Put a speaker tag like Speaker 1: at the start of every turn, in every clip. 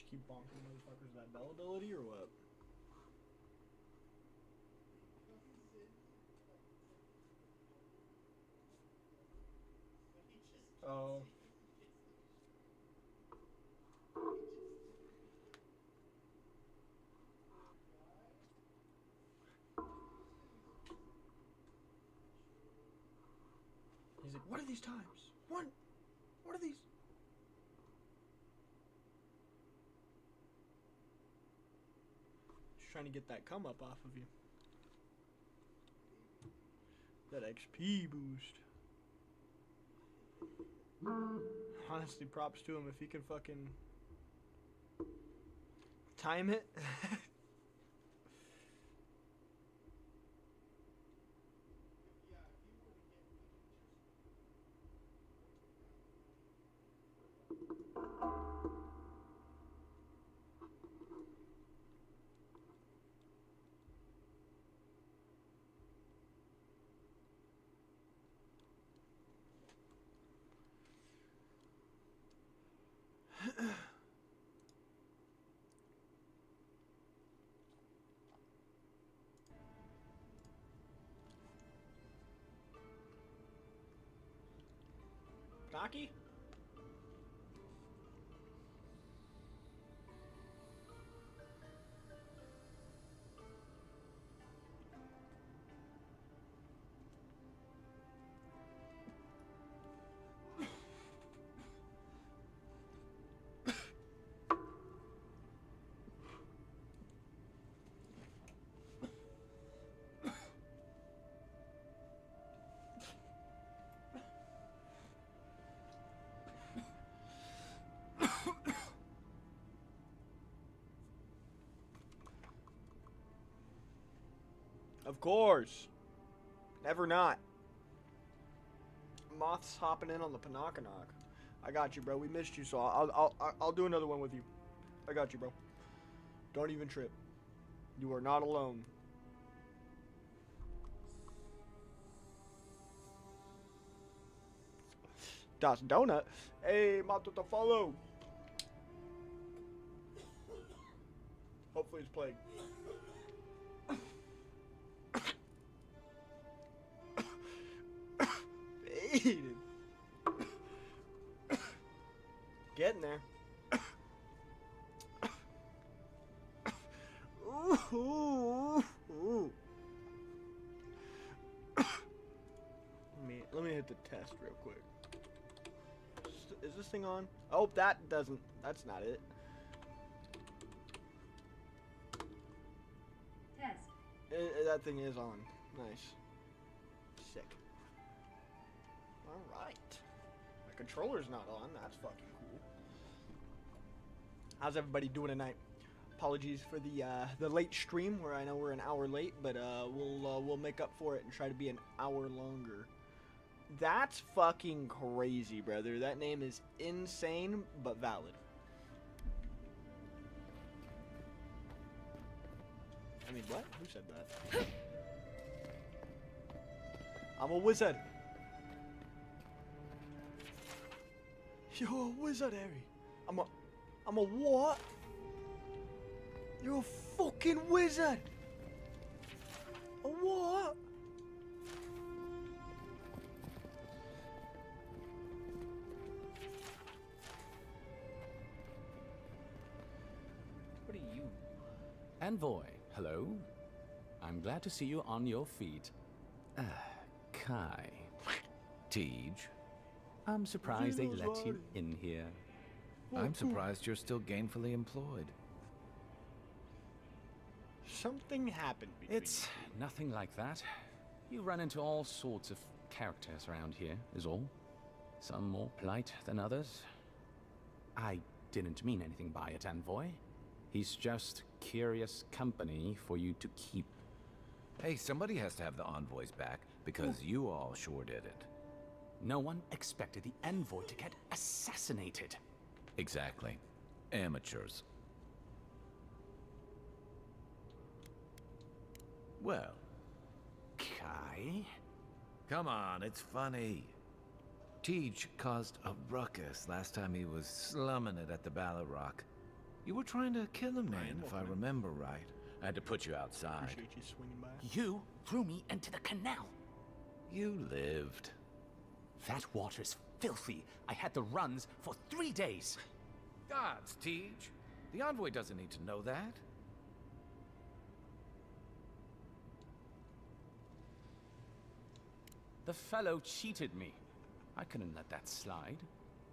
Speaker 1: Just keep bonking motherfuckers with that bell ability or what? Oh. He's like, what are these times? What are these? Just trying to get that come up off of you. That XP boost. Honestly, props to him if he can fucking time it. Naki? Of course. Never not. Moth's hopping in on the Panakanok. I got you, bro. We missed you, so I'll do another one with you. I got you, bro. Don't even trip. You are not alone. Das Donut. Hey, Mato to follow. Hopefully it's playing. Faded. Getting there. Ooh. Let me hit the test real quick. Is this thing on? Oh, that doesn't. That's not it.
Speaker 2: Test.
Speaker 1: That thing is on. Nice. Sick. Alright. My controller's not on. That's fucking cool. How's everybody doing tonight? Apologies for the late stream, where I know we're an hour late, but we'll make up for it and try to be an hour longer. That's fucking crazy, brother. That name is insane, but valid. I mean, what? Who said that? I'm a wizard. You're a wizard, Harry. I'm a what? You're a fucking wizard. A what? What are you?
Speaker 3: Envoy, hello. I'm glad to see you on your feet. Kai. Tej. I'm surprised they let you in here.
Speaker 4: I'm surprised you're still gainfully employed.
Speaker 1: Something happened between
Speaker 3: It's nothing like that. You run into all sorts of characters around here, is all. Some more polite than others. I didn't mean anything by it, Envoy. He's just curious company for you to keep.
Speaker 4: Hey, somebody has to have the envoys back, because you all sure did it.
Speaker 3: No one expected the Envoy to get assassinated.
Speaker 4: Exactly. Amateurs. Well,
Speaker 3: Kai?
Speaker 4: come on, it's funny. Tej caused a ruckus last time he was slumming it at the Ballarrock. You were trying to kill a man, if I
Speaker 1: Wolfman.
Speaker 4: remember right. I had to put you outside.
Speaker 1: Appreciate you swinging by.
Speaker 3: You threw me into the canal.
Speaker 4: You lived.
Speaker 3: That water's filthy. I had the runs for 3 days.
Speaker 4: Gods, Tej. The envoy doesn't need to know that.
Speaker 3: The fellow cheated me. I couldn't let that slide.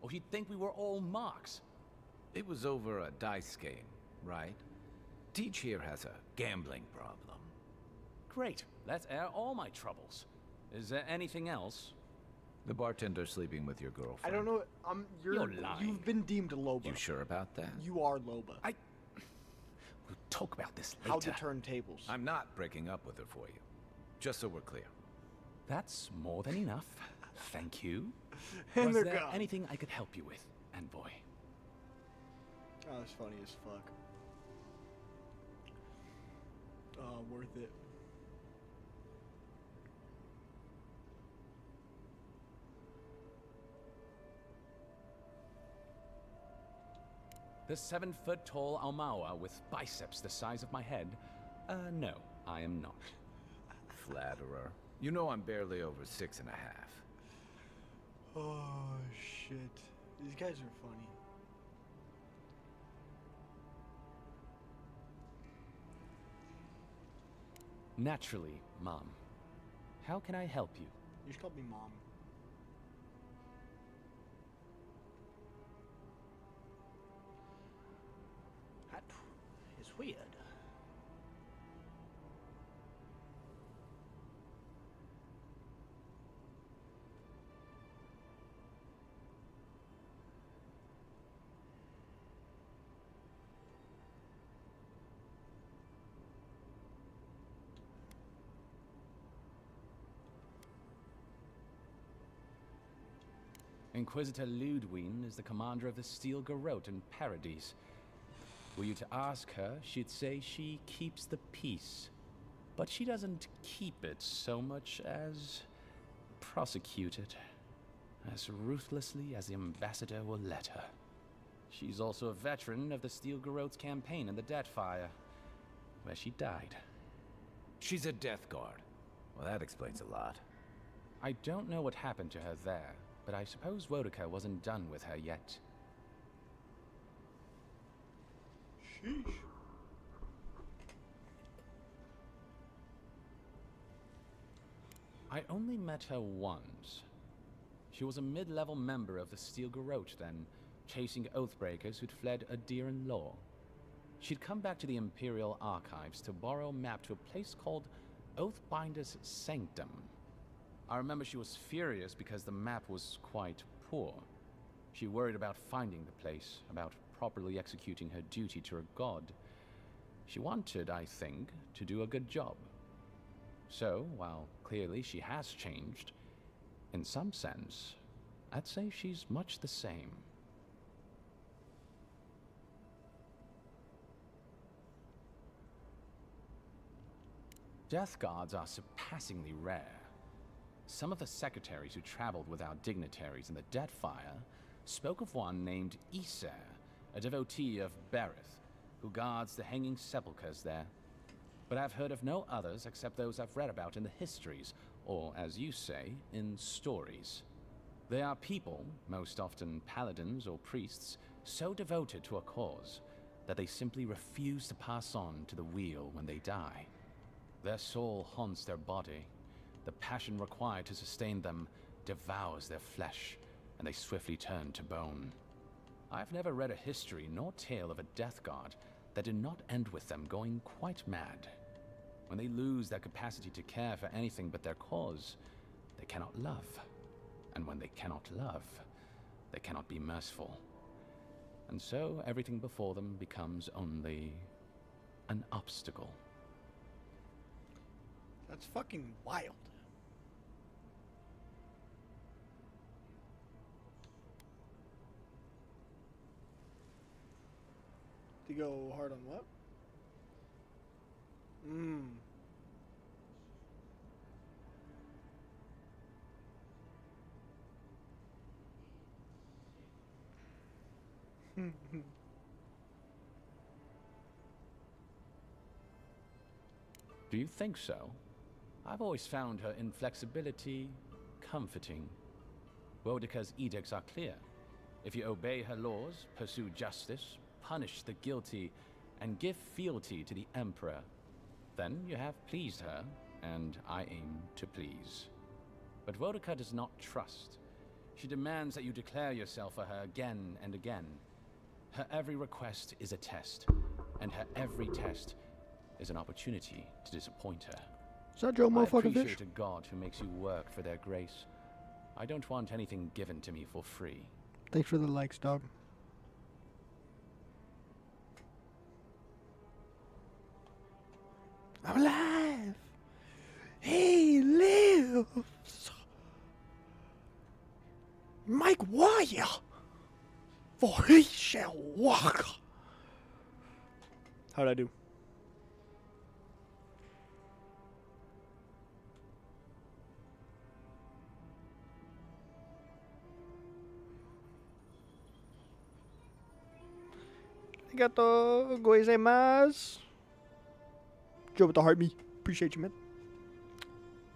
Speaker 3: Or he'd think we were all marks.
Speaker 4: It was over a dice game, right? Tej here has a gambling problem.
Speaker 3: Great. Let's air all my troubles. Is there anything else?
Speaker 4: The bartender sleeping with your girlfriend.
Speaker 1: I don't know.
Speaker 3: You're lying.
Speaker 1: You've been deemed Loba.
Speaker 4: You sure about that?
Speaker 1: You are Loba.
Speaker 3: We'll talk about this later.
Speaker 1: How to turn tables.
Speaker 4: I'm not breaking up with her for you. Just so we're clear.
Speaker 3: That's more than enough. Thank you.
Speaker 1: And
Speaker 3: Was
Speaker 1: they're
Speaker 3: there
Speaker 1: gone.
Speaker 3: anything I could help you with, envoy?
Speaker 1: Oh, it's funny as fuck. Oh, worth it.
Speaker 3: The 7-foot-tall Almawa with biceps the size of my head? No, I am not.
Speaker 4: Flatterer. You know I'm barely over 6.5.
Speaker 1: Oh, shit. These guys are funny.
Speaker 3: Naturally, Mom. How can I help you?
Speaker 1: You should call me Mom. That is weird.
Speaker 3: Inquisitor Ludwine is the commander of the Steel Garrote in Paradise. Were you to ask her, she'd say she keeps the peace. But she doesn't keep it so much as prosecute it. As ruthlessly as the ambassador will let her. She's also a veteran of the Steel Garrote's campaign in the Deathfire, where she died.
Speaker 4: She's a Death Guard. Well, that explains a lot.
Speaker 3: I don't know what happened to her there, but I suppose Wodaka wasn't done with her yet.
Speaker 1: Sheesh.
Speaker 3: I only met her once. She was a mid-level member of the Steel Garrote then, chasing Oathbreakers who'd fled Adiran law. She'd come back to the Imperial Archives to borrow a map to a place called Oathbinder's Sanctum. I remember she was furious because the map was quite poor. She worried about finding the place, about properly executing her duty to her god. She wanted, I think, to do a good job. So, while clearly she has changed, in some sense, I'd say she's much the same. Death Guards are surpassingly rare. Some of the secretaries who traveled with our dignitaries in the Deathfire spoke of one named Iser, a devotee of Berith, who guards the hanging sepulchres there. But I've heard of no others except those I've read about in the histories, or, as you say, in stories. They are people, most often paladins or priests, so devoted to a cause that they simply refuse to pass on to the wheel when they die. Their soul haunts their body. The passion required to sustain them devours their flesh, and they swiftly turn to bone. I've never read a history nor tale of a death guard that did not end with them going quite mad. When they lose their capacity to care for anything but their cause, they cannot love. And when they cannot love, they cannot be merciful. And so everything before them becomes only an obstacle.
Speaker 1: That's fucking wild. To go hard on what?
Speaker 3: Do you think so? I've always found her inflexibility comforting. Boudica's edicts are clear. If you obey her laws, pursue justice, punish the guilty, and give fealty to the Emperor, then you have pleased her, and I aim to please. But Boudica does not trust. She demands that you declare yourself for her again and again. Her every request is a test, and her every test is an opportunity to disappoint her.
Speaker 1: Is that Joe
Speaker 3: I
Speaker 1: motherfucking fish?
Speaker 3: appreciate a god who makes you work for their grace. I don't want anything given to me for free.
Speaker 1: Thanks for the likes, dog. I'm alive. He lives. Make warrior, for he shall walk. How'd I do? Arigato gozaimasu. Joe with the heart me. Appreciate you, man.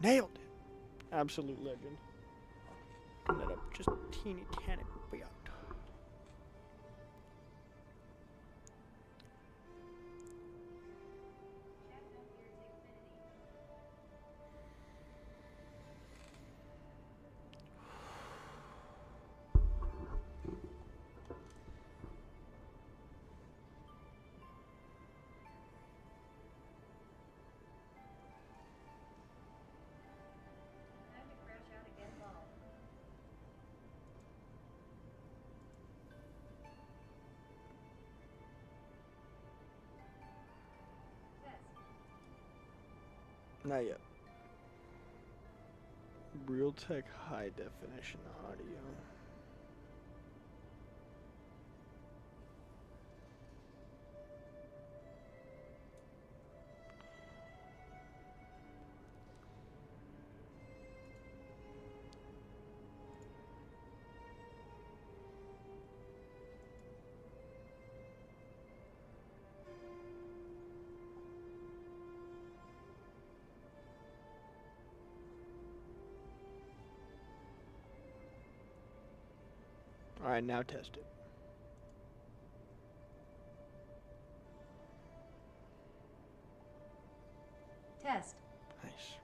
Speaker 1: Nailed it. Absolute legend. Put that up just teeny tiny bit. Not yet. Realtek high definition audio. Alright, now test it.
Speaker 2: Test.
Speaker 1: Nice.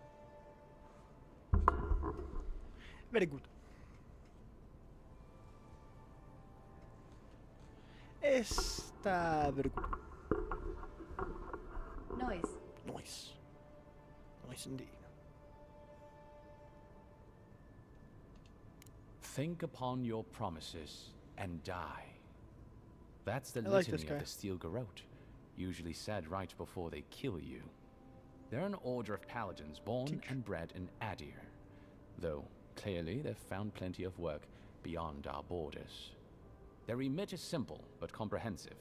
Speaker 1: Very good. Está very good.
Speaker 2: Noise.
Speaker 1: Nice. Nice indeed.
Speaker 3: Think upon your promises and die. That's the
Speaker 1: I like this
Speaker 3: litany
Speaker 1: guy.
Speaker 3: of the Steel Garrote, usually said right before they kill you. They're an order of paladins born and bred in Adir, though clearly they've found plenty of work beyond our borders. Their remit is simple but comprehensive.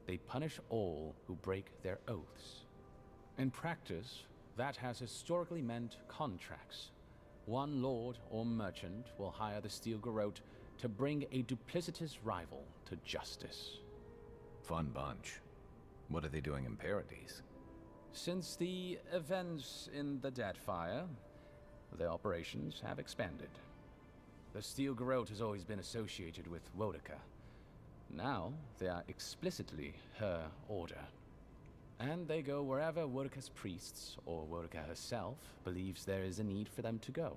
Speaker 3: They punish all who break their oaths. In practice, that has historically meant contracts. One lord or merchant will hire the Steel Garrote to bring a duplicitous rival to justice.
Speaker 4: Fun bunch. What are they doing in Paradise?
Speaker 3: Since the events in the Deadfire, their operations have expanded. The Steel Garrote has always been associated with Boudica. Now, they are explicitly her order. And they go wherever Boudica's priests, or Boudica herself, believes there is a need for them to go.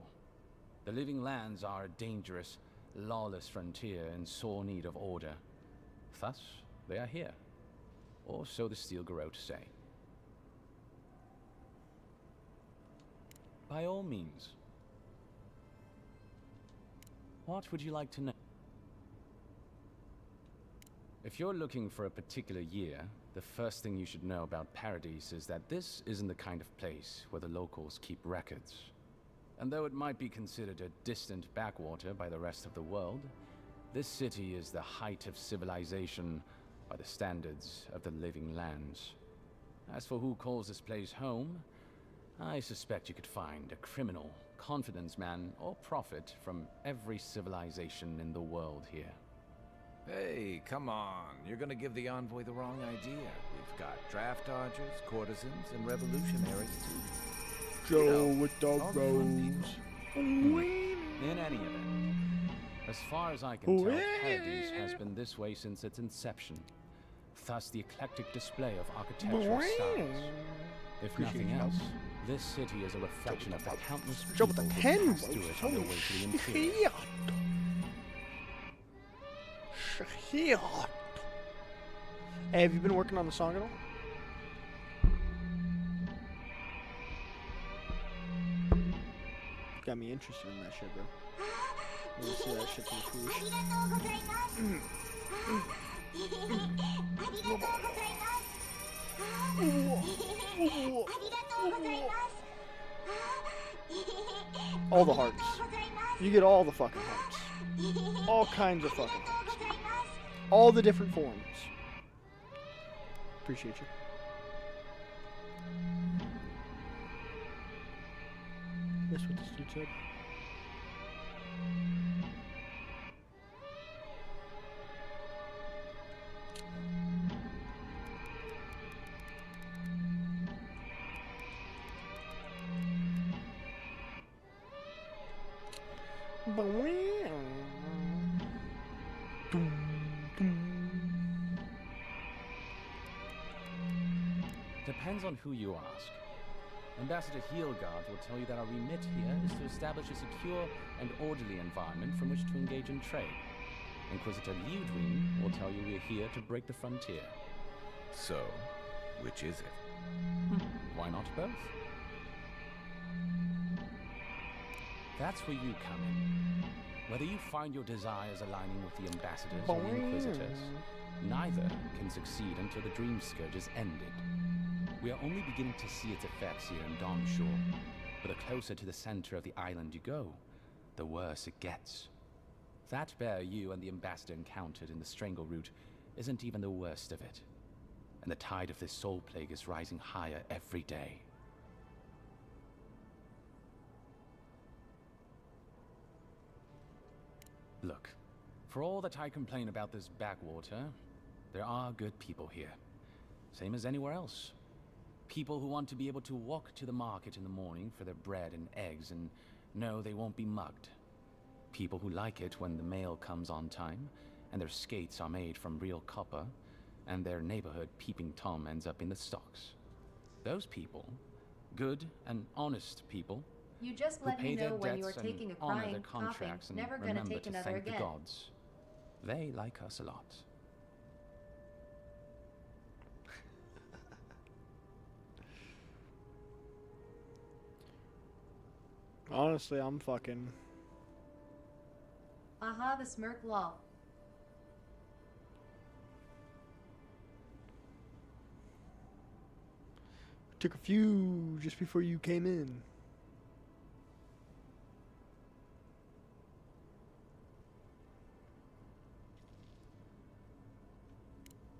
Speaker 3: The Living Lands are a dangerous, lawless frontier in sore need of order. Thus, they are here. Or so the Steel Garrote say. By all means. What would you like to know? If you're looking for a particular year, the first thing you should know about Paradise is that this isn't the kind of place where the locals keep records. And though it might be considered a distant backwater by the rest of the world, this city is the height of civilization by the standards of the Living Lands. As for who calls this place home, I suspect you could find a criminal, confidence man, or prophet from every civilization in the world here.
Speaker 4: Hey, come on. You're gonna give the envoy the wrong idea. We've got draft dodgers, courtesans, and revolutionaries, too.
Speaker 1: Joe with the
Speaker 4: all the fun
Speaker 1: rose.
Speaker 3: In any event, as far as I can tell, Paradise has been this way since its inception. Thus, the eclectic display of architectural styles. If nothing else, this city is a reflection of the countless
Speaker 1: Joe
Speaker 3: people
Speaker 1: with the
Speaker 3: who
Speaker 1: pen.
Speaker 3: passed through it on their way to the interior.
Speaker 1: Shit. Hey, have you been working on the song at all? Got me interested in that shit, bro. I want to see that shit come to fruition. All the hearts. You get all the fucking hearts. All kinds of fucking hearts. All the different forms. Appreciate you. That's what this dude said.
Speaker 3: Depends on who you ask. Ambassador Heelgard will tell you that our remit here is to establish a secure and orderly environment from which to engage in trade. Inquisitor Liudwin will tell you we're here to break the frontier.
Speaker 4: So, which is it?
Speaker 3: Why not both? That's where you come in. Whether you find your desires aligning with the ambassadors or the inquisitors, neither can succeed until the Dream Scourge is ended. We are only beginning to see its effects here in Dawnshore, but the closer to the center of the island you go, the worse it gets. That bear you and the ambassador encountered in the Strangle Route isn't even the worst of it, and the tide of this soul plague is rising higher every day. Look, for all that I complain about this backwater, there are good people here. Same as anywhere else. People who want to be able to walk to the market in the morning for their bread and eggs and know they won't be mugged. People who like it when the mail comes on time, and their skates are made from real copper, and their neighborhood peeping Tom ends up in the stocks. Those people, good and honest people,
Speaker 2: You just
Speaker 3: who
Speaker 2: let
Speaker 3: pay
Speaker 2: me
Speaker 3: their
Speaker 2: know when you are
Speaker 3: debts
Speaker 2: taking a
Speaker 3: and honor
Speaker 2: crying,
Speaker 3: their
Speaker 2: coughing,
Speaker 3: contracts and
Speaker 2: never gonna
Speaker 3: remember
Speaker 2: take
Speaker 3: to
Speaker 2: another
Speaker 3: thank the
Speaker 2: again.
Speaker 3: gods. They like us a lot.
Speaker 1: Honestly, I'm fucking...
Speaker 2: Aha, the smirk lol.
Speaker 1: Took a few just before you came in.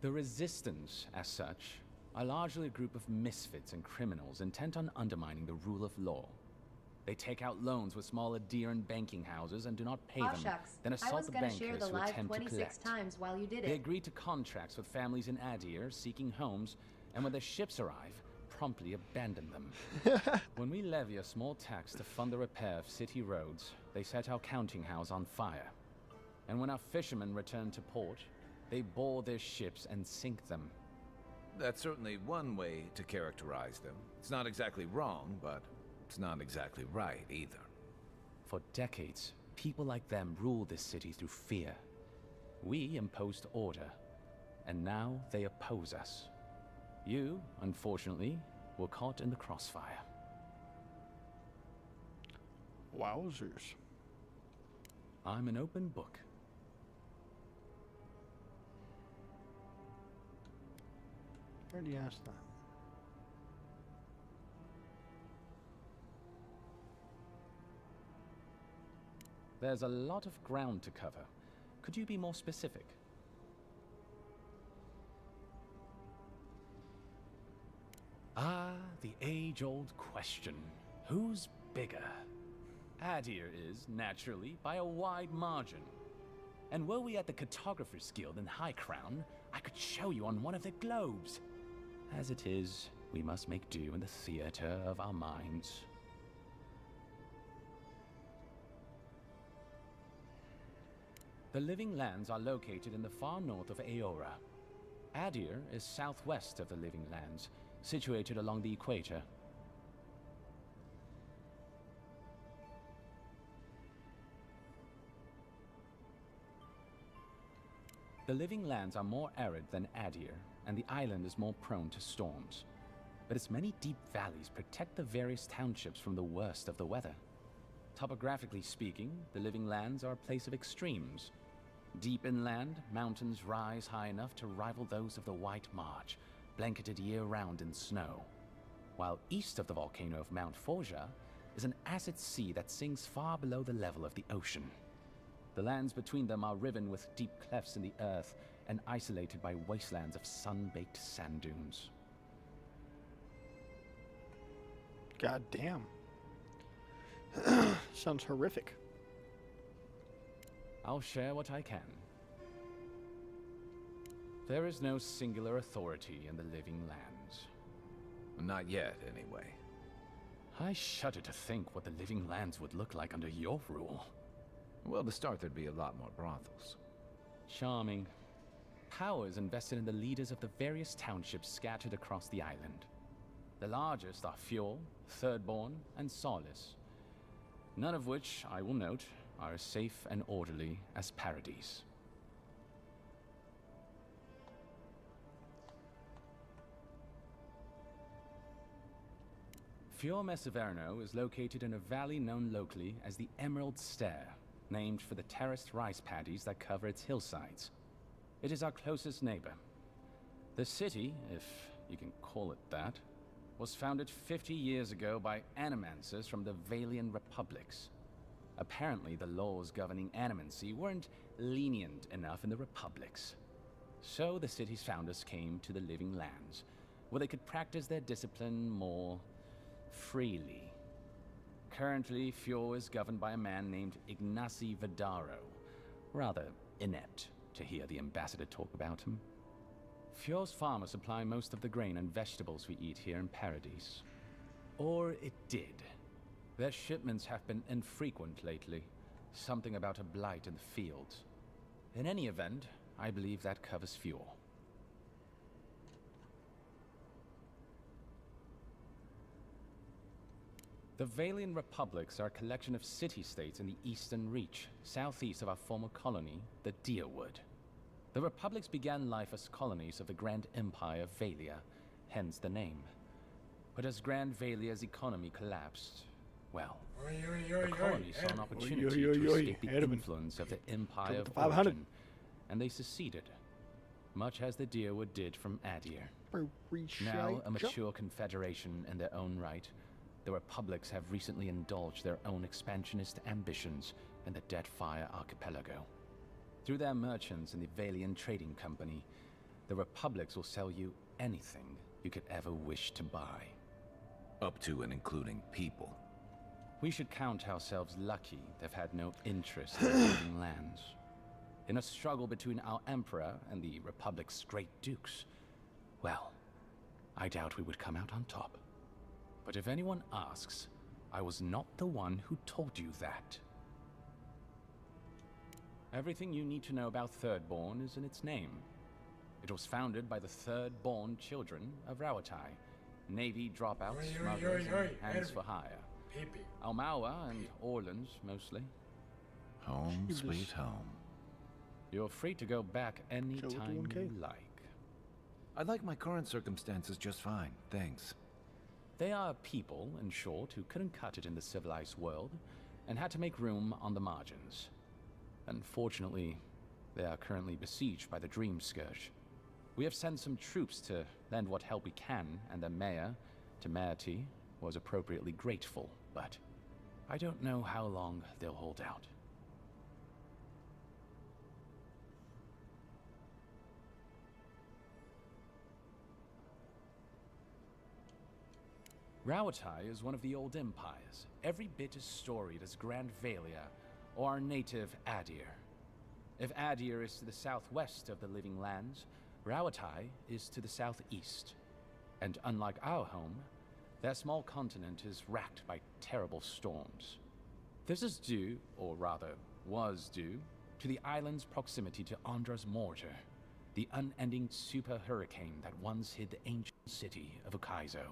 Speaker 3: The Resistance, as such, are largely a group of misfits and criminals intent on undermining the rule of law. They take out loans with small Adir and banking houses and do not pay
Speaker 2: Aw
Speaker 3: them,
Speaker 2: shucks,
Speaker 3: then
Speaker 2: I
Speaker 3: assault
Speaker 2: was
Speaker 3: the
Speaker 2: gonna share
Speaker 3: bankers
Speaker 2: the
Speaker 3: who
Speaker 2: live
Speaker 3: attempt to
Speaker 2: 26
Speaker 3: collect.
Speaker 2: times while you did
Speaker 3: They
Speaker 2: it.
Speaker 3: agree to contracts with families in Adir seeking homes, and when their ships arrive, promptly abandon them. When we levy a small tax to fund the repair of city roads, they set our counting house on fire. And when our fishermen return to port, they board their ships and sink them.
Speaker 4: That's certainly one way to characterize them. It's not exactly wrong, but it's not exactly right either.
Speaker 3: For decades, people like them ruled this city through fear. We imposed order, and now they oppose us. You, unfortunately, were caught in the crossfire.
Speaker 1: Wowzers.
Speaker 3: I'm an open book.
Speaker 1: Where do you ask that?
Speaker 3: There's a lot of ground to cover. Could you be more specific? Ah, the age-old question. Who's bigger? Adir is, naturally, by a wide margin. And were we at the Cartographers Guild in High Crown, I could show you on one of their globes. As it is, we must make do in the theater of our minds. The Living Lands are located in the far north of Aora. Adir is southwest of the Living Lands, situated along the equator. The Living Lands are more arid than Adir, and the island is more prone to storms. But its many deep valleys protect the various townships from the worst of the weather. Topographically speaking, the Living Lands are a place of extremes. Deep inland, mountains rise high enough to rival those of the White March, blanketed year-round in snow. While east of the volcano of Mount Forja is an acid sea that sinks far below the level of the ocean. The lands between them are riven with deep clefts in the earth and isolated by wastelands of sun-baked sand dunes.
Speaker 1: God damn. Sounds horrific.
Speaker 3: I'll share what I can. There is no singular authority in the Living Lands.
Speaker 4: Not yet, anyway.
Speaker 3: I shudder to think what the Living Lands would look like under your rule.
Speaker 4: Well, to start, there'd be a lot more brothels.
Speaker 3: Charming. Power is invested in the leaders of the various townships scattered across the island. The largest are Fjord, Thirdborn, and Solace. None of which, I will note, are as safe and orderly as Paradise. Fior Mesiverno is located in a valley known locally as the Emerald Stair, named for the terraced rice paddies that cover its hillsides. It is our closest neighbor. The city, if you can call it that, was founded 50 years ago by animancers from the Valian Republics. Apparently, the laws governing animancy weren't lenient enough in the Republics. So the city's founders came to the Living Lands, where they could practice their discipline more freely. Currently, Fjord is governed by a man named Ignacy Vidaro. Rather inept to hear the ambassador talk about him. Fjord's farmers supply most of the grain and vegetables we eat here in Paradise. Or it did. Their shipments have been infrequent lately. Something about a blight in the fields. In any event, I believe that covers Fjord. The Valian Republics are a collection of city-states in the Eastern Reach, southeast of our former colony, the Deerwood. The Republics began life as colonies of the Grand Empire of Valia, hence the name. But as Grand Valia's economy collapsed, well, the colony saw an opportunity to escape the influence of the Empire of Origin, and they seceded, much as the Deerwood did from Adir. Now a mature confederation in their own right, the Republics have recently indulged their own expansionist ambitions in the Deadfire Archipelago. Through their merchants in the Valian Trading Company, the Republics will sell you anything you could ever wish to buy.
Speaker 4: Up to and including people.
Speaker 3: We should count ourselves lucky they've had no interest in the Living Lands. In a struggle between our Emperor and the Republic's great dukes, well, I doubt we would come out on top. But if anyone asks, I was not the one who told you that. Everything you need to know about Thirdborn is in its name. It was founded by the Thirdborn children of Rawatai, Navy dropouts, smugglers, and hands for hire. Almawa and Orleans, mostly.
Speaker 4: Home sweet home.
Speaker 3: You're free to go back any time you like.
Speaker 4: I like my current circumstances just fine, thanks.
Speaker 3: They are people, in short, who couldn't cut it in the civilized world, and had to make room on the margins. Unfortunately, they are currently besieged by the Dream Scourge. We have sent some troops to lend what help we can, and the mayor, Temerity, was appropriately grateful, but I don't know how long they'll hold out. Rawatai is one of the old empires, every bit as storied as Grand Valia or our native Adir. If Adir is to the southwest of the Living Lands, Rawatai is to the southeast. And unlike our home, their small continent is racked by terrible storms. This is due, or rather, was due, to the island's proximity to Andra's mortar, the unending super hurricane that once hid the ancient city of Ukaizo.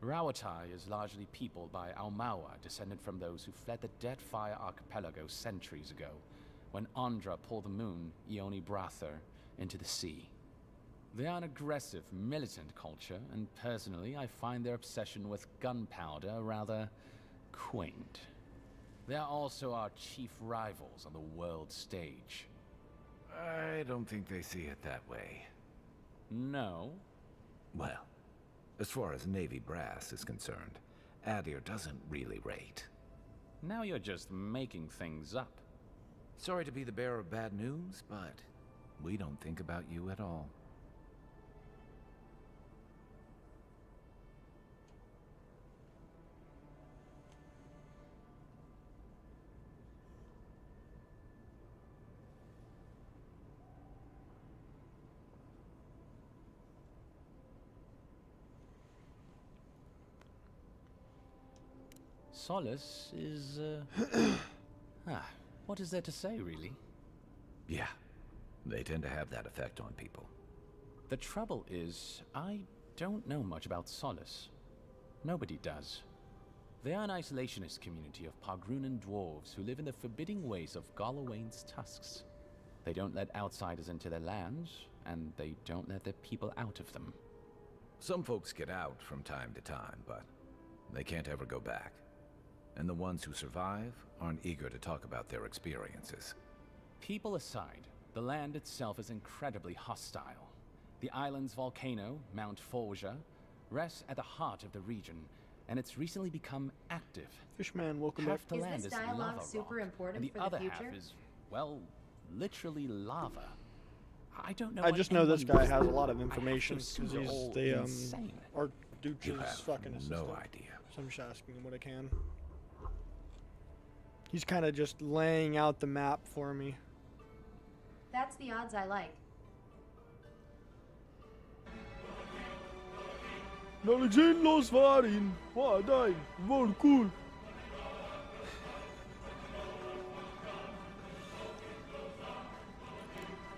Speaker 3: Rawatai is largely peopled by Aumaua, descended from those who fled the Deadfire Archipelago centuries ago, when Andra pulled the moon, Ioni Brather, into the sea. They are an aggressive, militant culture, and personally, I find their obsession with gunpowder rather quaint. They are also our chief rivals on the world stage.
Speaker 4: I don't think they see it that way.
Speaker 3: No?
Speaker 4: Well, as far as Navy brass is concerned, Adir doesn't really rate.
Speaker 3: Now you're just making things up.
Speaker 4: Sorry to be the bearer of bad news, but we don't think about you at all.
Speaker 3: Solace is, what is there to say, really?
Speaker 4: Yeah, they tend to have that effect on people.
Speaker 3: The trouble is, I don't know much about Solace. Nobody does. They are an isolationist community of Pagrunan dwarves who live in the forbidding ways of Galawain's tusks. They don't let outsiders into their lands, and they don't let their people out of them.
Speaker 4: Some folks get out from time to time, but they can't ever go back. And the ones who survive aren't eager to talk about their experiences.
Speaker 3: People aside, the land itself is incredibly hostile. The island's volcano, Mount Forja, rests at the heart of the region, and it's recently become active.
Speaker 1: Fishman, welcome back.
Speaker 3: Half the land
Speaker 2: Is
Speaker 3: is
Speaker 2: this
Speaker 3: lava
Speaker 2: dialogue
Speaker 3: rock,
Speaker 2: super important
Speaker 3: and the
Speaker 2: for
Speaker 3: other
Speaker 2: the future?
Speaker 3: half is, well, literally lava. I don't know.
Speaker 1: I
Speaker 3: what
Speaker 1: just know this guy
Speaker 3: anyone
Speaker 1: has a
Speaker 3: knows.
Speaker 1: lot of
Speaker 3: I have to
Speaker 1: information
Speaker 3: assume
Speaker 1: because
Speaker 3: they're
Speaker 1: he's
Speaker 3: all
Speaker 1: the
Speaker 3: insane.
Speaker 4: You
Speaker 1: Archduke's
Speaker 4: have
Speaker 1: fucking assistant.
Speaker 4: no idea.
Speaker 1: So I'm just asking him what I can. He's kind of just laying out the map for me.
Speaker 2: That's the odds I like.
Speaker 1: Nalazin los varin, wadai, volkul.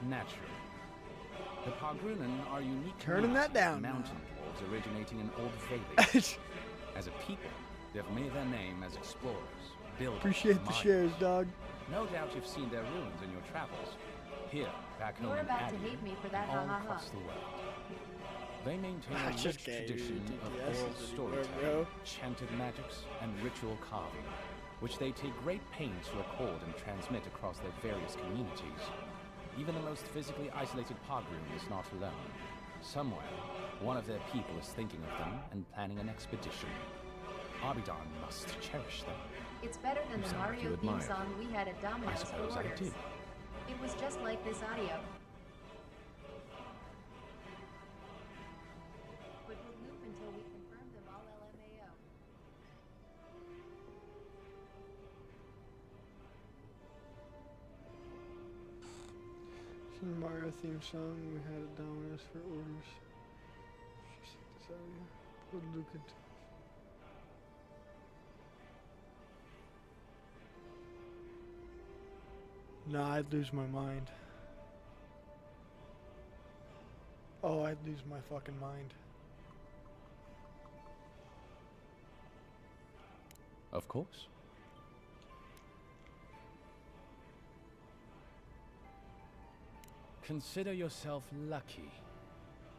Speaker 3: Naturally. The Pagrunan are unique
Speaker 1: Turning that
Speaker 3: community of
Speaker 1: down now.
Speaker 3: mountain dwarves originating in Old Valley. As a people, they've made their name as explorers, builders,
Speaker 1: Appreciate the
Speaker 3: miners.
Speaker 1: shares, dog.
Speaker 3: No doubt you've seen their ruins in your travels. Here, back home
Speaker 2: You're
Speaker 3: in
Speaker 2: about to
Speaker 3: Adir,
Speaker 2: hate me for that,
Speaker 3: and all
Speaker 2: ha, ha, ha.
Speaker 3: across the world. They maintain a
Speaker 1: I
Speaker 3: rich
Speaker 1: just gave you
Speaker 3: tradition of
Speaker 1: TPS
Speaker 3: oral
Speaker 1: as a
Speaker 3: storytelling,
Speaker 1: bro.
Speaker 3: chanted magics, and ritual carving, which they take great pains to record and transmit across their various communities. Even the most physically isolated Pogrun is not alone. Somewhere, one of their people is thinking of them and planning an expedition. Abidan must cherish them.
Speaker 2: It's better than
Speaker 3: You
Speaker 2: the
Speaker 3: sound like you
Speaker 2: Mario theme
Speaker 3: admire
Speaker 2: song we had at
Speaker 3: I
Speaker 2: Domino's for
Speaker 3: suppose I
Speaker 2: orders.
Speaker 3: do.
Speaker 2: It was just like this audio. But we'll loop until we confirm them all LMAO.
Speaker 1: Some Mario theme song we had at Domino's for orders. Just like this out here. Put Luke into. Nah, I'd lose my mind. Oh, I'd lose my fucking mind.
Speaker 3: Of course. Consider yourself lucky.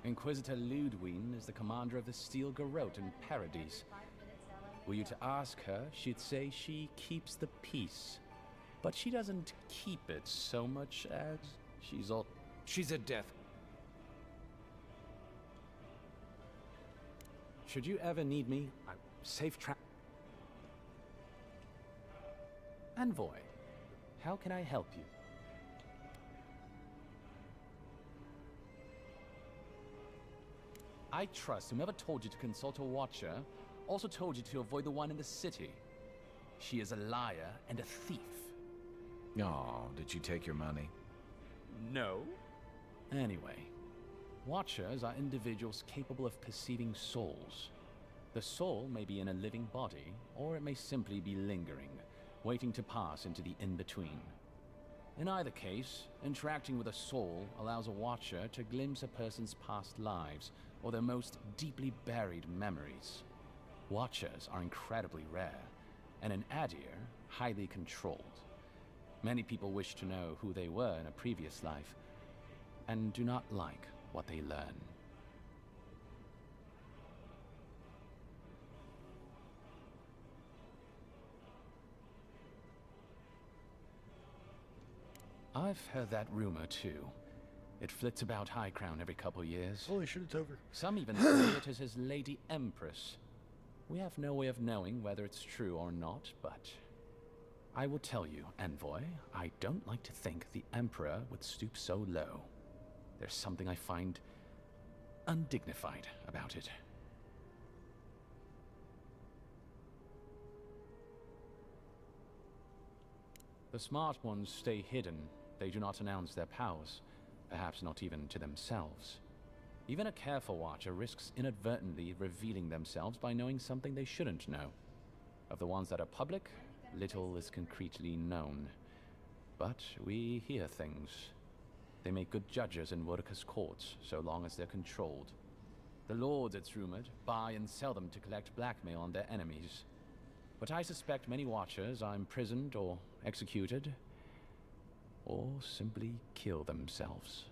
Speaker 3: Inquisitor Ludwine is the commander of the Steel Garrote in Paradise. Were you to ask her, she'd say she keeps the peace. But she doesn't keep it so much as
Speaker 4: She's a death.
Speaker 3: Should you ever need me, I'm safe Envoy, how can I help you? I trust whomever told you to consult a watcher also told you to avoid the one in the city. She is a liar and a thief.
Speaker 4: Oh, did you take your money?
Speaker 3: No. Anyway, Watchers are individuals capable of perceiving souls. The soul may be in a living body, or it may simply be lingering, waiting to pass into the in-between. In either case, interacting with a soul allows a Watcher to glimpse a person's past lives or their most deeply buried memories. Watchers are incredibly rare, and in Adir, highly controlled. Many people wish to know who they were in a previous life, and do not like what they learn. I've heard that rumor too. It flits about High Crown every couple years.
Speaker 1: Holy shit, it's over.
Speaker 3: Some even say it is his Lady Empress. We have no way of knowing whether it's true or not, but I will tell you, Envoy, I don't like to think the Emperor would stoop so low. There's something I find undignified about it. The smart ones stay hidden. They do not announce their powers, perhaps not even to themselves. Even a careful Watcher risks inadvertently revealing themselves by knowing something they shouldn't know. Of the ones that are public, little is concretely known. But we hear things. They make good judges in Wurka's courts, so long as they're controlled. The lords, it's rumored, buy and sell them to collect blackmail on their enemies. But I suspect many Watchers are imprisoned or executed, or simply kill themselves.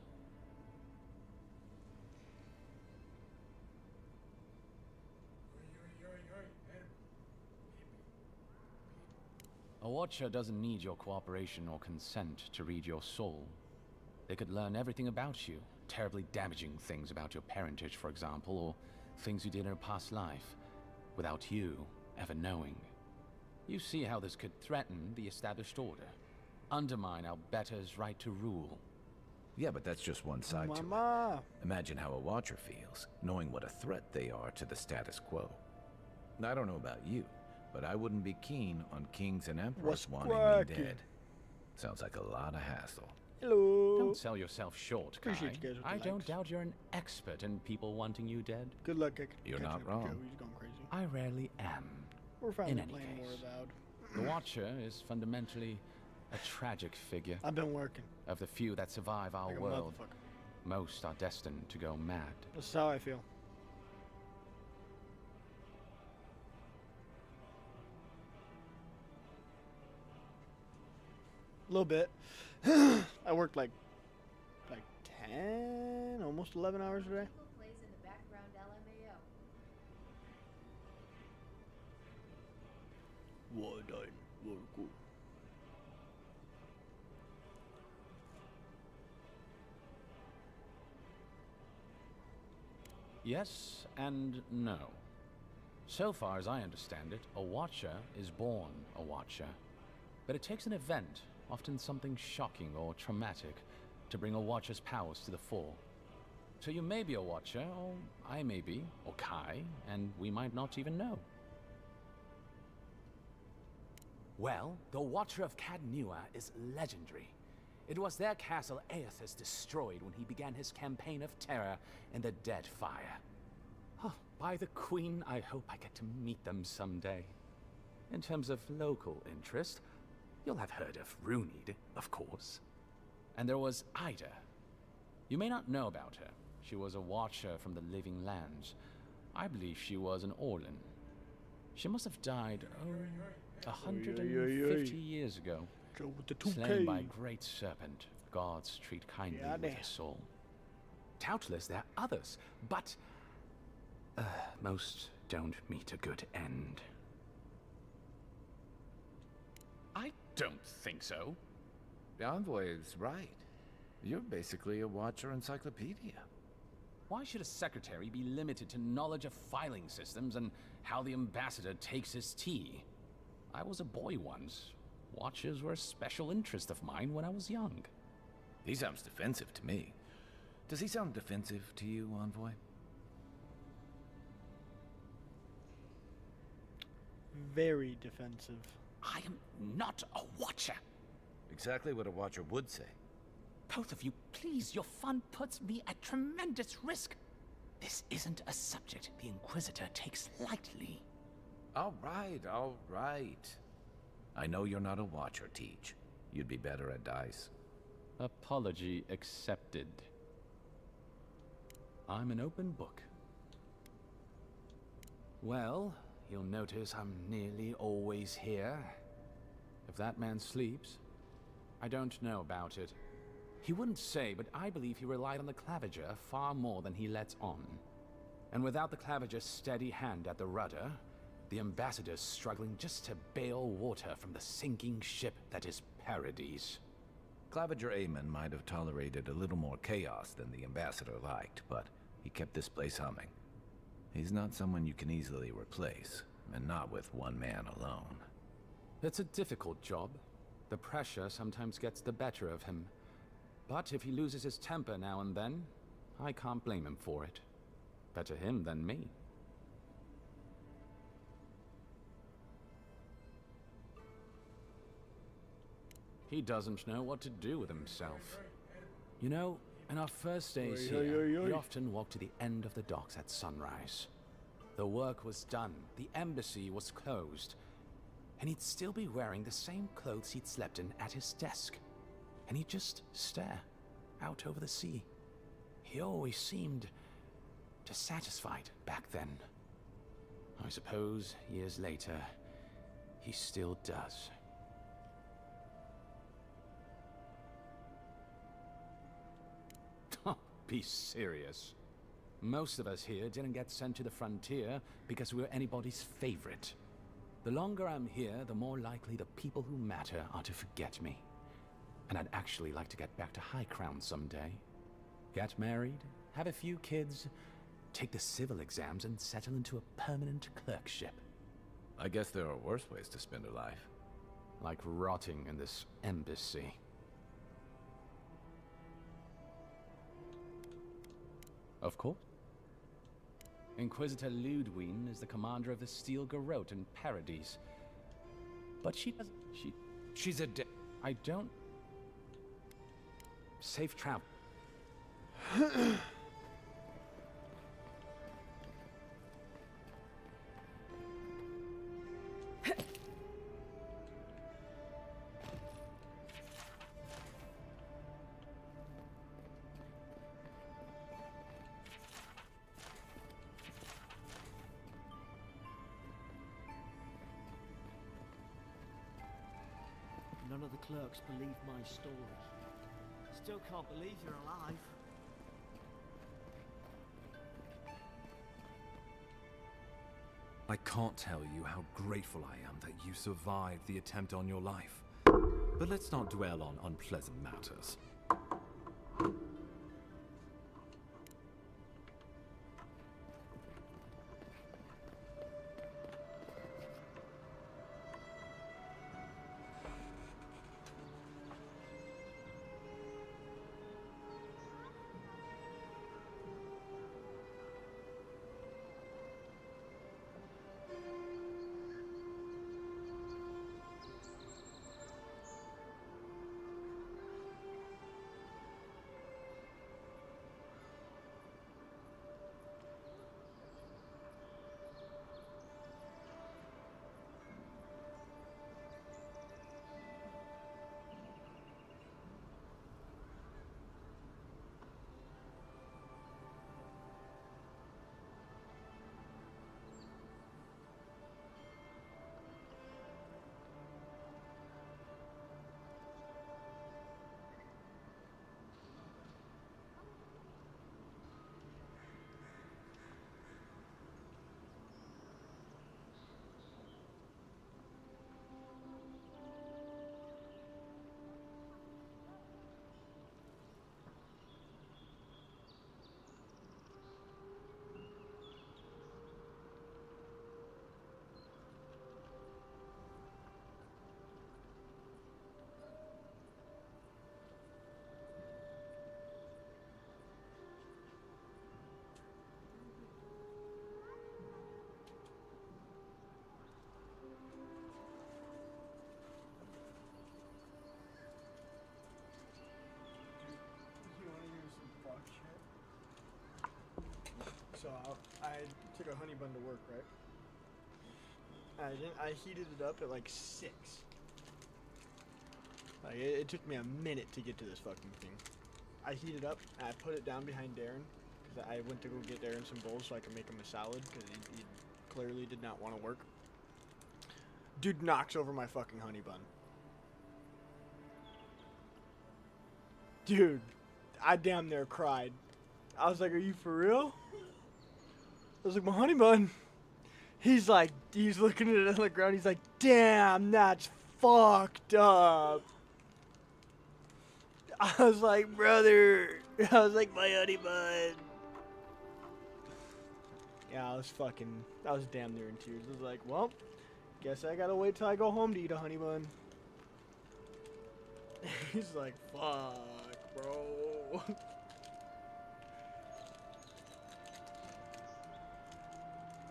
Speaker 3: A Watcher doesn't need your cooperation or consent to read your soul. They could learn everything about you, terribly damaging things about your parentage, for example, or things you did in a past life, without you ever knowing. You see how this could threaten the established order, undermine our betters' right to rule.
Speaker 4: Yeah, but that's just one side to it.
Speaker 1: Mama.
Speaker 4: Imagine how a Watcher feels, knowing what a threat they are to the status quo. I don't know about you, but I wouldn't be keen on kings and emperors
Speaker 1: What's
Speaker 4: wanting me
Speaker 1: cracking?
Speaker 4: dead. Sounds like a lot of hassle.
Speaker 1: Hello.
Speaker 3: Don't sell yourself short, Kai.
Speaker 1: Appreciate you guys with the
Speaker 3: I don't
Speaker 1: likes.
Speaker 3: doubt you're an expert in people wanting you dead.
Speaker 1: Good luck.
Speaker 4: You're
Speaker 1: catching
Speaker 4: not
Speaker 1: up to
Speaker 4: wrong.
Speaker 1: Joe. He's going crazy.
Speaker 3: I rarely am.
Speaker 1: We're finally
Speaker 3: any
Speaker 1: playing more
Speaker 3: case.
Speaker 1: Avowed.
Speaker 3: The Watcher is fundamentally a tragic figure.
Speaker 1: I've been working.
Speaker 3: Of the few that survive our
Speaker 1: Like a
Speaker 3: world,
Speaker 1: motherfucker.
Speaker 3: most are destined to go mad.
Speaker 1: That's how I feel. A little bit. I worked like 10, almost 11 hours today.
Speaker 2: People plays in the background LMAO.
Speaker 3: Yes and no. So far as I understand it, a Watcher is born a Watcher. But it takes an event, often something shocking or traumatic, to bring a Watcher's powers to the fore. So you may be a Watcher, or I may be, or Kai, and we might not even know. Well, the Watcher of Cadnua is legendary. It was their castle Aethys destroyed when he began his campaign of terror in the Dead Fire. Oh, by the Queen, I hope I get to meet them someday. In terms of local interest, you'll have heard of Runid, of course. And there was Ida. You may not know about her. She was a Watcher from the Living Lands. I believe she was an Orlan. She must have died, 150 years ago.
Speaker 1: Joe with the 2K.
Speaker 3: Slain by Great Serpent, gods treat kindly
Speaker 1: Yeah,
Speaker 3: with
Speaker 1: damn.
Speaker 3: his soul. Doubtless there are others, but most don't meet a good end. I don't think so.
Speaker 4: The Envoy is right. You're basically a Watcher encyclopedia.
Speaker 3: Why should a secretary be limited to knowledge of filing systems and how the ambassador takes his tea? I was a boy once. Watchers were a special interest of mine when I was young.
Speaker 4: He sounds defensive to me. Does he sound defensive to you, Envoy?
Speaker 1: Very defensive.
Speaker 3: I am not a Watcher.
Speaker 4: Exactly what a watcher would say.
Speaker 3: Both of you, please, your fun puts me at tremendous risk. This isn't a subject the Inquisitor takes lightly.
Speaker 4: All right, all right. I know you're not a watcher, Teach. You'd be better at dice.
Speaker 3: Apology accepted. I'm an open book. Well, you'll notice I'm nearly always here. If that man sleeps, I don't know about it. He wouldn't say, but I believe he relied on the Claviger far more than he lets on. And without the Claviger's steady hand at the rudder, the ambassador's struggling just to bail water from the sinking ship that is Paradise.
Speaker 4: Claviger Amon might have tolerated a little more chaos than the ambassador liked, but he kept this place humming. He's not someone you can easily replace, and not with one man alone.
Speaker 3: It's a difficult job. The pressure sometimes gets the better of him. But if he loses his temper now and then, I can't blame him for it. Better him than me. He doesn't know what to do with himself. You know, in our first days here, we often walked to the end of the docks at sunrise. The work was done, the embassy was closed, and he'd still be wearing the same clothes he'd slept in at his desk. And he'd just stare out over the sea. He always seemed dissatisfied back then. I suppose, years later, he still does. Be serious. Most of us here didn't get sent to the frontier because we were anybody's favorite. The longer I'm here, the more likely the people who matter are to forget me. And I'd actually like to get back to High Crown someday. Get married, have a few kids, take the civil exams, and settle into a permanent clerkship.
Speaker 4: I guess there are worse ways to spend a life.
Speaker 3: Like rotting in this embassy. Of course. Inquisitor Ludwine is the commander of the Steel Garrote in Paradise. But she doesn't... She's a I don't... Safe travel.
Speaker 5: None of the clerks believe my story. Still can't believe you're alive.
Speaker 6: I can't tell you how grateful I am that you survived the attempt on your life. But let's not dwell on unpleasant matters.
Speaker 1: Took a honey bun to work, right? I heated it up at like 6. Like it took me a minute to get to this fucking thing. I heated up. I put it down behind Darren because I went to go get Darren some bowls so I could make him a salad because he clearly did not want to work. Dude knocks over my fucking honey bun. Dude, I damn near cried. I was like, "Are you for real?" I was like, "My honey bun." He's like, he's looking at it on the ground. He's like, "Damn, that's fucked up." I was like, "Brother." I was like, "My honey bun." Yeah, I was damn near in tears. I was like, "Well, guess I gotta wait till I go home to eat a honey bun." He's like, "Fuck, bro."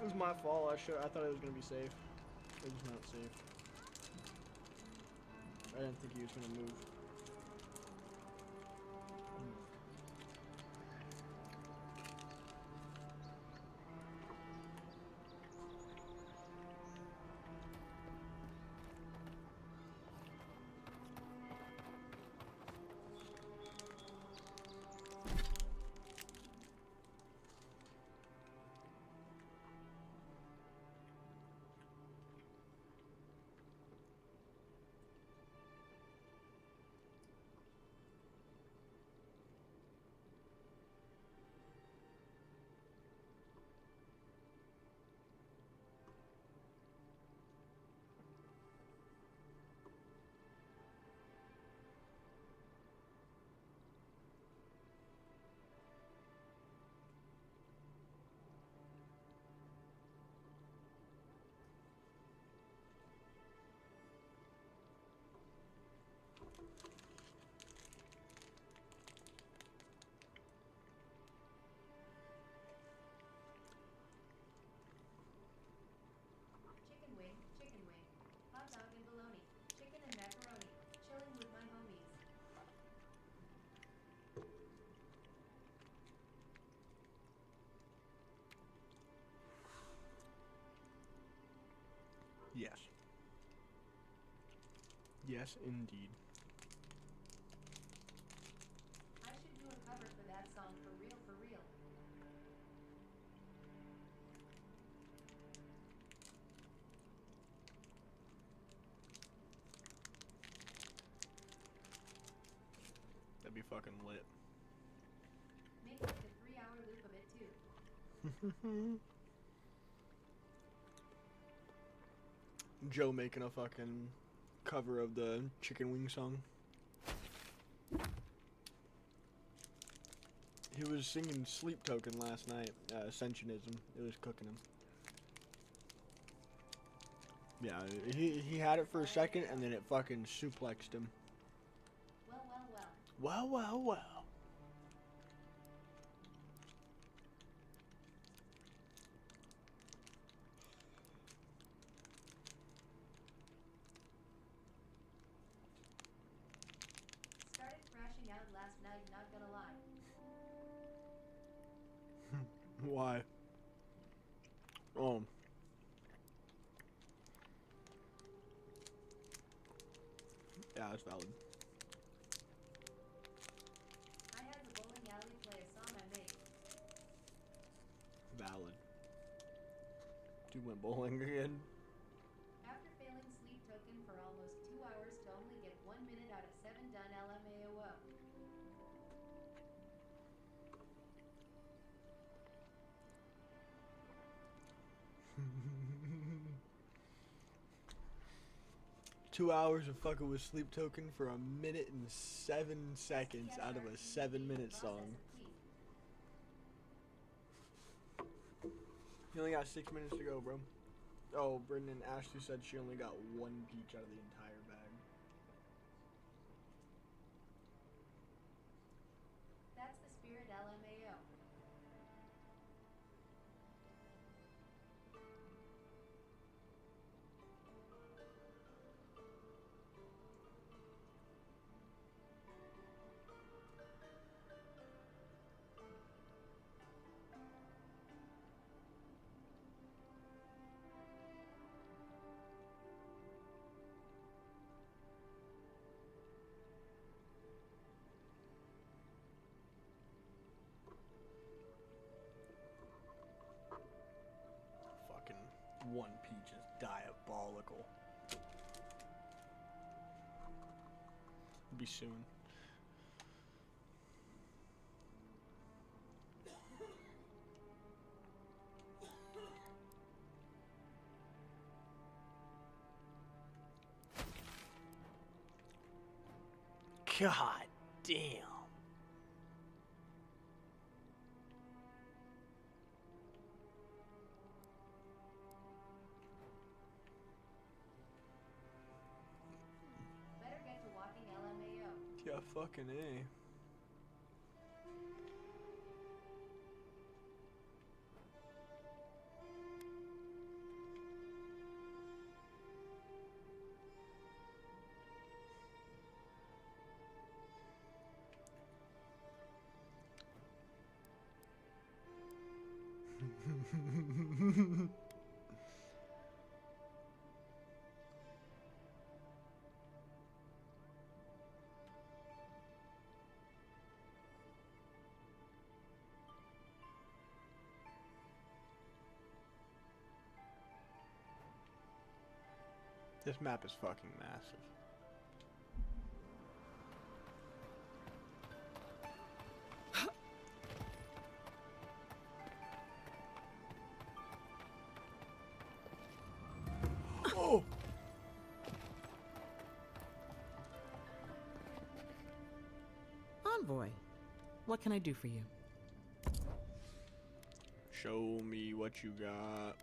Speaker 1: It was my fault. I thought it was gonna be safe. It was not safe. I didn't think he was gonna move.
Speaker 2: Chicken wing, hot dog and bologna, chicken and macaroni, chilling with my homies.
Speaker 1: Yes. Yes, indeed.
Speaker 2: I should do a cover for that song for real, for real.
Speaker 1: That'd be fucking lit.
Speaker 2: Make like a 3-hour loop of it too.
Speaker 1: Joe making a fucking cover of the chicken wing song. He was singing Sleep Token last night. Ascensionism. It was cooking him. Yeah, he had it for a second and then it fucking suplexed him.
Speaker 2: Well, well, well.
Speaker 1: Well, well, well.
Speaker 2: Started crashing out last night, not gonna lie.
Speaker 1: Why? Oh. Yeah, that's valid.
Speaker 2: I had the bowling alley play a song I made.
Speaker 1: Valid. Dude went bowling again.
Speaker 2: After failing sleep token for almost 2 hours to only get 1 minute out of 7 done LMAO.
Speaker 1: 2 hours of fucking with Sleep Token for 1 minute and 7 seconds out of a 7-minute song. You only got 6 minutes to go, bro. Oh, Brendan Ashley said she only got 1 peach out of the entire bag.
Speaker 2: That's the spirit LMAO.
Speaker 1: One Piece is diabolical. Be soon. God damn.
Speaker 2: Better get to walking LMAO.
Speaker 1: Yeah, fucking A. This map is fucking massive. Oh!
Speaker 7: Envoy, what can I do for you?
Speaker 1: Show me what you got.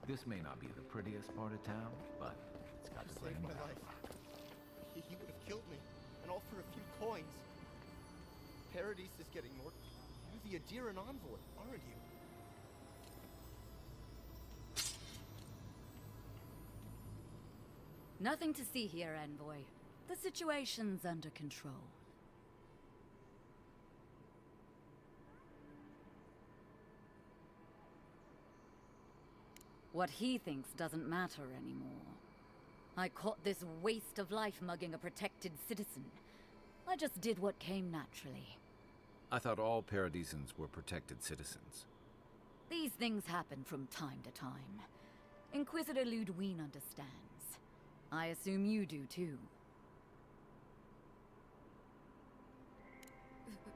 Speaker 4: This may not be the prettiest part of town, but it's got
Speaker 8: You
Speaker 4: plenty
Speaker 8: saved my
Speaker 4: of
Speaker 8: life. He would have killed me, and all for a few coins. Paradise is getting more. You're the Adiran envoy, aren't you?
Speaker 9: Nothing to see here, Envoy. The situation's under control. What he thinks doesn't matter anymore. I caught this waste of life mugging a protected citizen. I just did what came naturally.
Speaker 4: I thought all Paradisans were protected citizens.
Speaker 9: These things happen from time to time. Inquisitor Ludwine understands. I assume you do too.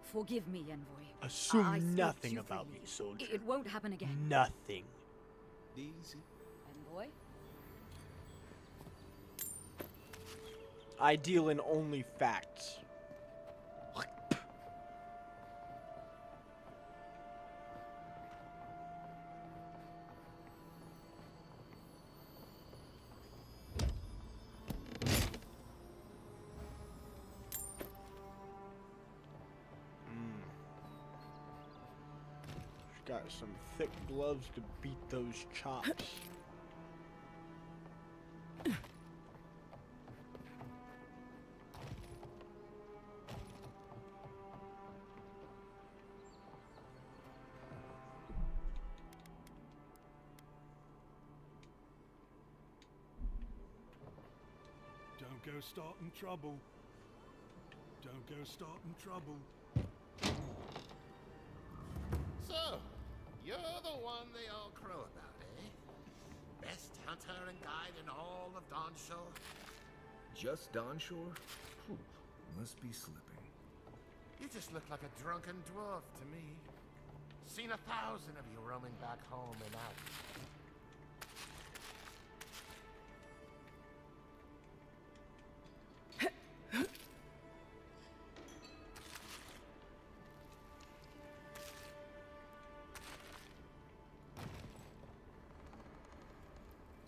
Speaker 9: Forgive me, Envoy. I
Speaker 1: Assume
Speaker 9: spoke
Speaker 1: nothing
Speaker 9: too
Speaker 1: about
Speaker 9: freely.
Speaker 1: me, soldier.
Speaker 9: It won't happen again.
Speaker 1: Nothing.
Speaker 8: Easy.
Speaker 9: Envoy?
Speaker 1: I deal in only facts. Got some thick gloves to beat those chops.
Speaker 10: go starting trouble. Don't go starting trouble.
Speaker 11: So, you're the one they all crow about, eh? Best hunter and guide in all of Dawnshore?
Speaker 12: Just Dawnshore? Whew, must be slipping.
Speaker 11: You just look like a drunken dwarf to me. Seen 1,000 of you roaming back home and out.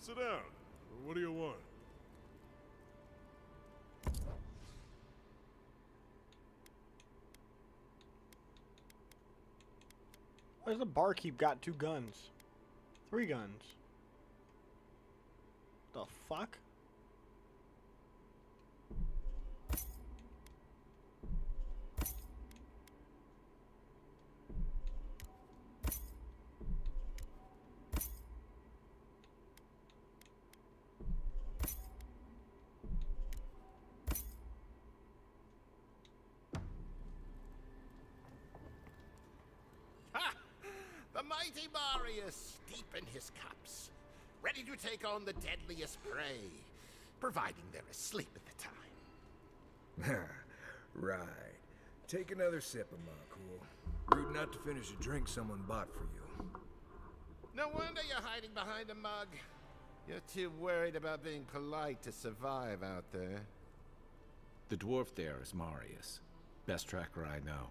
Speaker 10: Sit down. What do you want?
Speaker 1: Why does the barkeep got 2 guns? 3 guns. The fuck?
Speaker 11: Ha! The mighty Marius, deep in his cups, ready to take on the deadliest prey, providing they're asleep at the time.
Speaker 12: Right. Take another sip of my cool. Rude not to finish a drink someone bought for you.
Speaker 11: No wonder you're hiding behind a mug. You're too worried about being polite to survive out there.
Speaker 4: The dwarf there is Marius. Best tracker I know.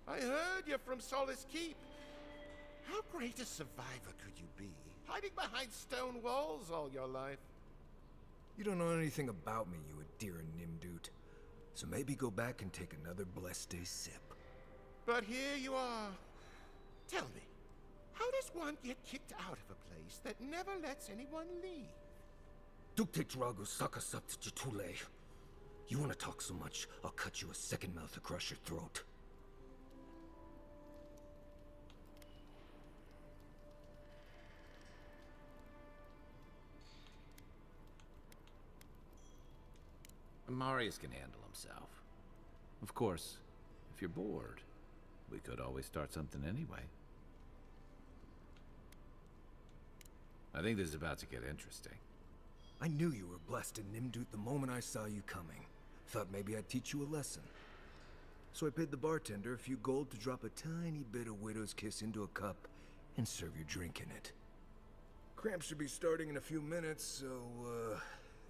Speaker 11: I heard you're from Solace Keep. How great a survivor could you be, hiding behind stone walls all your life?
Speaker 12: You don't know anything about me, you Adira Nimdut. So maybe go back and take another blessed day sip.
Speaker 11: But here you are. Tell me, how does one get kicked out of a place that never lets anyone leave?
Speaker 12: Dukte Drago Sakasaptitule. You wanna talk so much, I'll cut you a second mouth across your throat.
Speaker 4: Marius can handle himself. Of course, if you're bored, we could always start something anyway. I think this is about to get interesting.
Speaker 12: I knew you were blessed in Nimdut the moment I saw you coming. Thought maybe I'd teach you a lesson. So I paid the bartender a few gold to drop a tiny bit of Widow's Kiss into a cup and serve your drink in it. Cramps should be starting in a few minutes, so,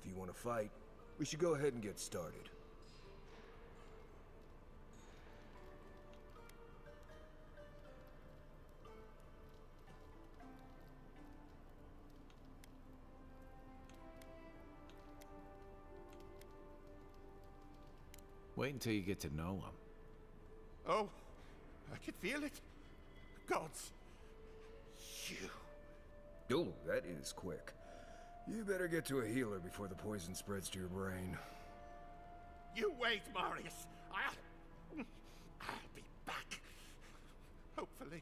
Speaker 12: if you want to fight, we should go ahead and get started.
Speaker 4: Wait until you get to know him.
Speaker 11: Oh, I can feel it. Gods. You.
Speaker 12: Oh, that is quick. You better get to a healer before the poison spreads to your brain.
Speaker 11: You wait, Marius. I'll be back. Hopefully.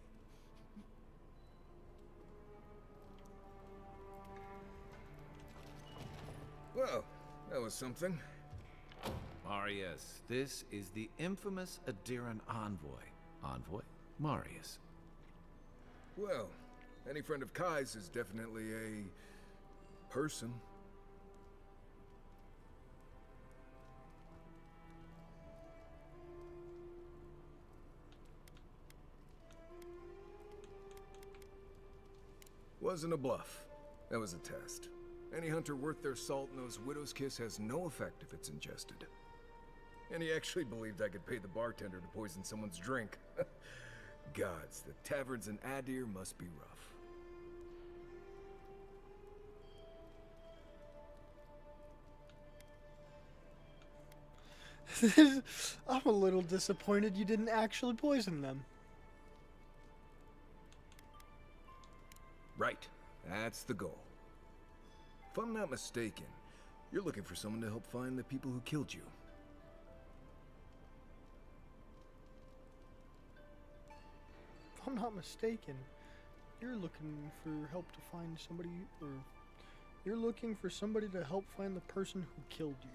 Speaker 12: Well, that was something.
Speaker 4: Marius, this is the infamous Adiran envoy. Envoy? Marius.
Speaker 12: Well, any friend of Kai's is definitely a person. Wasn't a bluff. That was a test. Any hunter worth their salt knows Widow's Kiss has no effect if it's ingested. And he actually believed I could pay the bartender to poison someone's drink. Gods, the taverns in Adir must be rough.
Speaker 1: I'm a little disappointed you didn't actually poison them.
Speaker 12: Right, that's the goal. If I'm not mistaken, you're looking for someone to help find the people who killed you.
Speaker 1: I'm not mistaken, you're looking for help to find somebody, or you're looking for somebody to help find the person who killed you.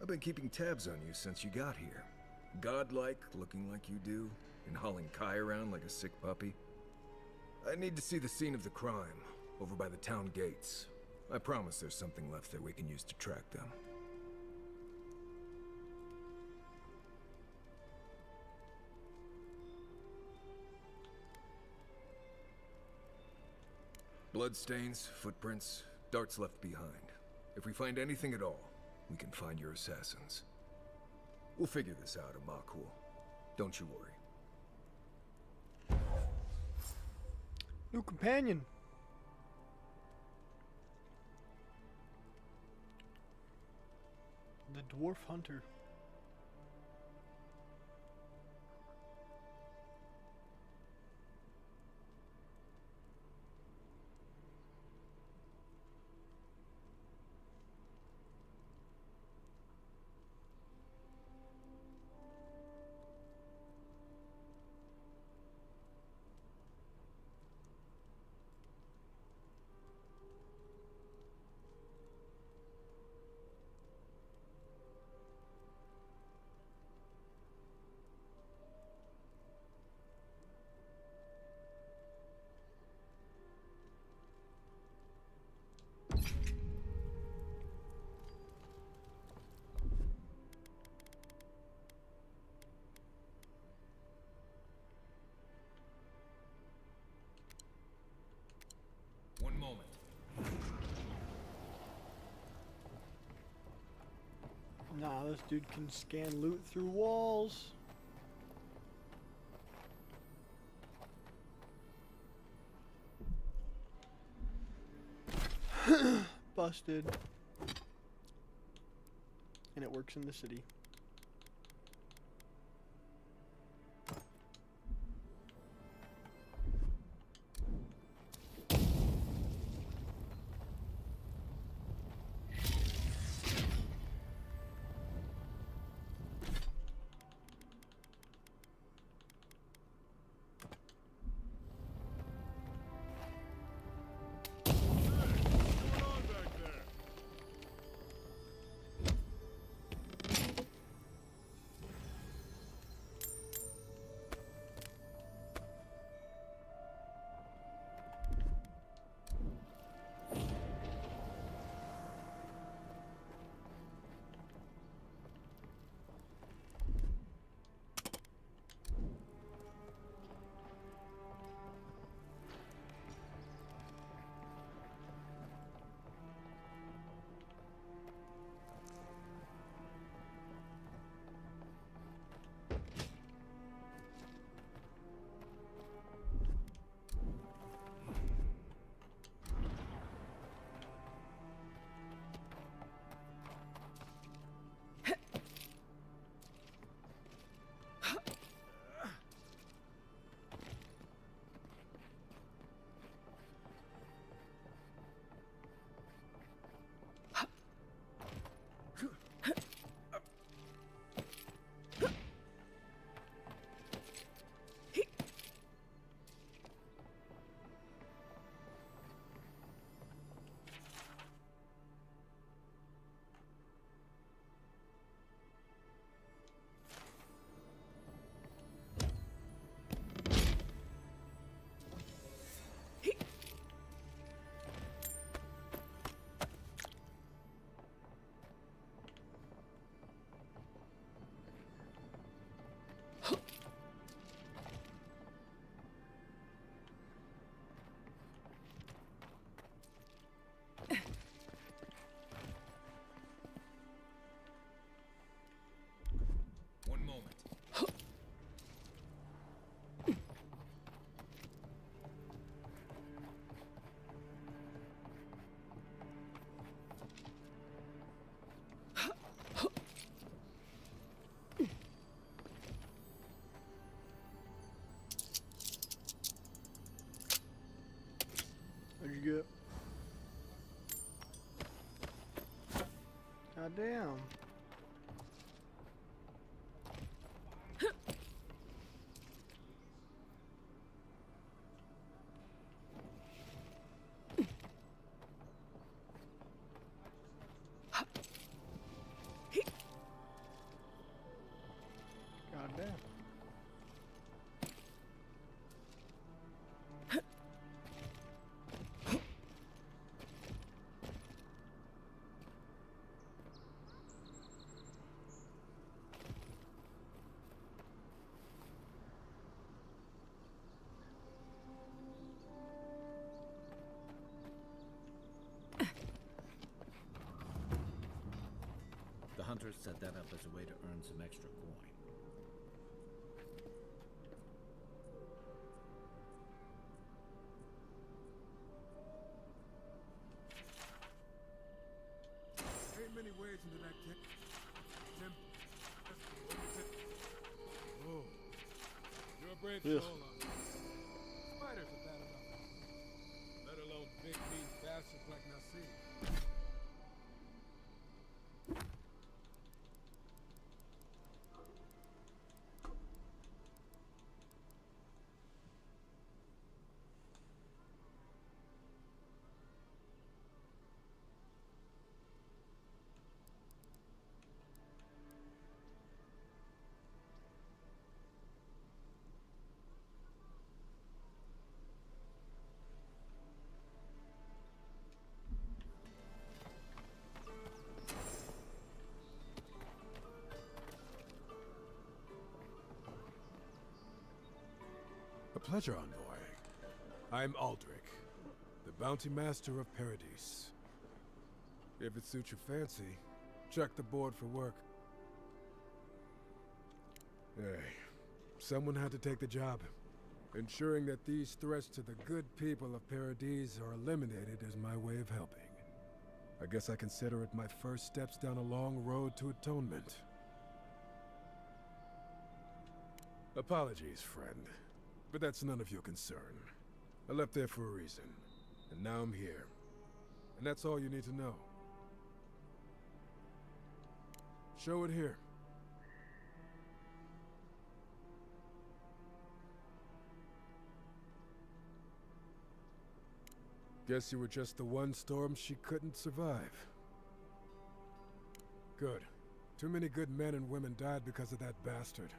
Speaker 12: I've been keeping tabs on you since you got here. Godlike, looking like you do, and hauling Kai around like a sick puppy. I need to see the scene of the crime, over by the town gates. I promise there's something left there we can use to track them. Bloodstains, footprints, darts left behind. If we find anything at all, we can find your assassins. We'll figure this out, Amakul. Don't you worry.
Speaker 1: New companion. The Dwarf Hunter.
Speaker 12: One moment.
Speaker 1: Nah, this dude can scan loot through walls. Busted. And it works in the city. God damn. God damn.
Speaker 13: The hunters set that up as a way to earn some extra coin.
Speaker 10: Ain't many ways into that kit. Tim. Oh. You're a brave soul, huh? Spiders are bad enough. Let alone big, mean bastards like Nassim. A pleasure, envoy. I'm Aldrich, the bounty master of Paradise. If it suits your fancy, check the board for work. Hey, someone had to take the job. Ensuring that these threats to the good people of Paradise are eliminated is my way of helping. I guess I consider it my first steps down a long road to atonement. Apologies, friend. But that's none of your concern. I left there for a reason, and now I'm here. And that's all you need to know. Show it here. Guess you were just the one storm she couldn't survive. Good. Too many good men and women died because of that bastard.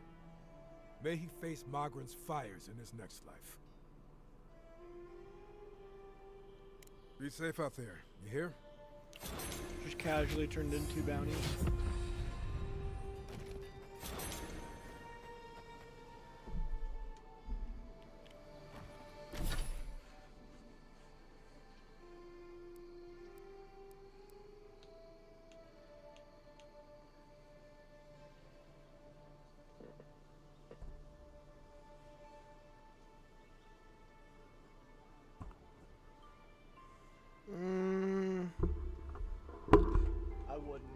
Speaker 10: May he face Magran's fires in his next life. Be safe out there, you hear?
Speaker 1: Just casually turned in 2 bounties. I wouldn't.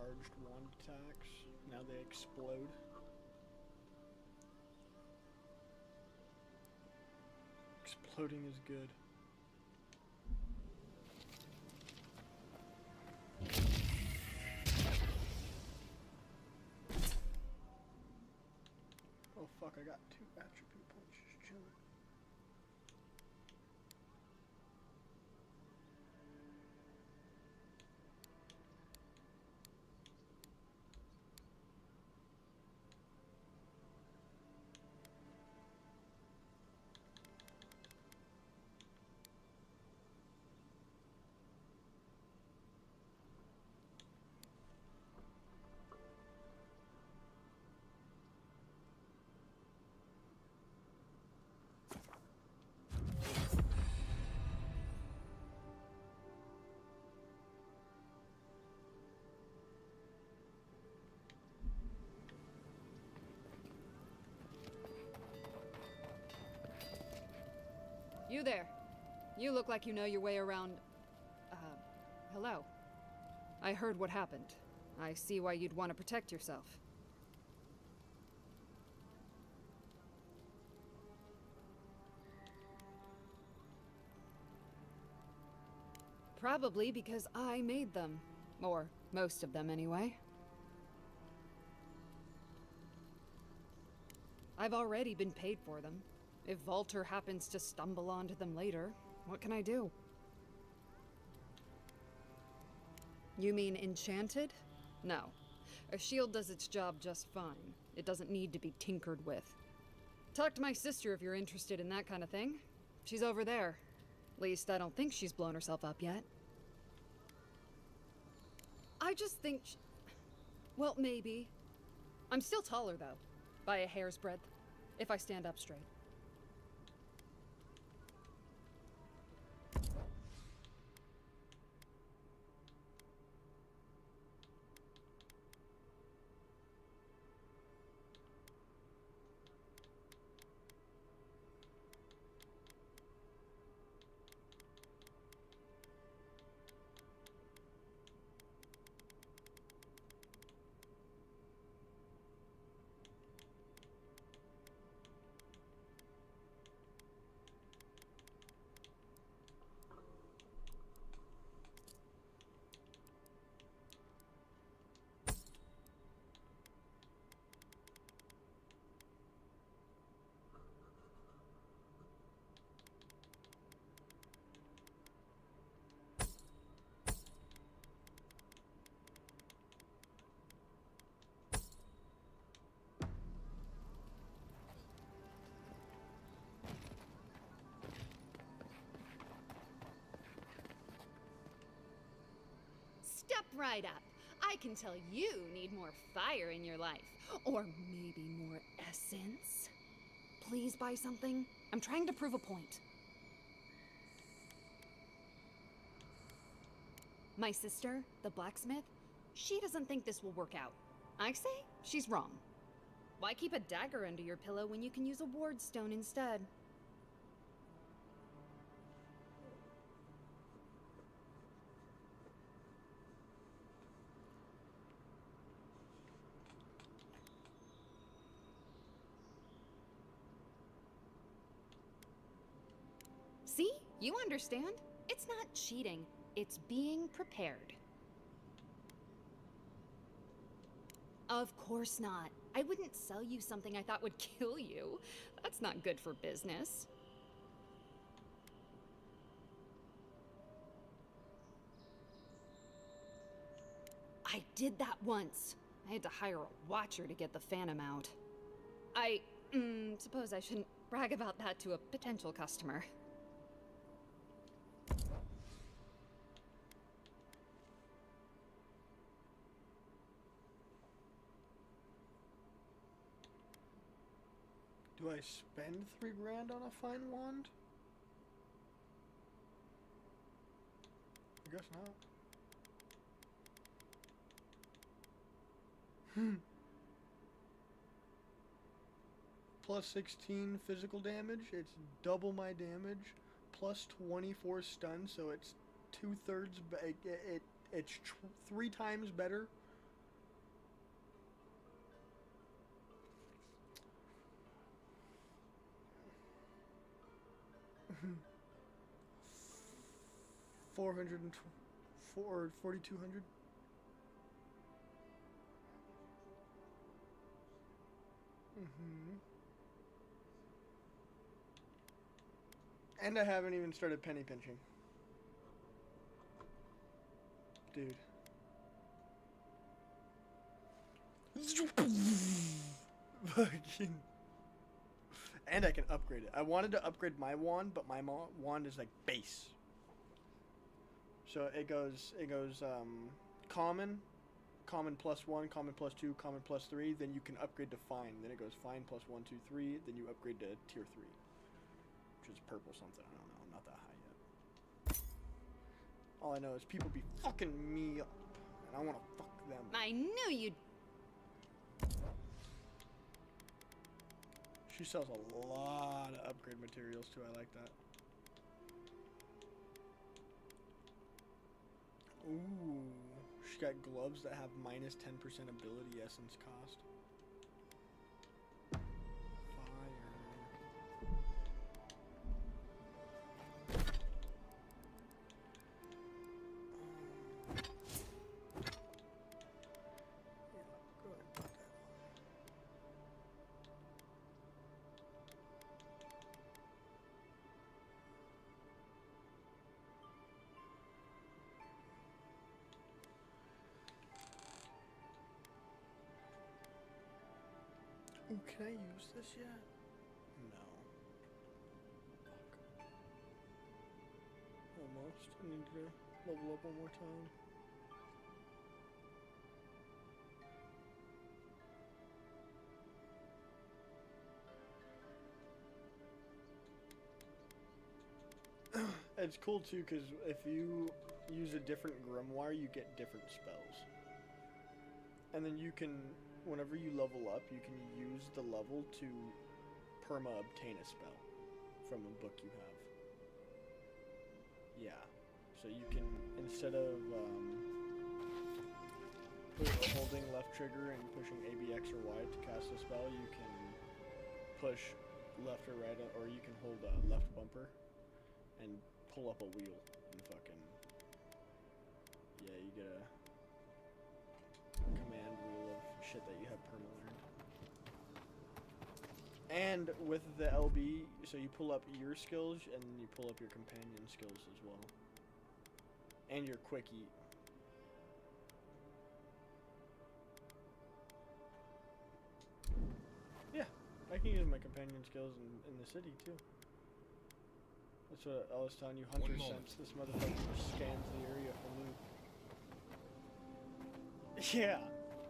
Speaker 1: charged wand attacks. Now they explode. Exploding is good. Oh fuck, I got 2 attribute points just chilling.
Speaker 14: You there. You look like you know your way around... hello. I heard what happened. I see why you'd want to protect yourself. Probably because I made them. Or most of them, anyway. I've already been paid for them. If Walter happens to stumble onto them later, what can I do? You mean enchanted? No. A shield does its job just fine. It doesn't need to be tinkered with. Talk to my sister if you're interested in that kind of thing. She's over there. At least I don't think she's blown herself up yet. I just think well, maybe. I'm still taller, though. By a hair's breadth. If I stand up straight.
Speaker 15: Step right up. I can tell you need more fire in your life. Or maybe more essence.
Speaker 14: Please buy something. I'm trying to prove a point. My sister, the blacksmith, she doesn't think this will work out. I say she's wrong. Why keep a dagger under your pillow when you can use a ward stone instead? See? You understand? It's not cheating. It's being prepared. Of course not. I wouldn't sell you something I thought would kill you. That's not good for business. I did that once. I had to hire a watcher to get the phantom out. I suppose I shouldn't brag about that to a potential customer.
Speaker 1: Do I spend 3 grand on a fine wand? I guess not. Plus 16 physical damage. It's double my damage. Plus 24 stun, so it's 2/3. It's 3 times better 404 4,200. And I haven't even started penny pinching. Dude. Fucking. And I can upgrade it. I wanted to upgrade my wand, but my wand is like base. So it goes common, common +1, common +2, common +3. Then you can upgrade to fine. Then it goes fine +1, 2, 3. Then you upgrade to tier 3, which is purple something. I don't know. I'm not that high yet. All I know is people be fucking me up, and I want to fuck them.
Speaker 15: I knew you'd.
Speaker 1: She sells a lot of upgrade materials too. I like that. Ooh, she got gloves that have -10% ability essence cost. Ooh, can I use this yet? No. Fuck. Almost. I need to level up one more time. It's cool too, because if you use a different grimoire, you get different spells. And then you can, whenever you level up, you can use the level to perma-obtain a spell from a book you have. Yeah. So you can, instead of holding left trigger and pushing A, B, X, or Y to cast a spell, you can push left or right, or you can hold left bumper and pull up a wheel and fucking, yeah, you get a command wheel of shit that you have perma-learned. And with the LB, so you pull up your skills and you pull up your companion skills as well. And your quick eat. Yeah, I can use my companion skills in the city too. That's what I was telling you, Hunter sense. This motherfucker scans the area for loot. Yeah,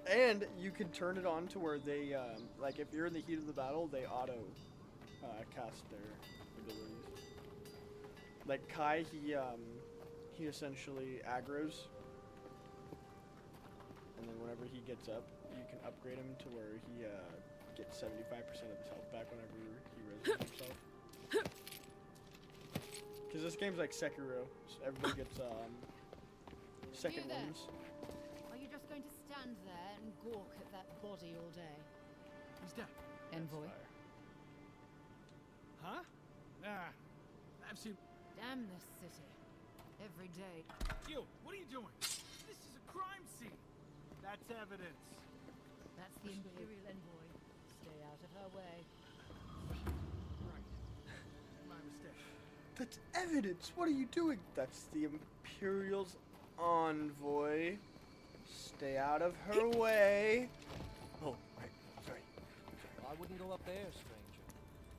Speaker 1: and you can turn it on to where they, like if you're in the heat of the battle, they auto cast their abilities. Like Kai, he essentially aggroes, and then whenever he gets up, you can upgrade him to where he gets 75% of his health back whenever he resurrects himself. Because this game's like Sekiro, so everybody gets second ones.
Speaker 15: Are you just going to stand there and gawk at that body all day?
Speaker 16: Who's that?
Speaker 15: Envoy.
Speaker 16: Huh? Ah, I've seen.
Speaker 15: Damn this city. Every day.
Speaker 16: You, what are you doing? This is a crime scene. That's evidence.
Speaker 15: That's the Imperial Envoy. Stay out of her way.
Speaker 16: Right. My mistake.
Speaker 1: That's evidence! What are you doing? That's the Imperial's envoy. Stay out of her way. Oh, right. Sorry.
Speaker 17: I wouldn't go up there, stranger.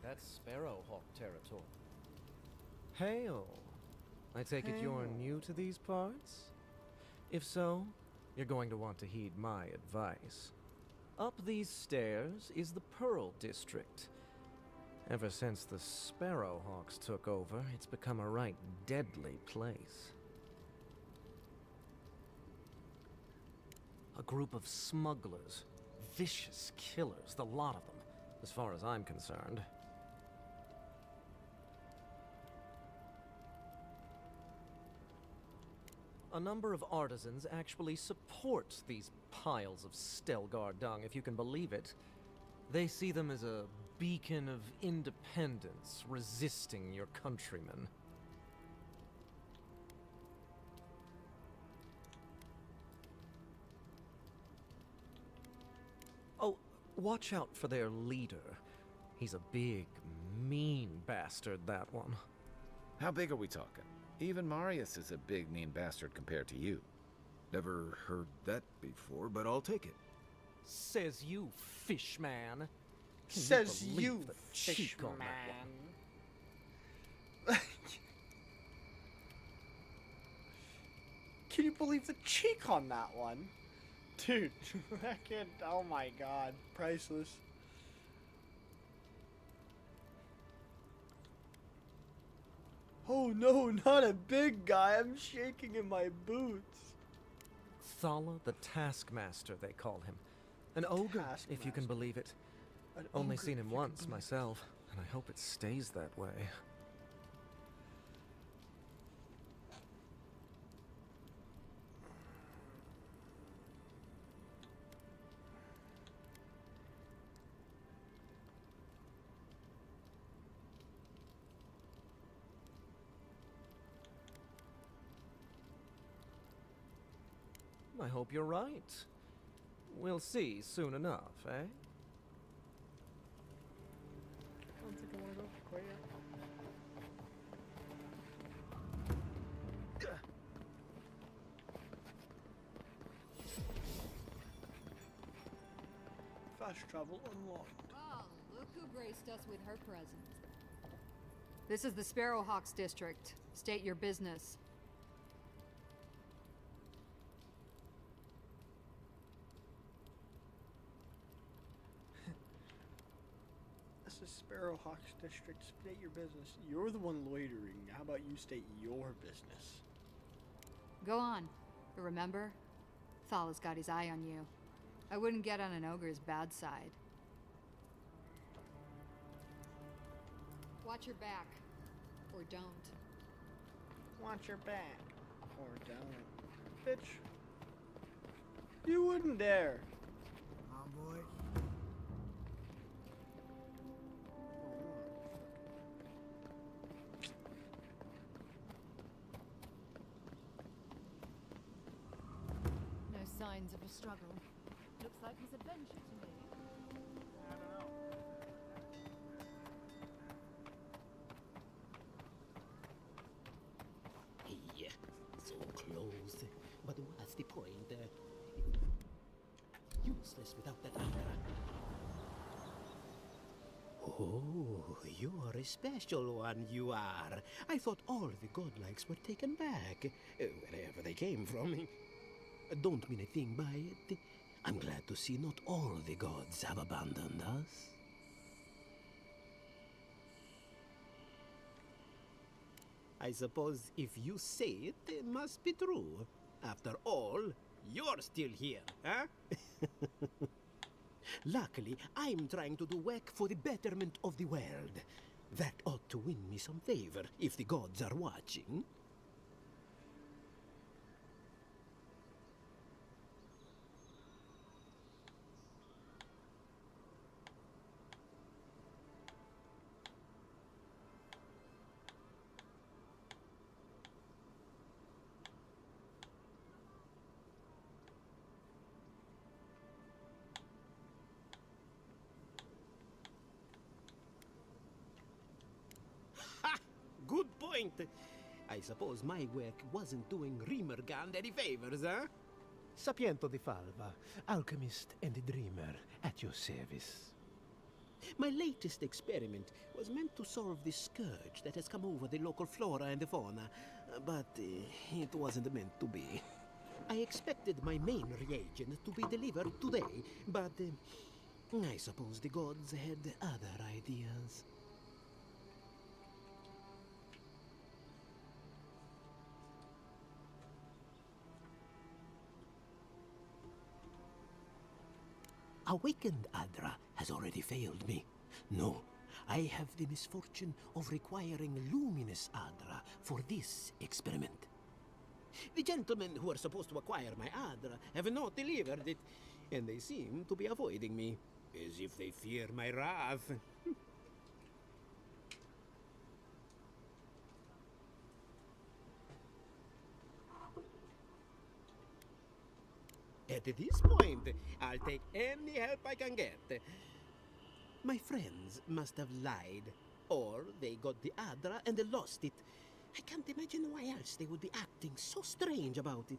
Speaker 17: That's Sparrowhawk territory. Hail. I take it you're new to these parts? If so, you're going to want to heed my advice. Up these stairs is the Pearl District. Ever since the Sparrowhawks took over, it's become a right deadly place. A group of smugglers, vicious killers, the lot of them, as far as I'm concerned. A number of artisans actually support these piles of Stelgar dung, if you can believe it. They see them as a beacon of independence, resisting your countrymen. Oh, watch out for their leader. He's a big, mean bastard, that one.
Speaker 4: How big are we talking? Even Marius is a big, mean bastard compared to you.
Speaker 12: Never heard that before, but I'll take it.
Speaker 17: Says you, fish man. Can
Speaker 1: Says
Speaker 17: believe
Speaker 1: you,
Speaker 17: the
Speaker 1: fish
Speaker 17: cheek on that
Speaker 1: man. Can you believe the cheek on that one? Dude, that kid, oh my god, priceless. Oh no, not a big guy, I'm shaking in my boots.
Speaker 17: Thala the Taskmaster, they call him. An ogre, if you can believe it. Only seen him once, myself, and I hope it stays that way. I hope you're right. We'll see soon enough, eh?
Speaker 1: I don't think I want to go quite yet. Fast travel unlocked.
Speaker 14: Oh, look who graced us with her presence. This is the Sparrowhawks district. State your business.
Speaker 1: This is Sparrowhawks district. State your business. You're the one loitering. How about you state your business?
Speaker 14: Go on. But remember, Thala's got his eye on you. I wouldn't get on an ogre's bad side. Watch your back. Or don't.
Speaker 1: Watch your back. Or don't. Bitch. You wouldn't dare.
Speaker 18: Boy.
Speaker 2: No signs of a struggle. Looks like misadventure to me.
Speaker 1: I don't know.
Speaker 11: Hey, so close. But what's the point? Useless without that aura. Oh, you're a special one, you are. I thought all the godlikes were taken back, wherever they came from. Don't mean a thing by it. I'm glad to see not all the gods have abandoned us. I suppose if you say it, it must be true. After all, you're still here, huh? Luckily, I'm trying to do work for the betterment of the world. That ought to win me some favor if the gods are watching. Good point. I suppose my work wasn't doing Rimmergand any favors, huh? Sapiento di Falva, alchemist and dreamer, at your service. My latest experiment was meant to solve the scourge that has come over the local flora and the fauna, but it wasn't meant to be. I expected my main reagent to be delivered today, but I suppose the gods had other ideas. Awakened Adra has already failed me. No, I have the misfortune of requiring luminous Adra for this experiment. The gentlemen who are supposed to acquire my Adra have not delivered it, and they seem to be avoiding me.
Speaker 18: As if they fear my wrath. At this point, I'll take any help I can get. My friends must have lied. Or they got the Adra and they lost it. I can't imagine why else they would be acting so strange about it.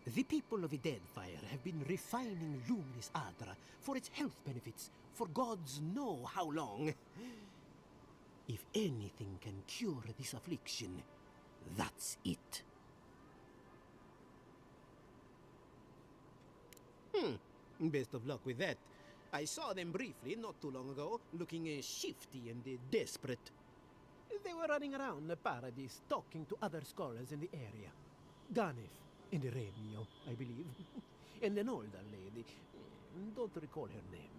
Speaker 18: The people of Deadfire have been refining Luminous Adra for its health benefits for gods know how long. If anything can cure this affliction, that's it. Best of luck with that. I saw them briefly not too long ago, looking shifty and desperate. They were running around the paradise, talking to other scholars in the area. Ganef and Remio, I believe. And an older lady. Don't recall her name.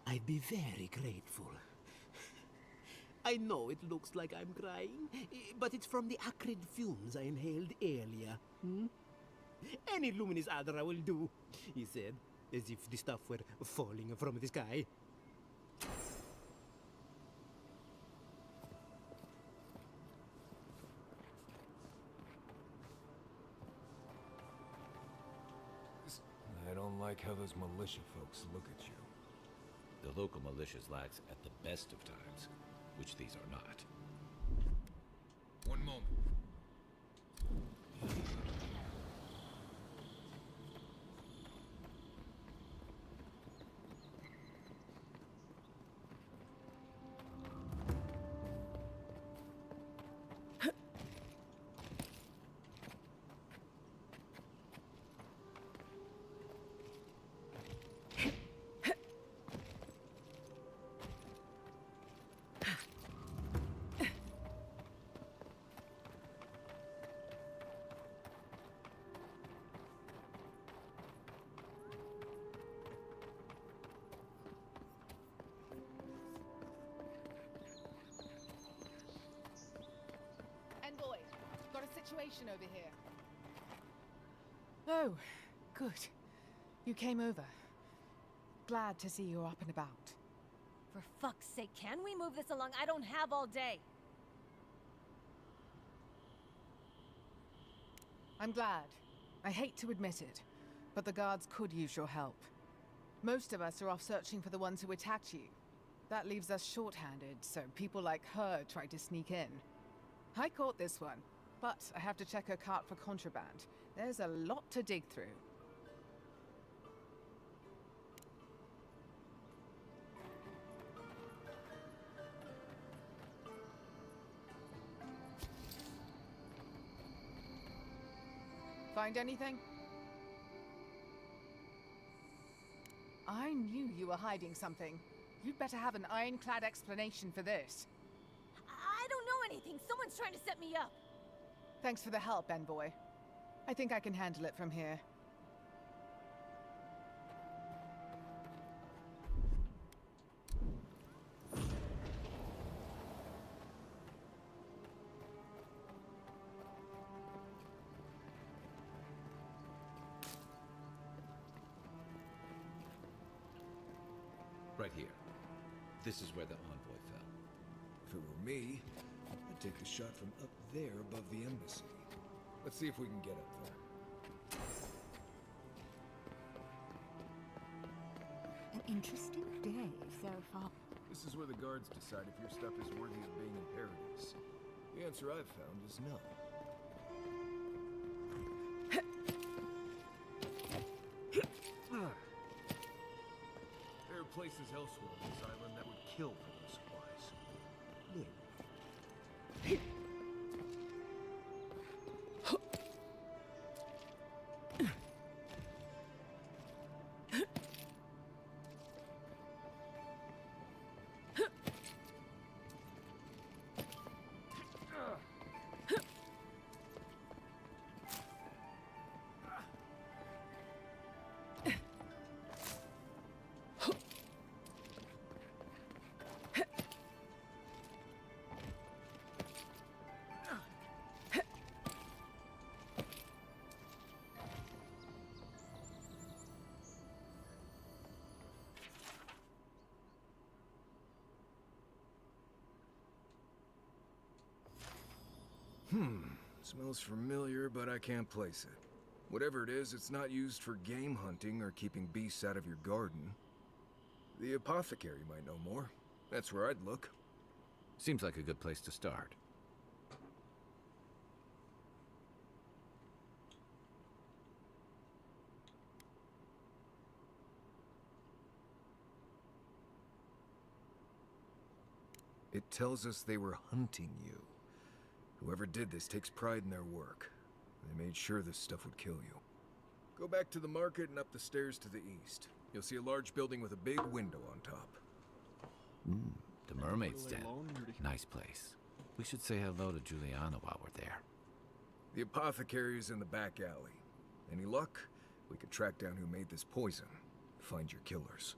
Speaker 18: I'd be very grateful. I know it looks like I'm crying, but it's from the acrid fumes I inhaled earlier. Any luminous Adra will do, he said, as if the stuff were falling from the sky.
Speaker 6: I don't like how those militia folks look at you.
Speaker 4: The local militia's lax at the best of times, which these are not.
Speaker 6: One moment.
Speaker 19: Envoy, got a situation over here. Oh, good. You came over. Glad to see you're up and about.
Speaker 20: For fuck's sake, can we move this along? I don't have all day.
Speaker 19: I'm glad. I hate to admit it, but the guards could use your help. Most of us are off searching for the ones who attacked you. That leaves us short-handed, so people like her try to sneak in. I caught this one, but I have to check her cart for contraband. There's a lot to dig through. Find anything? I knew you were hiding something. You'd better have an ironclad explanation for this.
Speaker 20: I don't know anything. Someone's trying to set me up.
Speaker 19: Thanks for the help, Envoy. I think I can handle it from here.
Speaker 4: Right here. This is where the envoy fell.
Speaker 12: If it were me, I'd take a shot from up there above the embassy. Let's see if we can get up there.
Speaker 9: An interesting day so far.
Speaker 10: This is where the guards decide if your stuff is worthy of being in paradise. The answer I've found is no. There are places elsewhere on this island that would kill for those supplies.
Speaker 12: Smells familiar, but I can't place it. Whatever it is, it's not used for game hunting or keeping beasts out of your garden. The apothecary might know more. That's where I'd look.
Speaker 4: Seems like a good place to start.
Speaker 12: It tells us they were hunting you. Whoever did this takes pride in their work. They made sure this stuff would kill you. Go back to the market and up the stairs to the east. You'll see a large building with a big window on top.
Speaker 4: The Mermaid's Den. Nice place. We should say hello to Juliana while we're there.
Speaker 12: The apothecary is in the back alley. Any luck? We could track down who made this poison. Find your killers.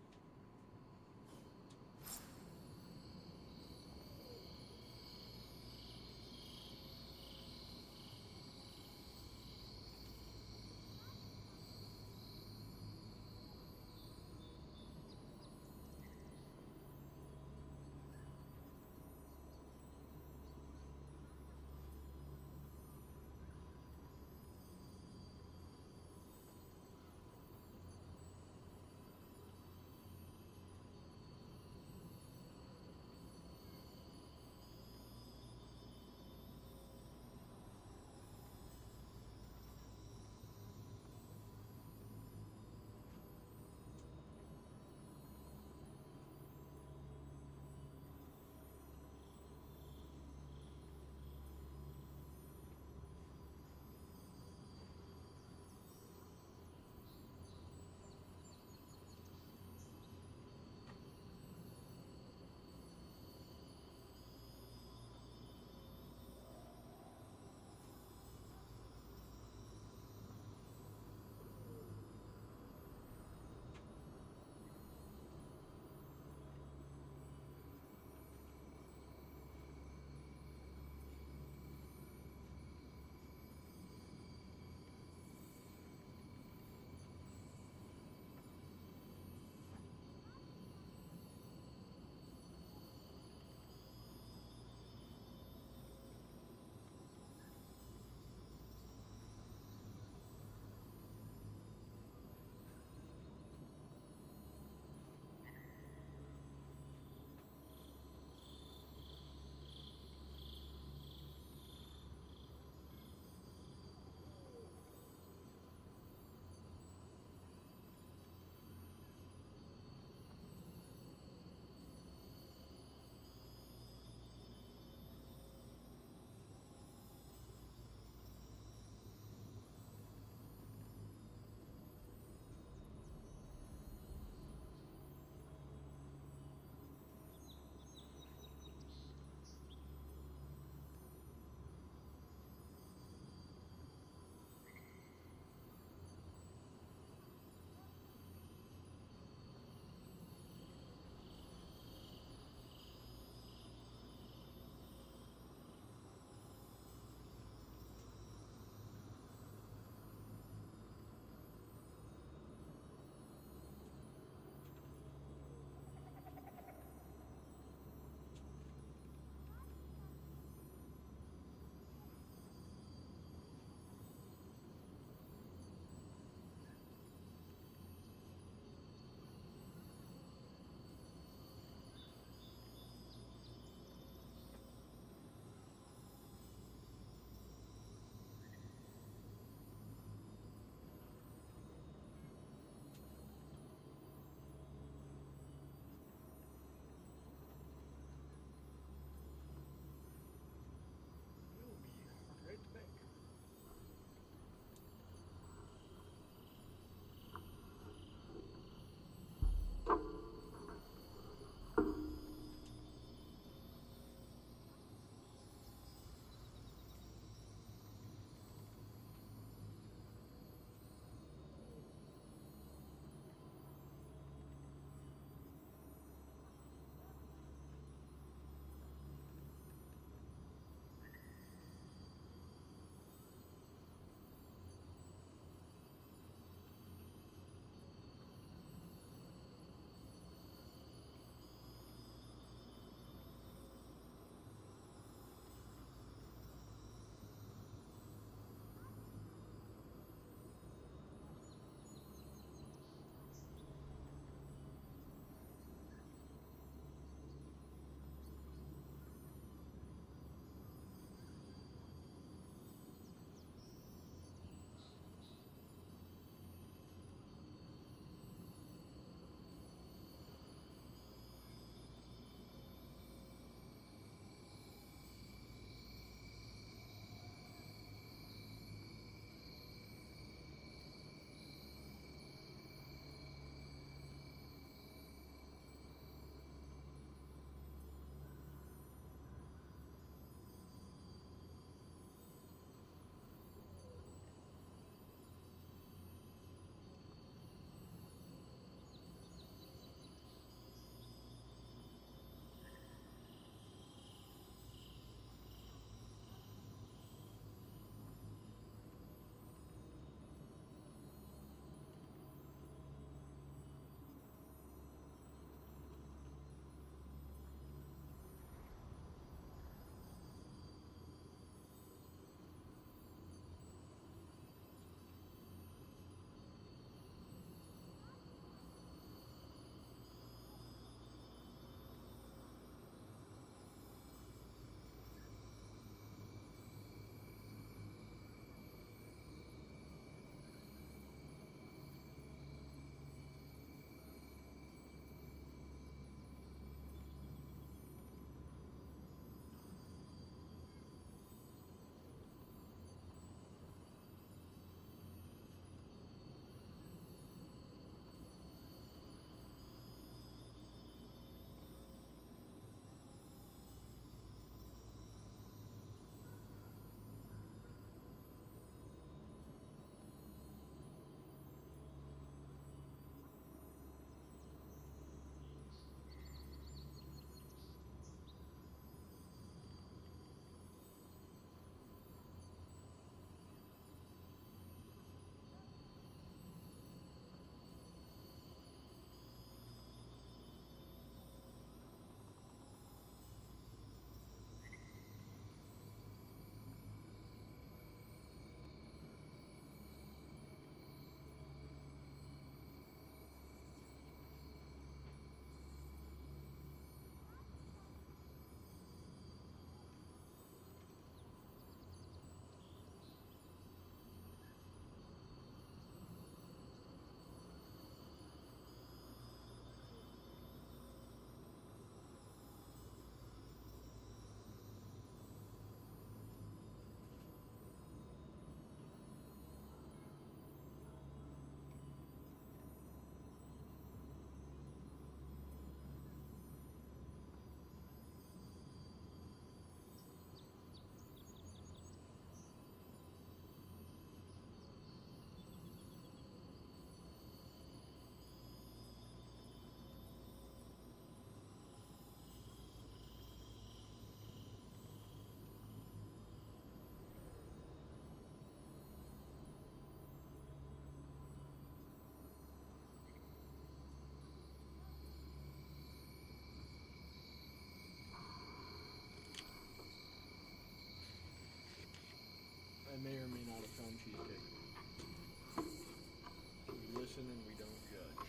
Speaker 1: listen and we don't judge.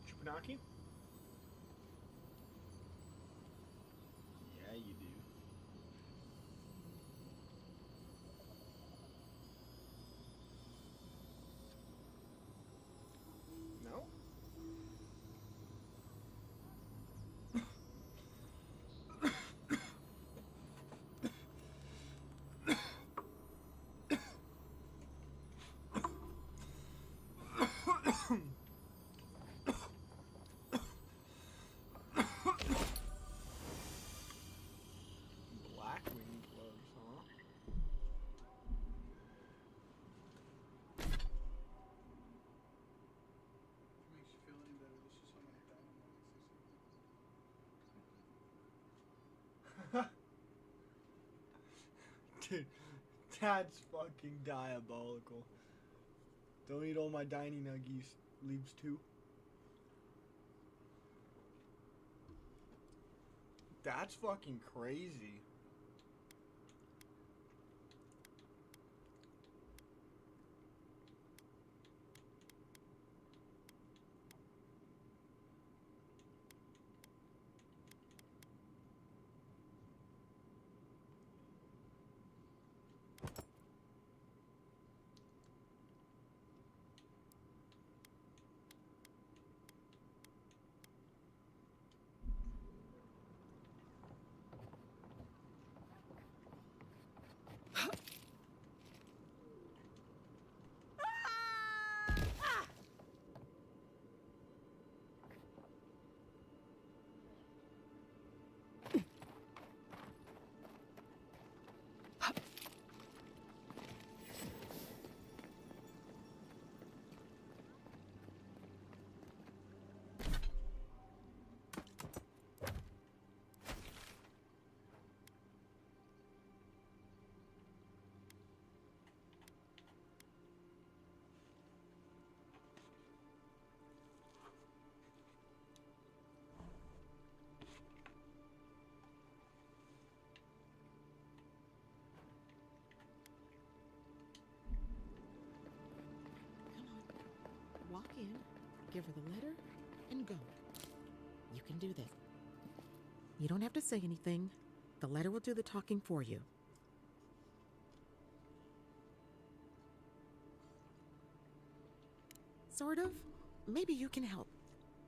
Speaker 1: Chupanaki? Yeah, you do. No? Blackwing gloves, huh?
Speaker 16: Makes you feel any better. This is how many dynamics.
Speaker 1: Dude, that's fucking diabolical. Don't eat all my Diny Nuggies. Leaves too. That's fucking crazy.
Speaker 21: Walk in, give her the letter, and go. You can do this. You don't have to say anything. The letter will do the talking for you. Sort of. Maybe you can help.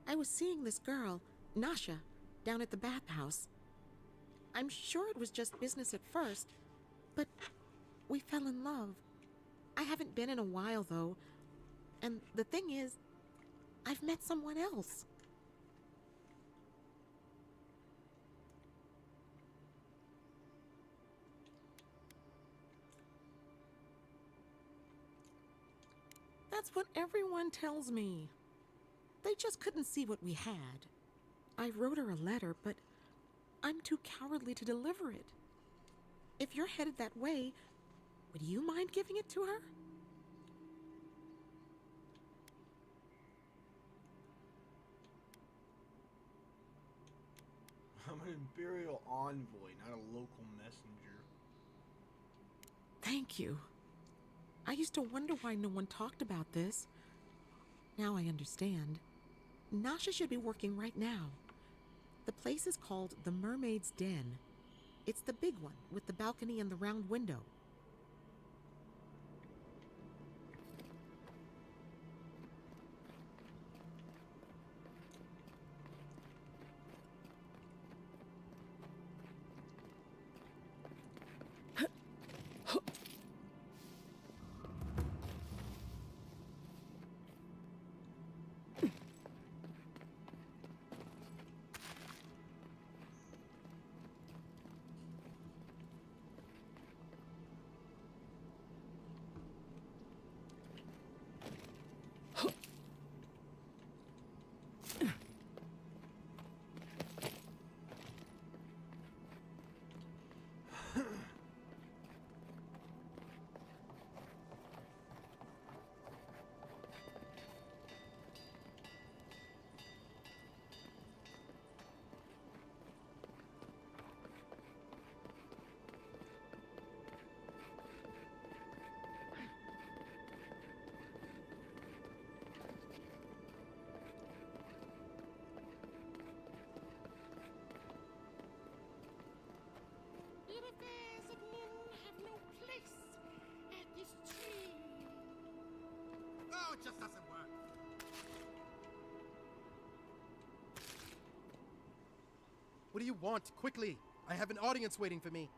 Speaker 21: I was seeing this girl, Nasha, down at the bathhouse. I'm sure it was just business at first, but we fell in love. I haven't been in a while, though. And the thing is, I've met someone else. That's what everyone tells me. They just couldn't see what we had. I wrote her a letter, but I'm too cowardly to deliver it. If you're headed that way, would you mind giving it to her?
Speaker 1: I'm an Imperial envoy, not a local messenger.
Speaker 21: Thank you. I used to wonder why no one talked about this. Now I understand. Nasha should be working right now. The place is called the Mermaid's Den. It's the big one with the balcony and the round window.
Speaker 11: it just doesn't work.
Speaker 3: What do you want? Quickly! I have an audience waiting for me.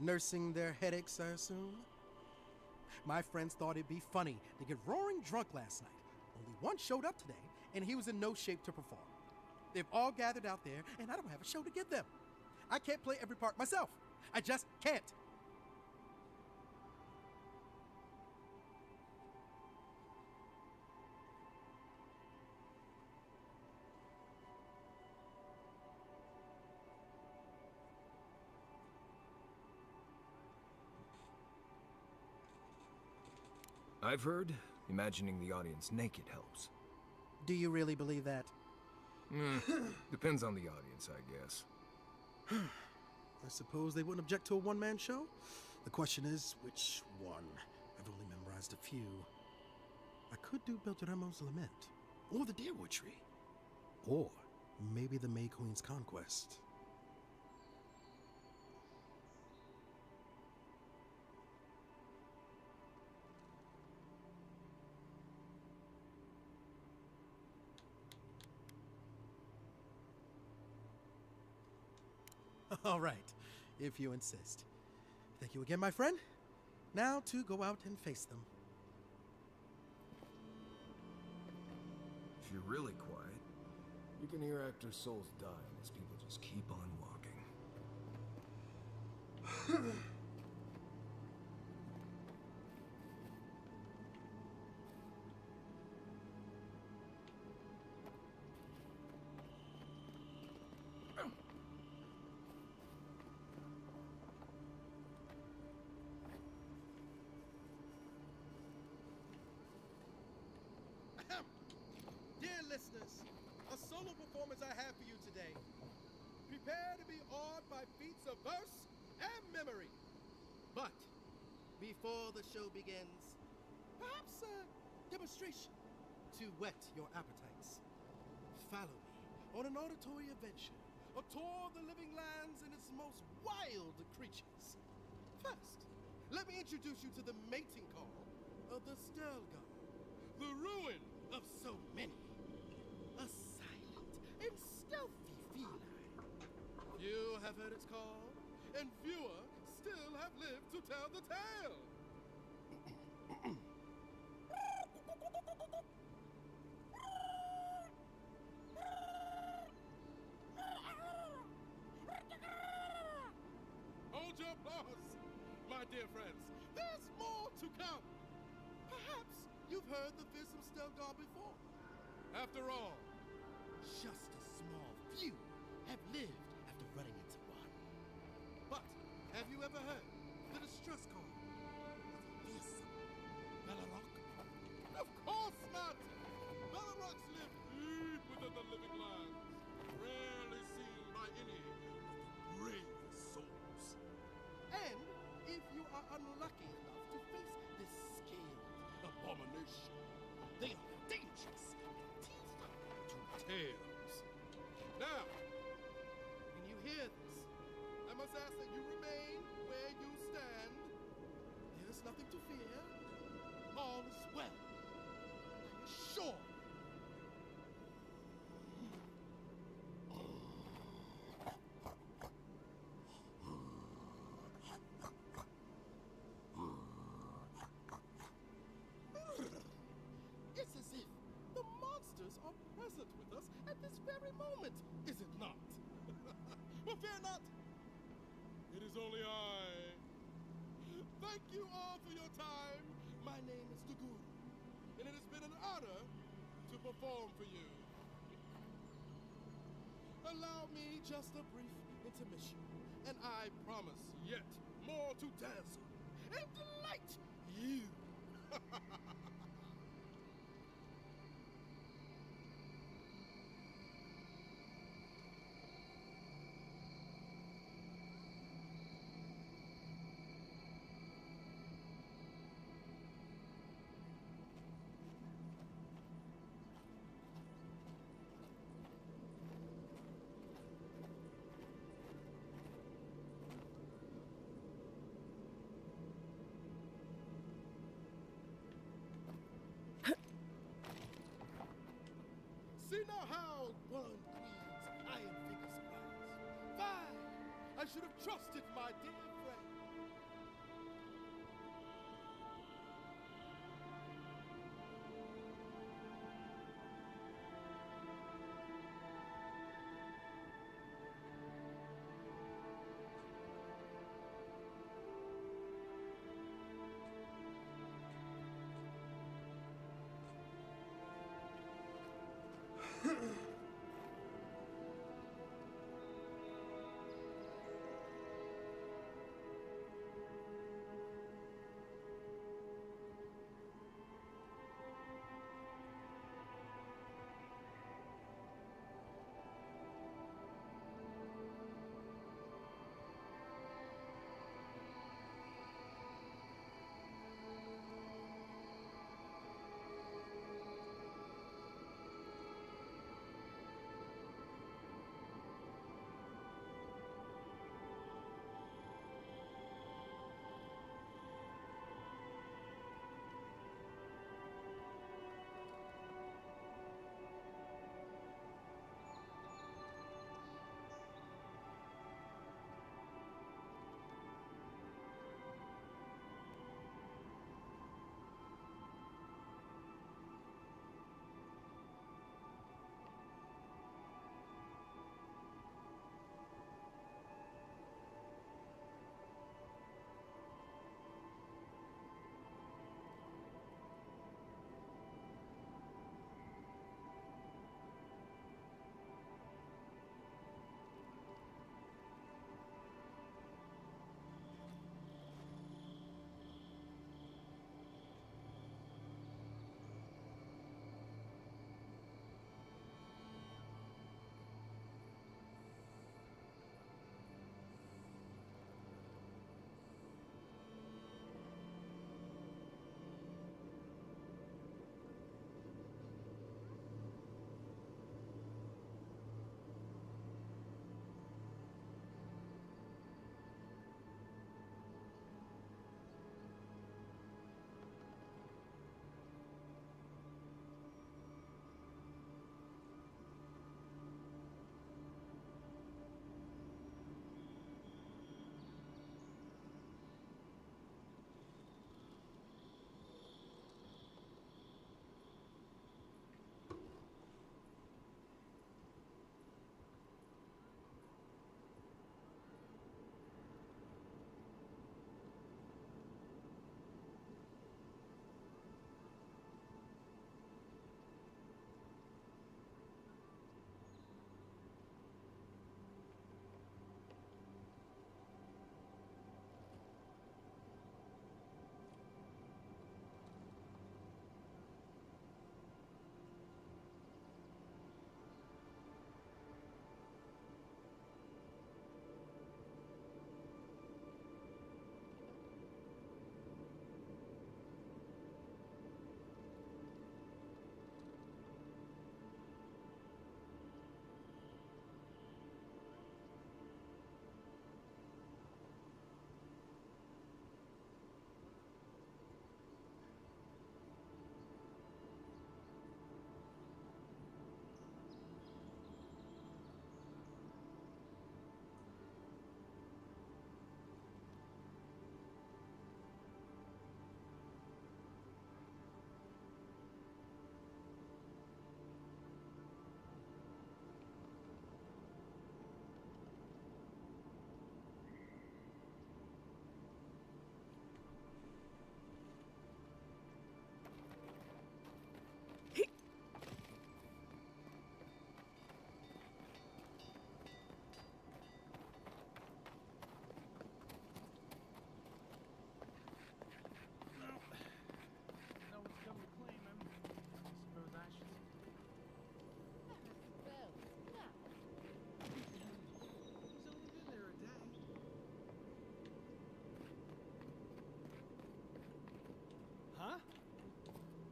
Speaker 3: Nursing their headaches, I assume? My friends thought it'd be funny to get roaring drunk last night. Only one showed up today, and he was in no shape to perform. They've all gathered out there, and I don't have a show to give them. I can't play every part myself. I just can't.
Speaker 12: I've heard imagining the audience naked helps.
Speaker 3: Do you really believe that?
Speaker 12: Depends on the audience, I guess.
Speaker 3: I suppose they wouldn't object to a one-man show? The question is, which one? I've only memorized a few. I could do Belgeremo's Lament, or the Deerwood Tree, or maybe the May Queen's Conquest. All right, if you insist. Thank you again, my friend. Now to go out and face them.
Speaker 12: If you're really quiet, you can hear actors' souls die as people just keep on walking.
Speaker 3: Dear listeners, a solo performance I have for you today. Prepare to be awed by feats of verse and memory. But before the show begins, perhaps a demonstration to whet your appetites. Follow me on an auditory adventure, a tour of the living lands and its most wild creatures. First, let me introduce you to the mating call of the Stelgar, the ruin of so many. A silent and stealthy feline. Few have heard its call, and fewer still have lived to tell the tale. Hold your applause, my dear friends. There's more to come. Perhaps you've heard the fearsome Stelgar before. After all, just a small few have lived after running into one. But have you ever heard the distress call of the fearsome Bellerock? Of course not! Bellerocks live deep within the living lands, rarely seen by any of the bravest souls. And if you are unlucky enough to face this scaled abomination, they are dangerous, teeth to tails. Now, when you hear this, I must ask that you remain where you stand. There's nothing to fear. All is well. I'm sure. It's as if the monsters are present with us at this very moment, is it not? Well, fear not. It is only I. Thank you all for your time. My name is Daguru, and it has been an honor to perform for you. Allow me just a brief intermission, and I promise yet more to dazzle and delight you. know how one queen's iron fingers squires. Fine! I should have trusted my dear friend.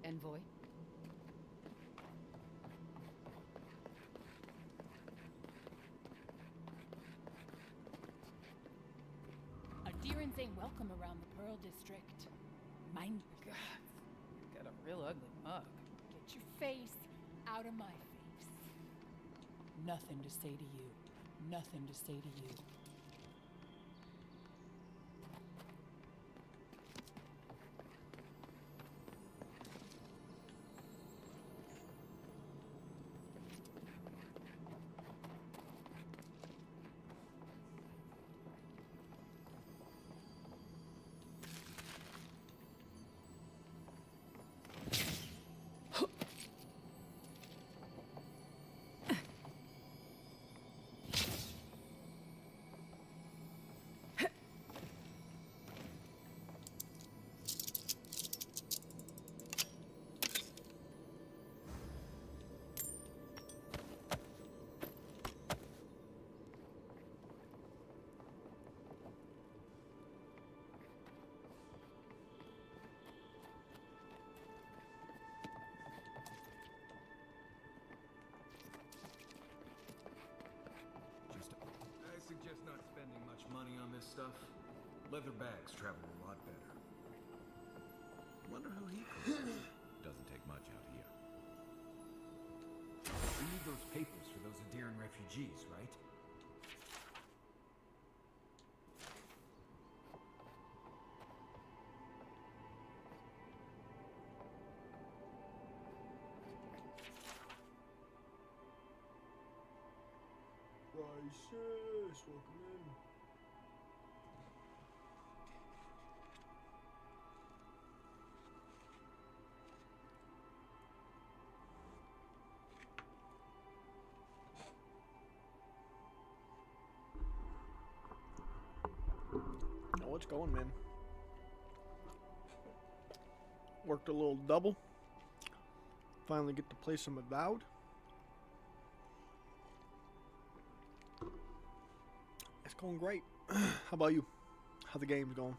Speaker 14: Envoy?
Speaker 5: Adirans ain't welcome around the Pearl District. Mind your God,
Speaker 19: got a real ugly mug.
Speaker 5: Get your face out of my face. Nothing to say to you. Nothing to say to you.
Speaker 6: I suggest not spending much money on this stuff. Leather bags travel a lot better.
Speaker 4: Wonder who he calls. Doesn't take much out here.
Speaker 6: We need those papers for those Adiran refugees, right?
Speaker 1: Crisis, welcome in. Oh, what's going, man? Worked a little double. Finally get to play some Avowed. It's going great. How about you? How the game's going?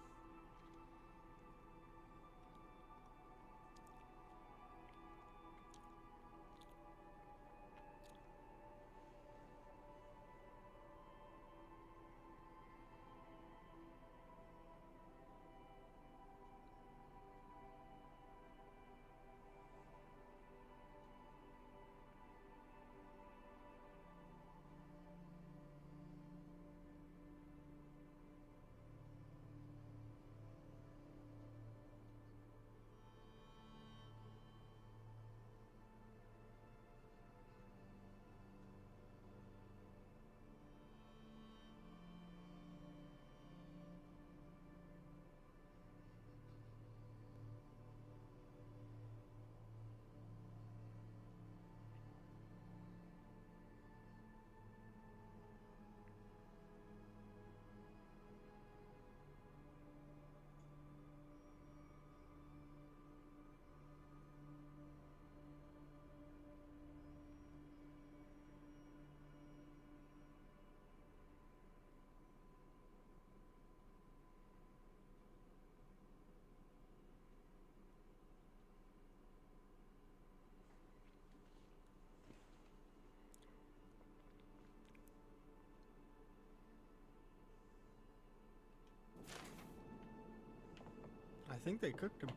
Speaker 1: I think they cooked him.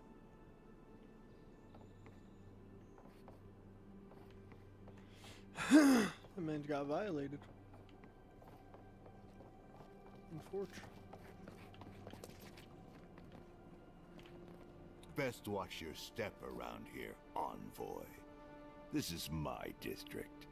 Speaker 1: The man's got violated. Unfortunate.
Speaker 7: Best watch your step around here, envoy. This is my district.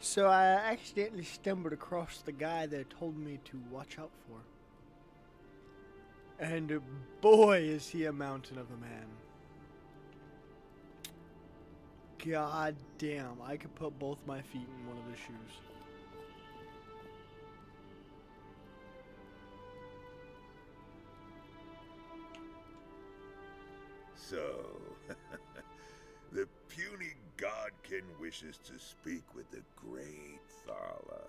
Speaker 1: So I accidentally stumbled across the guy that told me to watch out for. And boy, is he a mountain of a man. God damn, I could put both my feet in one of his shoes.
Speaker 7: So, the puny godkin wishes to speak with the great Thala.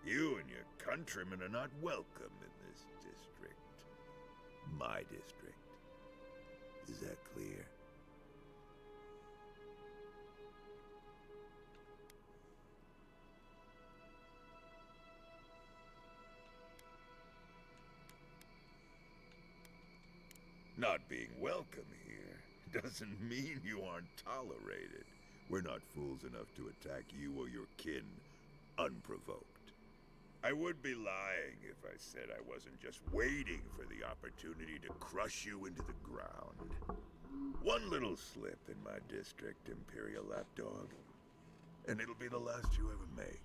Speaker 7: You and your countrymen are not welcome in this district. My district. Is that clear? Not being welcome here doesn't mean you aren't tolerated. We're not fools enough to attack you or your kin unprovoked. I would be lying if I said I wasn't just waiting for the opportunity to crush you into the ground. One little slip in my district, Imperial Lapdog, and it'll be the last you ever make.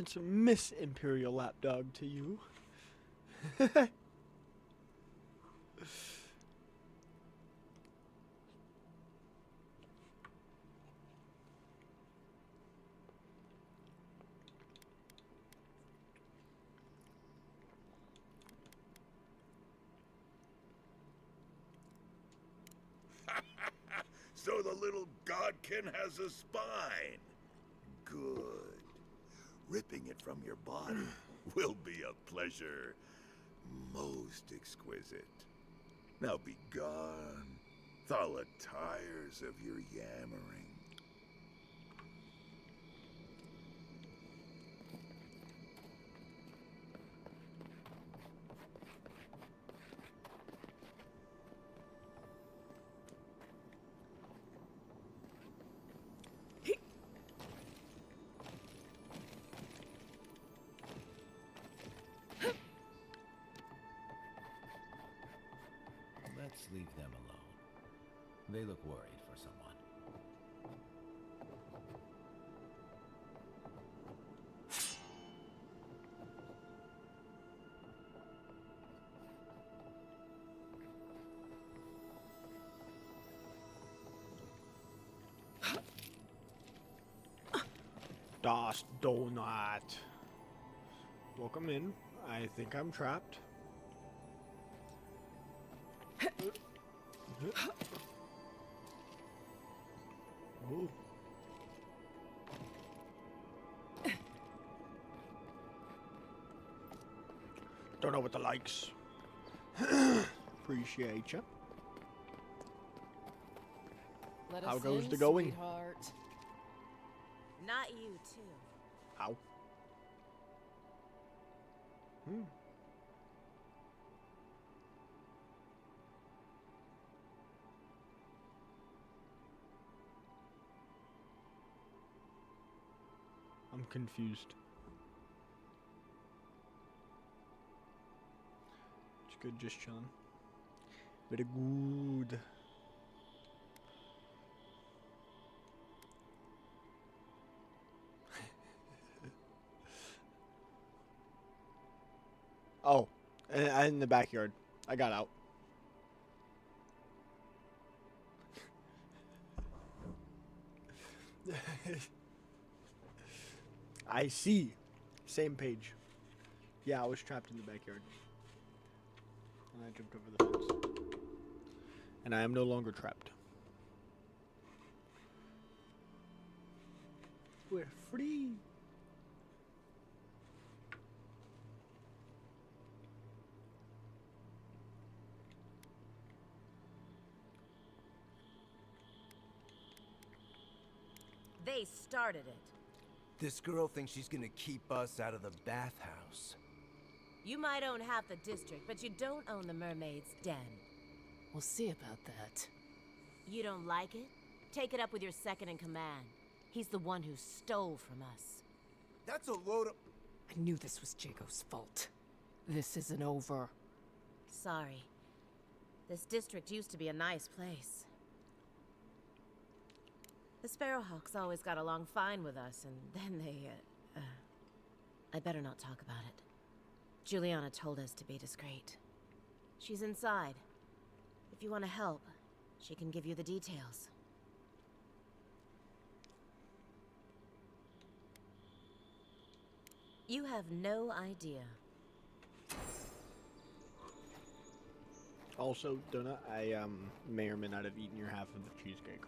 Speaker 1: It's a Miss Imperial Lapdog to you.
Speaker 7: So the little godkin has a spine. Good. Ripping it from your body will be a pleasure most exquisite. Now be gone. Thala tires of your yammering.
Speaker 4: Let's leave them alone. They look worried for someone.
Speaker 1: Das Donut. Welcome in. I think I'm trapped. Ooh. Don't know what the likes. Appreciate you.
Speaker 19: Let
Speaker 1: How
Speaker 19: us
Speaker 1: goes
Speaker 19: in,
Speaker 1: the going?
Speaker 19: sweetheart.
Speaker 20: Not you, too.
Speaker 1: Ow. I'm confused. It's good, just chilling. Very good. Oh, in the backyard. I got out. I see. Same page. Yeah, I was trapped in the backyard. And I jumped over the fence. And I am no longer trapped. We're free.
Speaker 20: They started it.
Speaker 12: This girl thinks she's gonna keep us out of the bathhouse.
Speaker 20: You might own half the district, but you don't own the mermaid's den.
Speaker 19: We'll see about that.
Speaker 20: You don't like it? Take it up with your second in command. He's the one who stole from us.
Speaker 12: That's a load of...
Speaker 19: I knew this was Jago's fault. This isn't over.
Speaker 20: Sorry. This district used to be a nice place. The Sparrowhawks always got along fine with us, and then they, I better not talk about it. Juliana told us to be discreet. She's inside. If you want to help, she can give you the details. You have no idea.
Speaker 1: Also, Donut, I may or may not have eaten your half of the cheesecake.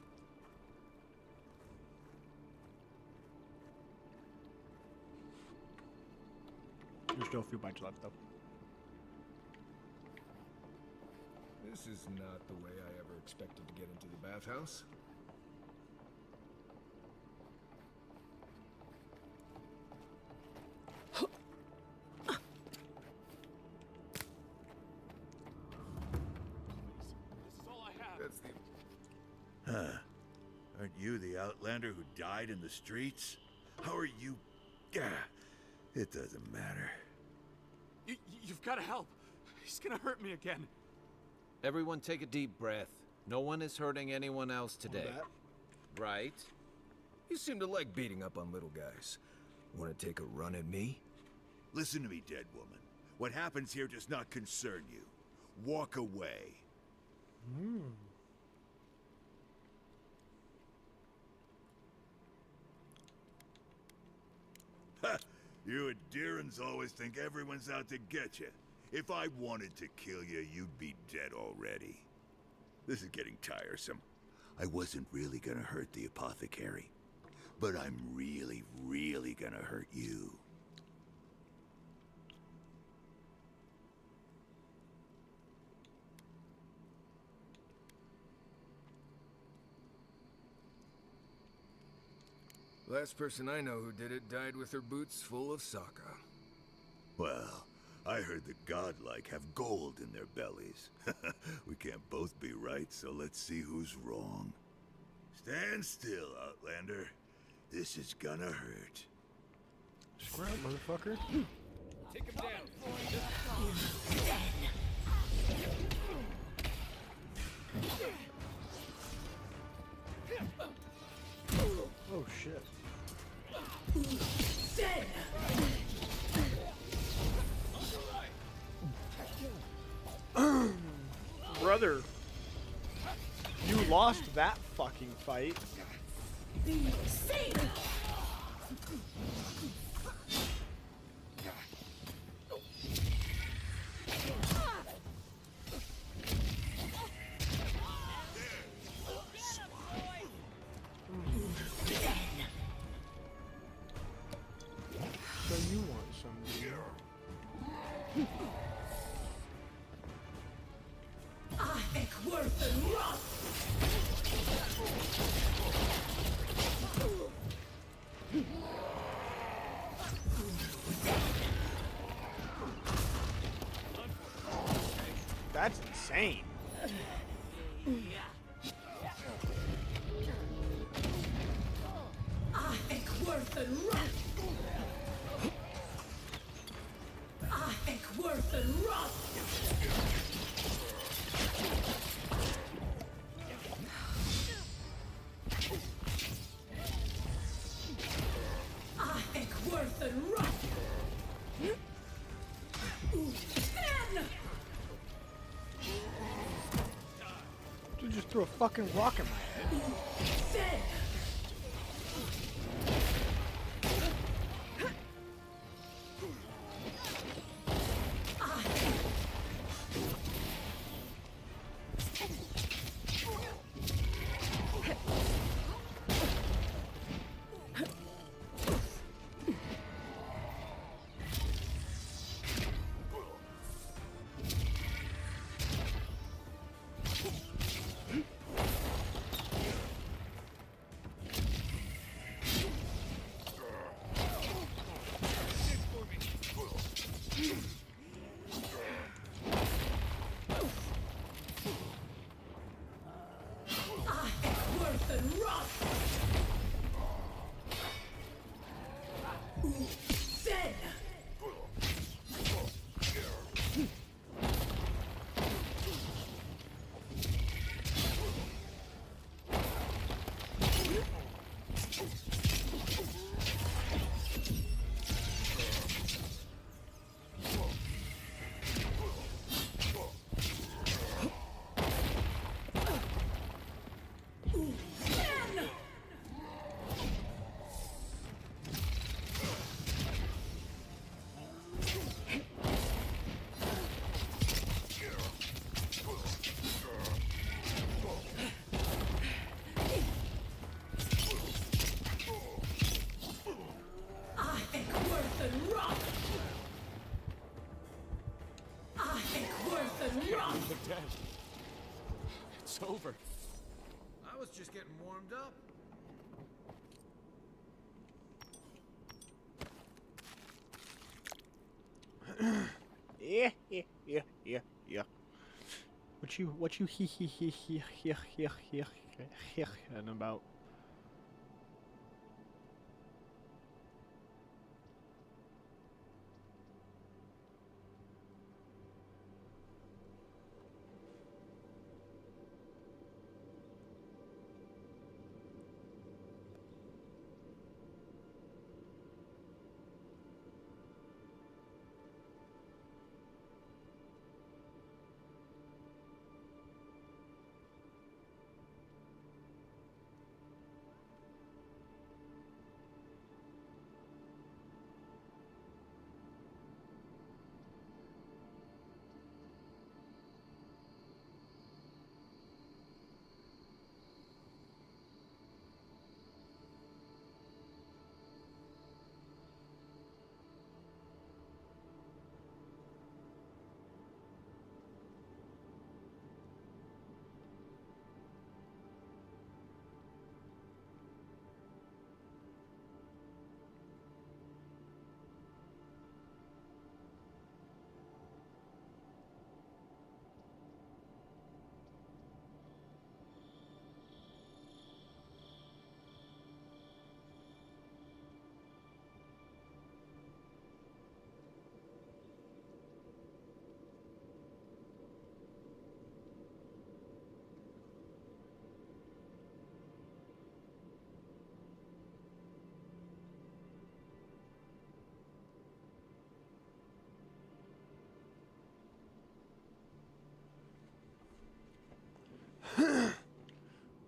Speaker 1: There's still a few bites left, though.
Speaker 10: This is not the way I ever expected to get into the bathhouse.
Speaker 7: Huh. Aren't you the Outlander who died in the streets? How are you... Gah, it doesn't matter.
Speaker 6: You've got to help. He's gonna hurt me again.
Speaker 4: Everyone take a deep breath. No one is hurting anyone else today. Right?
Speaker 12: You seem to like beating up on little guys. Want to take a run at me?
Speaker 7: Listen to me, dead woman. What happens here does not concern you. Walk away. Ha! You Addirans always think everyone's out to get you. If I wanted to kill you, you'd be dead already. This is getting tiresome. I wasn't really gonna hurt the apothecary, but I'm really, really gonna hurt you.
Speaker 12: Last person I know who did it died with her boots full of Sokka.
Speaker 7: Well, I heard the godlike have gold in their bellies. We can't both be right, so let's see who's wrong. Stand still, Outlander. This is gonna hurt.
Speaker 10: Scrap, motherfucker.
Speaker 6: Take him down.
Speaker 1: Oh shit. Brother, you lost that fucking fight. So you want some beer? That's insane. You just threw a fucking rock in my head.
Speaker 6: Dead. It's over.
Speaker 4: I was just getting warmed up.
Speaker 1: Yeah. What you about?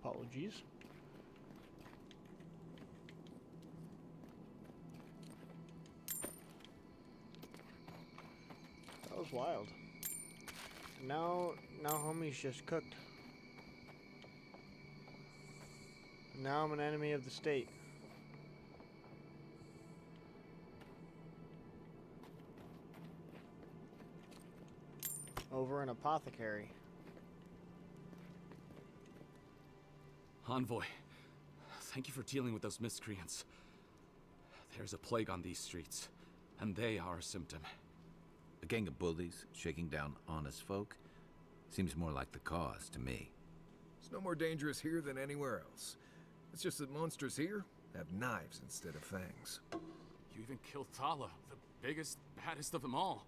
Speaker 1: Apologies. That was wild. Now homie's just cooked. Now I'm an enemy of the state. Over an apothecary.
Speaker 8: Envoy, thank you for dealing with those miscreants. There's a plague on these streets, and they are a symptom.
Speaker 4: A gang of bullies shaking down honest folk? Seems more like the cause to me.
Speaker 12: It's no more dangerous here than anywhere else. It's just that monsters here have knives instead of fangs.
Speaker 8: You even killed Thala, the biggest, baddest of them all.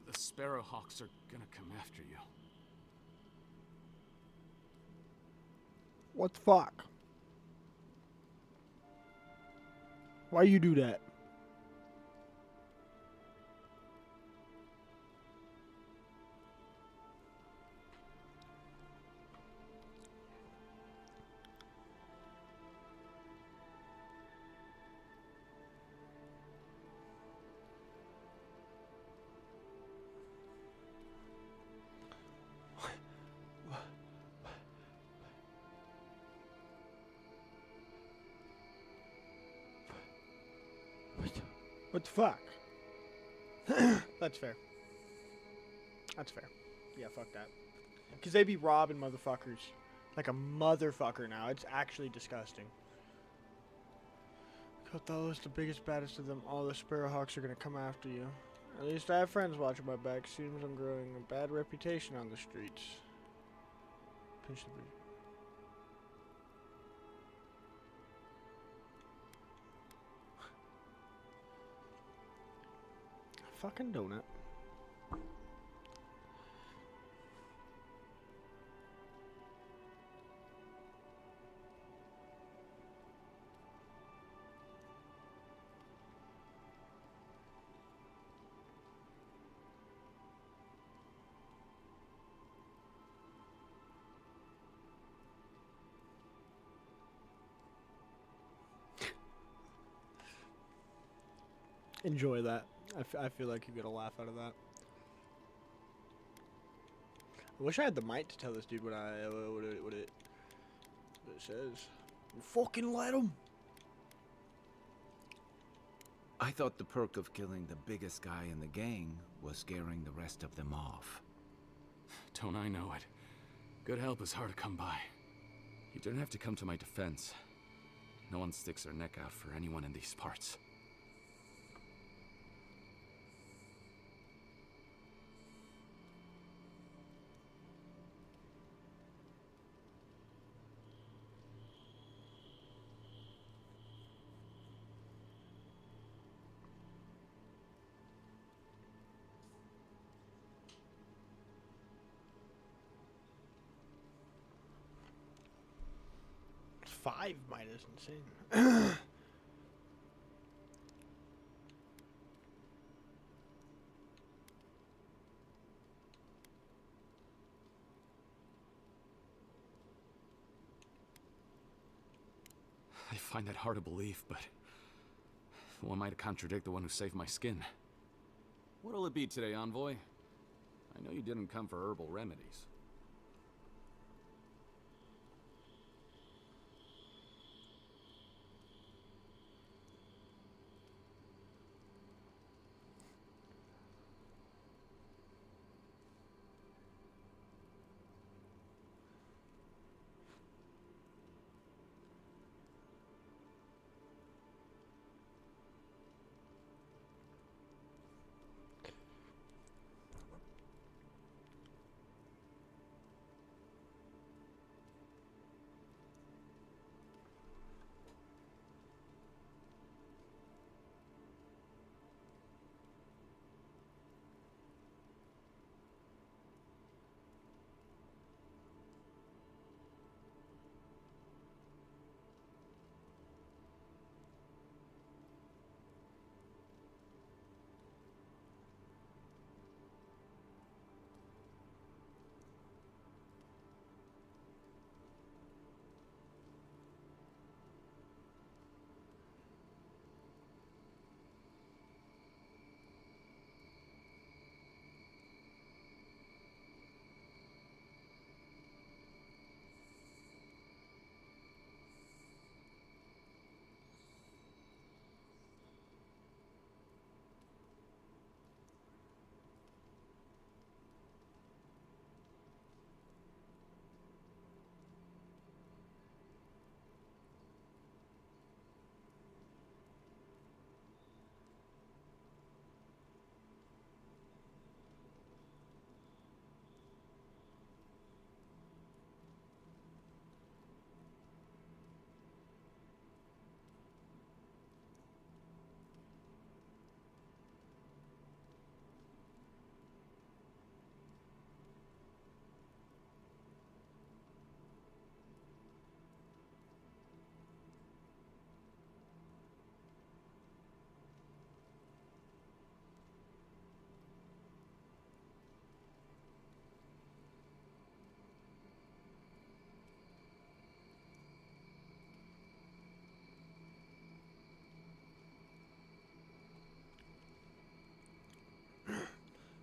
Speaker 8: The Sparrowhawks are gonna come after you.
Speaker 1: What the fuck? Why you do that? What the fuck? That's fair. That's fair. Yeah, fuck that. Because they be robbing motherfuckers. Like a motherfucker now. It's actually disgusting. Kothala's the biggest, baddest of them. All the Sparrowhawks are going to come after you. At least I have friends watching my back. Seems I'm growing a bad reputation on the streets. Pinch the bridge. Fucking donut. Enjoy that. I feel like you get a laugh out of that. I wish I had the mic to tell this dude what it says. Fucking let him.
Speaker 4: I thought the perk of killing the biggest guy in the gang was scaring the rest of them off.
Speaker 8: Don't I know it? Good help is hard to come by. You don't have to come to my defense. No one sticks their neck out for anyone in these parts.
Speaker 1: 5 might is insane.
Speaker 8: I find that hard to believe, but who am I to contradict the one who saved my skin? What'll it be today, Envoy? I know you didn't come for herbal remedies.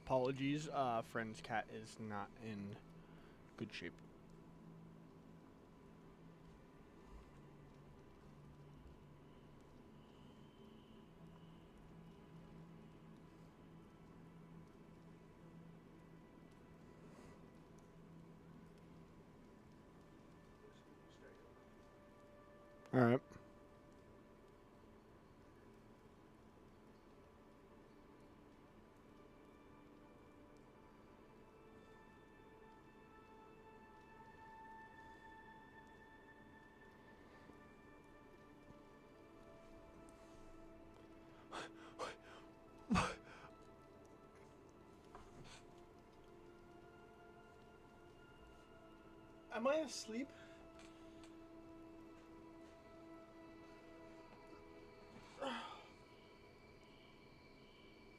Speaker 1: Apologies, friend's cat is not in good shape. All right. Am I asleep?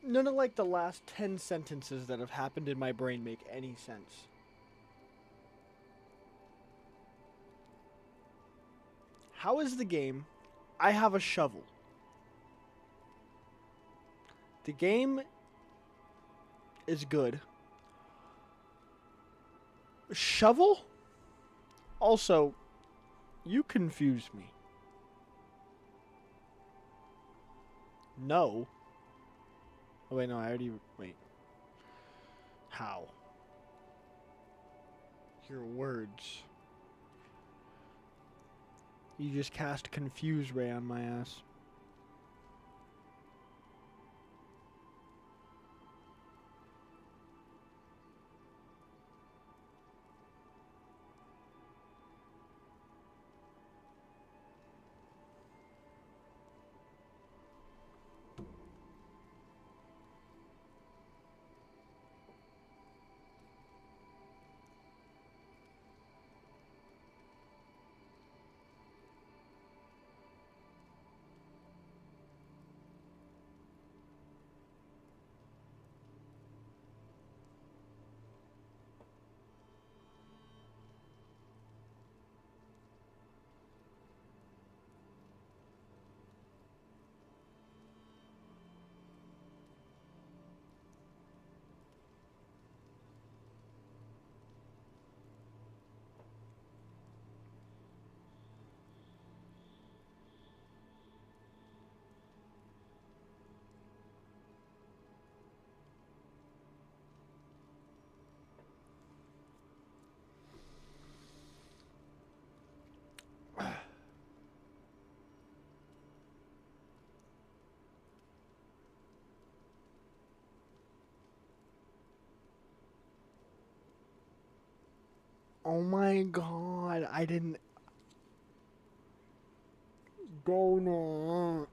Speaker 1: None of like the last 10 sentences that have happened in my brain make any sense. How is the game? I have a shovel. The game is good. Shovel? Also, you confuse me. No. Oh, wait, no, I already... Wait. How? Your words. You just cast Confuse Ray on my ass. Oh my god, I didn't. Donut.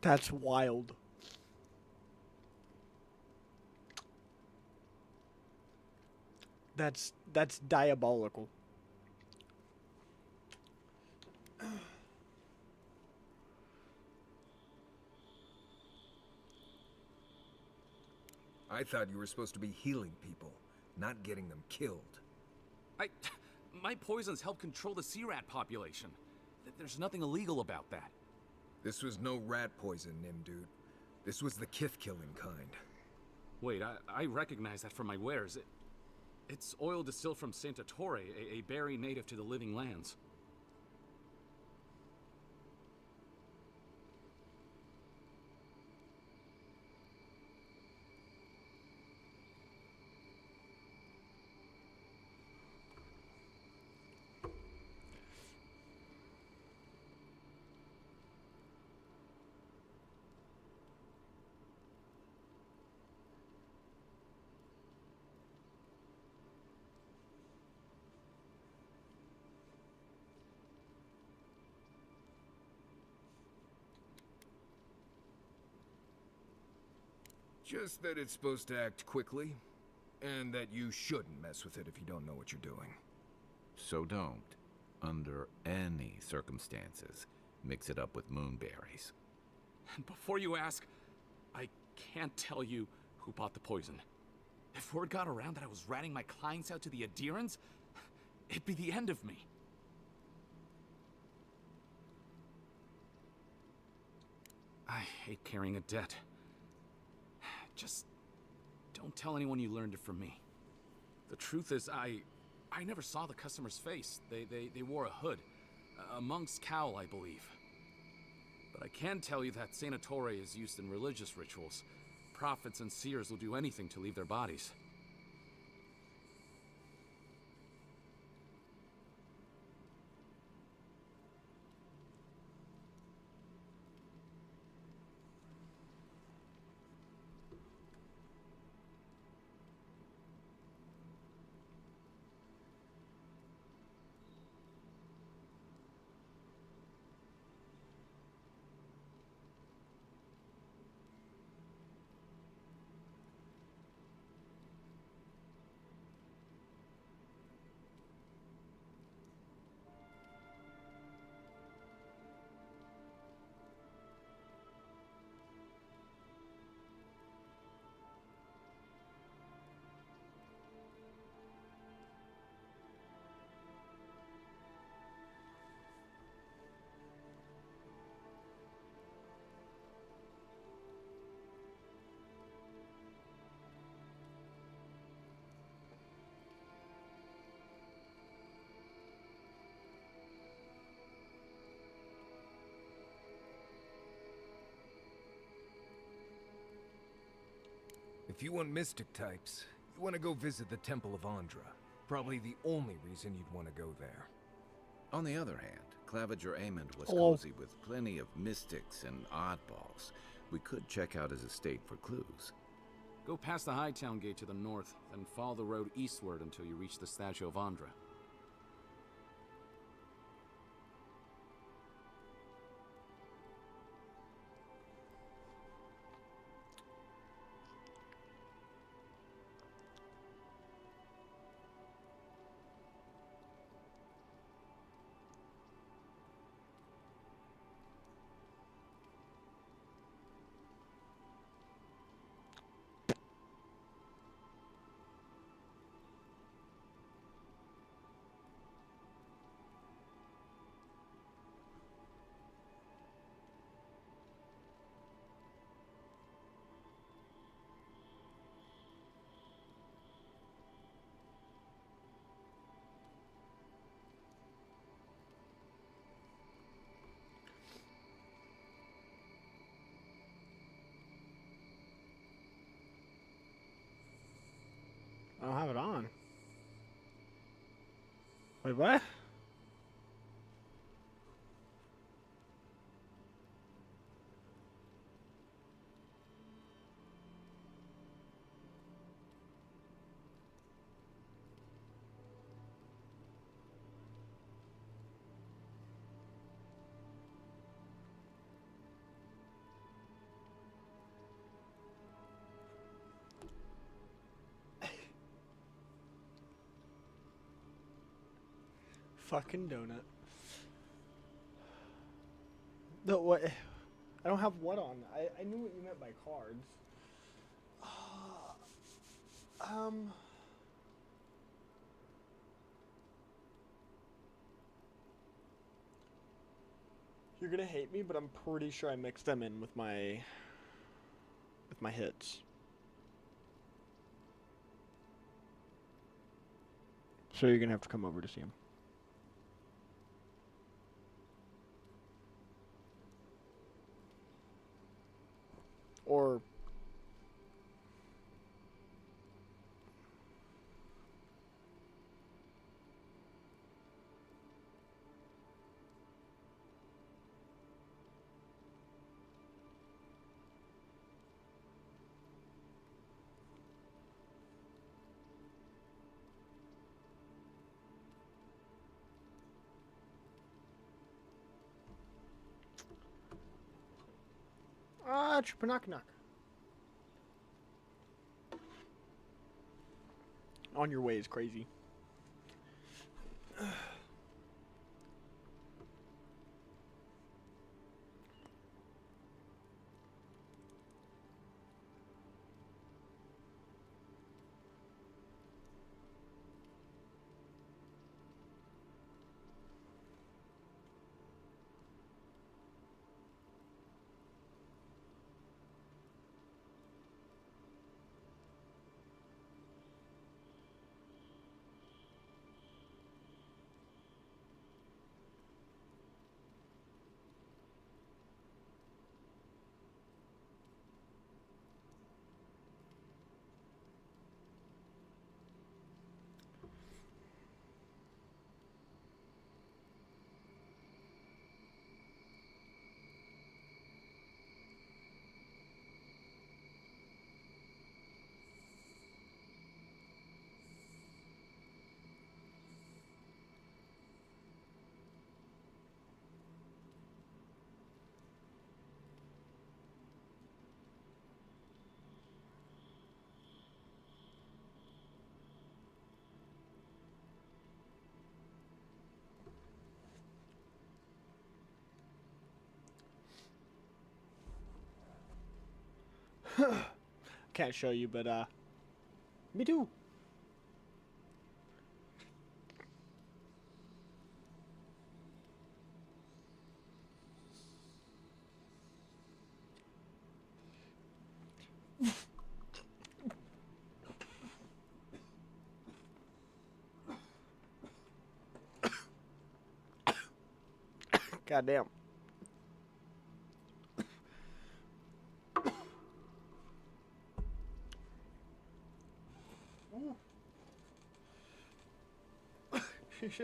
Speaker 1: That's wild. That's diabolical.
Speaker 12: I thought you were supposed to be healing people, not getting them killed.
Speaker 8: My poisons help control the sea rat population. There's nothing illegal about that.
Speaker 12: This was no rat poison, Nimdude. This was the kith-killing kind.
Speaker 8: Wait, I recognize that from my wares. It's oil distilled from Santa Torre, a berry native to the Living Lands.
Speaker 12: Just that it's supposed to act quickly, and that you shouldn't mess with it if you don't know what you're doing.
Speaker 4: So don't, under any circumstances, mix it up with moonberries.
Speaker 8: And before you ask, I can't tell you who bought the poison. If word got around that I was ratting my clients out to the adherents, it'd be the end of me. I hate carrying a debt. Just don't tell anyone you learned it from me. The truth is, I never saw the customer's face. They wore a hood. A monk's cowl, I believe. But I can tell you that Santa Torre is used in religious rituals. Prophets and seers will do anything to leave their bodies.
Speaker 12: If you want mystic types, you want to go visit the Temple of Andra. Probably the only reason you'd want to go there.
Speaker 4: On the other hand, Claviger Amond was
Speaker 12: Hello.
Speaker 4: cozy with plenty of mystics and oddballs. We could check out his estate for clues.
Speaker 8: Go past the Hightown Gate to the north, then follow the road eastward until you reach the statue of Andra.
Speaker 1: I don't have it on. Wait, what? fucking donut. No, what? I don't have what on. I knew what you meant by cards. You're gonna hate me, but I'm pretty sure I mixed them in with my hits. So you're gonna have to come over to see him. Or knock. On your way is crazy. Can't show you, but me too. Goddamn.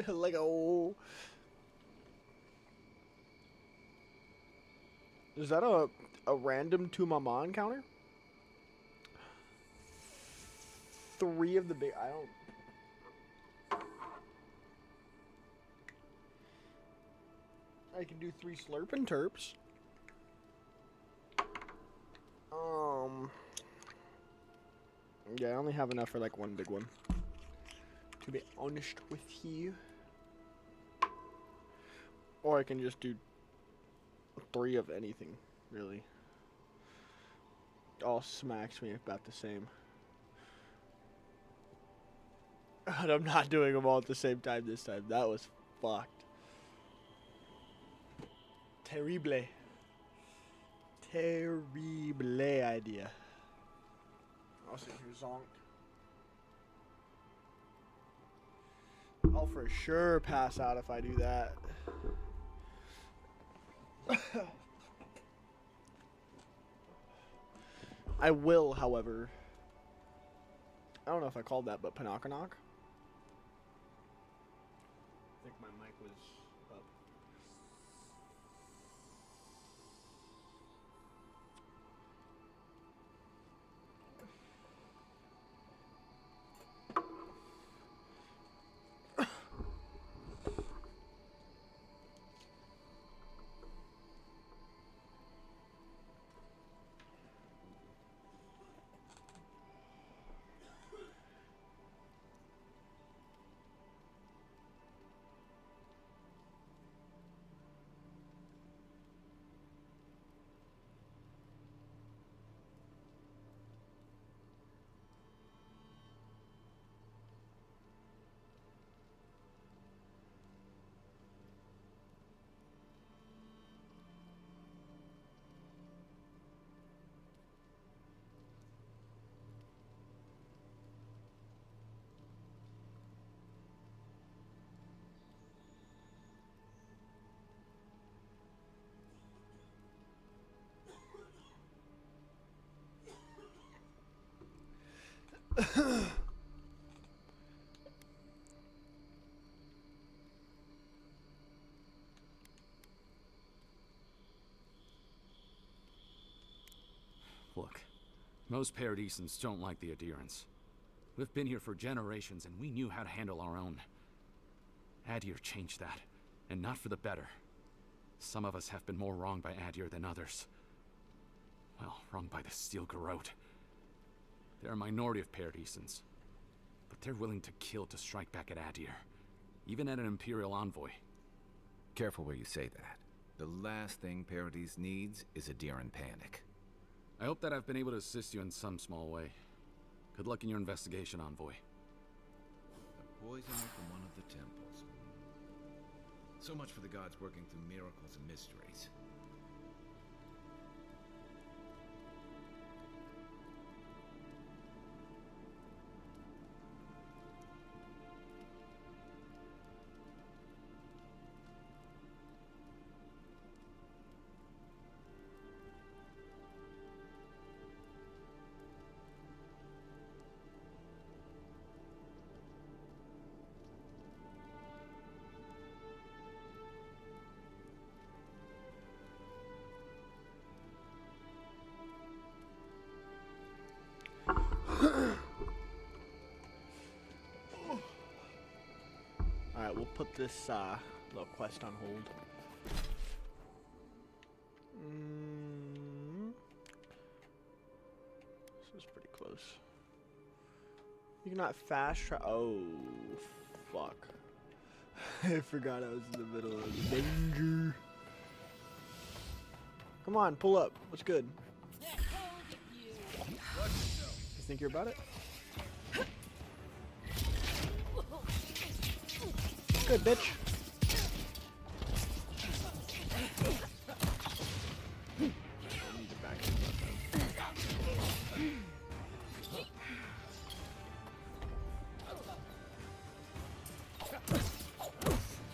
Speaker 1: Like oh, is that a random to Mama encounter? 3 of the big. I don't. I can do 3 slurping terps. Yeah, I only have enough for like 1 big one. To be honest with you. Or I can just do 3 of anything, really. All smacks me about the same. But I'm not doing them all at the same time this time. That was fucked. Terrible. Terrible idea. I'll sit here zonked. I'll for sure pass out if I do that. I will, however. I don't know if I called that, but Panakanok. I think my mic was up.
Speaker 8: Look, most Paradisans don't like the adherents. We've been here for generations, and we knew how to handle our own. Adir changed that, and not for the better. Some of us have been more wronged by Adir than others. Well, wronged by the Steel Garrote. They're a minority of Paradisans, but they're willing to kill to strike back at Adir, even at an Imperial envoy.
Speaker 4: Careful where you say that. The last thing Paradis needs is Adiran panic.
Speaker 8: I hope that I've been able to assist you in some small way. Good luck in your investigation, envoy.
Speaker 4: A poisoner from one of the temples. So much for the gods working through miracles and mysteries.
Speaker 1: Alright, we'll put this little quest on hold. This is pretty close. You cannot fast travel. Oh, fuck. I forgot I was in the middle of the danger. Come on, pull up. What's good? You think you're about it? Good, bitch.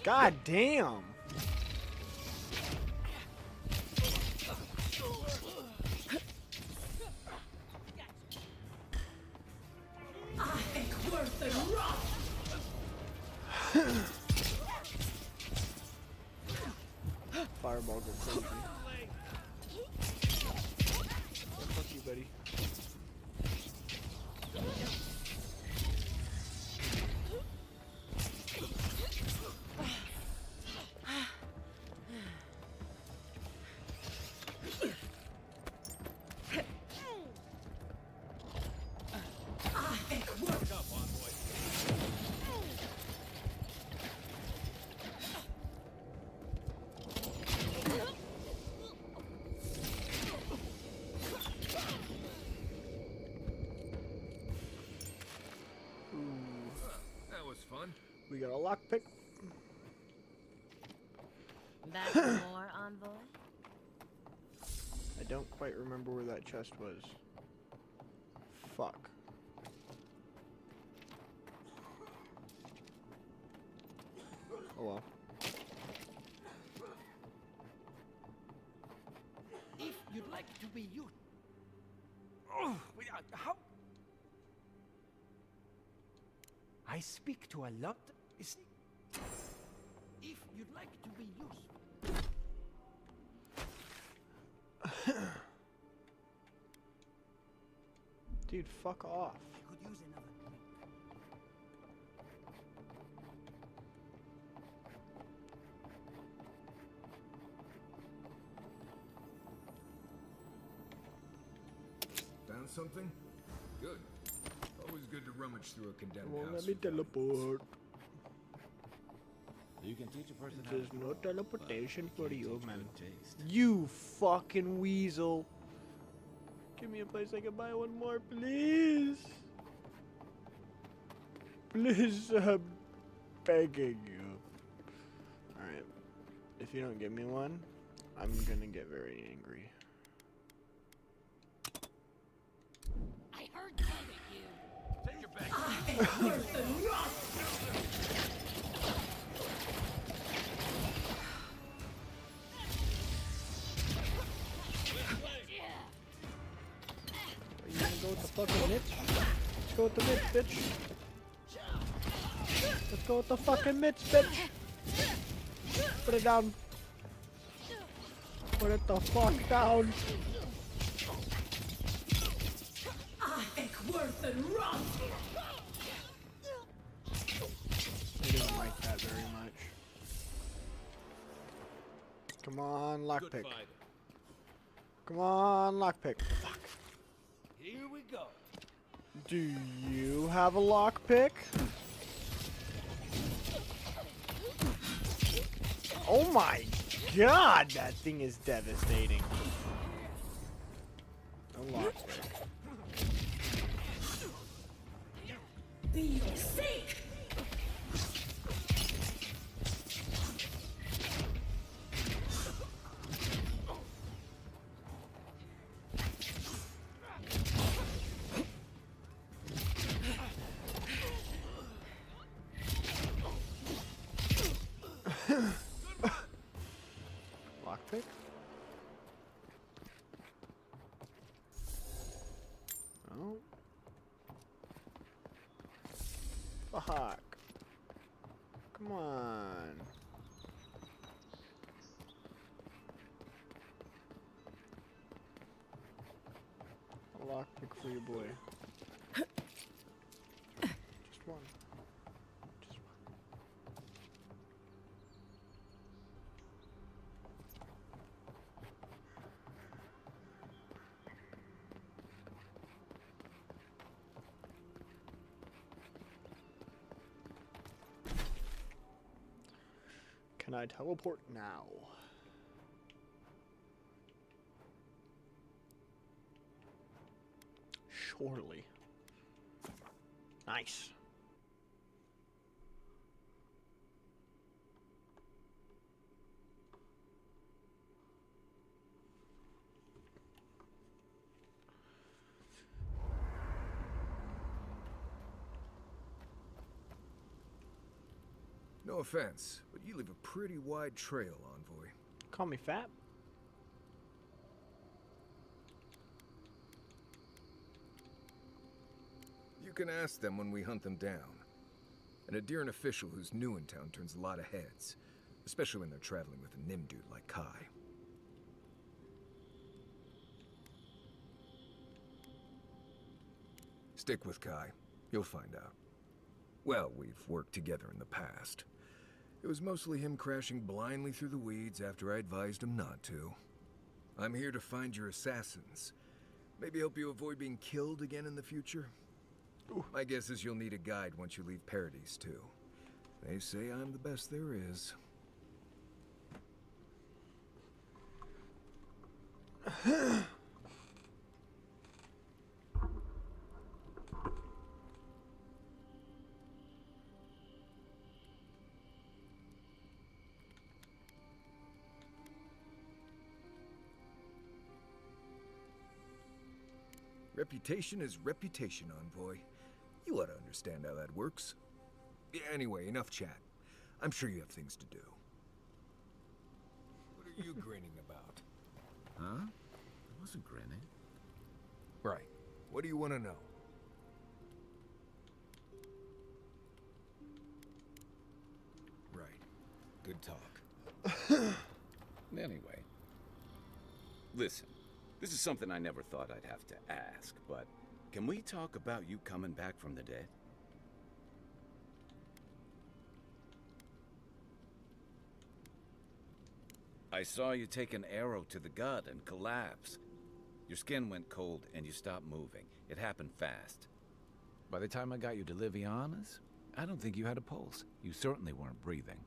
Speaker 1: God damn.
Speaker 13: I think worth the rock.
Speaker 1: Fireball goes crazy. Fuck you, buddy.
Speaker 12: Fun.
Speaker 1: We got a lockpick.
Speaker 20: Back for more, envoy?
Speaker 1: I don't quite remember where that chest was. Fuck. Oh well.
Speaker 16: If you'd like to be used. Oh, how? I speak to a lot. If you'd like to be used.
Speaker 1: Dude, fuck off.
Speaker 16: I could use another drink.
Speaker 12: Found something? Good. Always good to rummage through a condemned
Speaker 1: Won't
Speaker 12: house.
Speaker 1: let me teleport.
Speaker 4: You can teach a person how
Speaker 1: There's
Speaker 4: to
Speaker 1: no
Speaker 4: walk,
Speaker 1: teleportation
Speaker 4: but
Speaker 1: for
Speaker 4: you
Speaker 1: you,
Speaker 4: can't teach
Speaker 1: man.
Speaker 4: good taste.
Speaker 1: You fucking weasel. Give me a place I can buy one more, please. Please, I'm begging you. Alright. If you don't give me one, I'm gonna get very angry.
Speaker 5: I heard that at you.
Speaker 16: Take your back.
Speaker 13: I think worth the rock.
Speaker 1: Are you gonna go with the fucking niche? go with the mitts, bitch. Let's go with the fucking mitts, bitch. Put it down. Put it the fuck down. They didn't like that very much. Come on, lockpick. Come on, lockpick. Fuck.
Speaker 17: Here we go.
Speaker 1: Do you have a lockpick? Oh my god, that thing is devastating. A lockpick.
Speaker 13: Be your sake!
Speaker 1: Lockpick? Oh. Fuck. Come on. A lockpick for your boy. Just one. Just one. Can I teleport now? Surely. Nice.
Speaker 12: No offense, but you leave a pretty wide trail, Envoy.
Speaker 1: Call me fat.
Speaker 12: You can ask them when we hunt them down. An Adiran official who's new in town turns a lot of heads, especially when they're traveling with a Nim dude like Kai. Stick with Kai. You'll find out. Well, we've worked together in the past. It was mostly him crashing blindly through the weeds after I advised him not to. I'm here to find your assassins. Maybe help you avoid being killed again in the future. My guess is you'll need a guide once you leave Paradise, too. They say I'm the best there is. Reputation is reputation, Envoy. You ought to understand how that works. Anyway, enough chat. I'm sure you have things to do. What are you grinning about?
Speaker 4: Huh? I wasn't grinning.
Speaker 12: Right. What do you want to know? Right. Good talk.
Speaker 4: Anyway. Listen, this is something I never thought I'd have to ask, but can we talk about you coming back from the dead? I saw you take an arrow to the gut and collapse. Your skin went cold and you stopped moving. It happened fast. By the time I got you to Liviana's, I don't think you had a pulse. You certainly weren't breathing.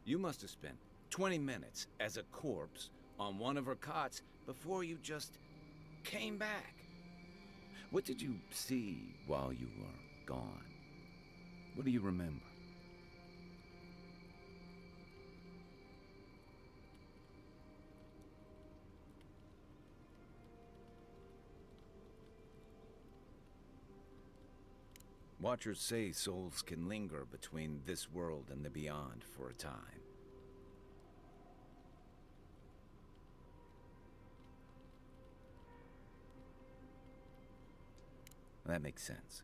Speaker 4: You must have spent 20 minutes as a corpse on one of her cots before you just came back. What did you see while you were gone? What do you remember? Watchers say souls can linger between this world and the beyond for a time. That makes sense.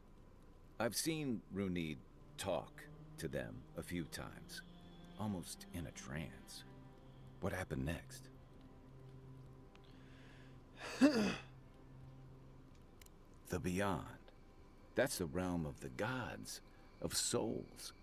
Speaker 4: I've seen Runid talk to them a few times, almost in a trance. What happened next? The beyond. That's the realm of the gods, of souls.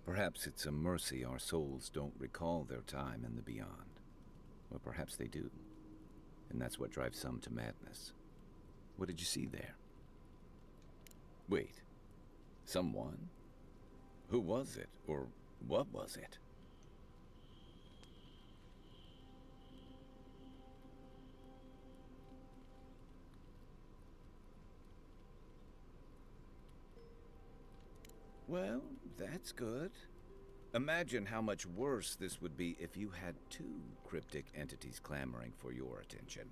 Speaker 4: Perhaps it's a mercy our souls don't recall their time in the beyond. Or perhaps they do. And that's what drives some to madness. What did you see there? Wait. Someone? Who was it? Or what was it? Well, that's good. Imagine how much worse this would be if you had two cryptic entities clamoring for your attention.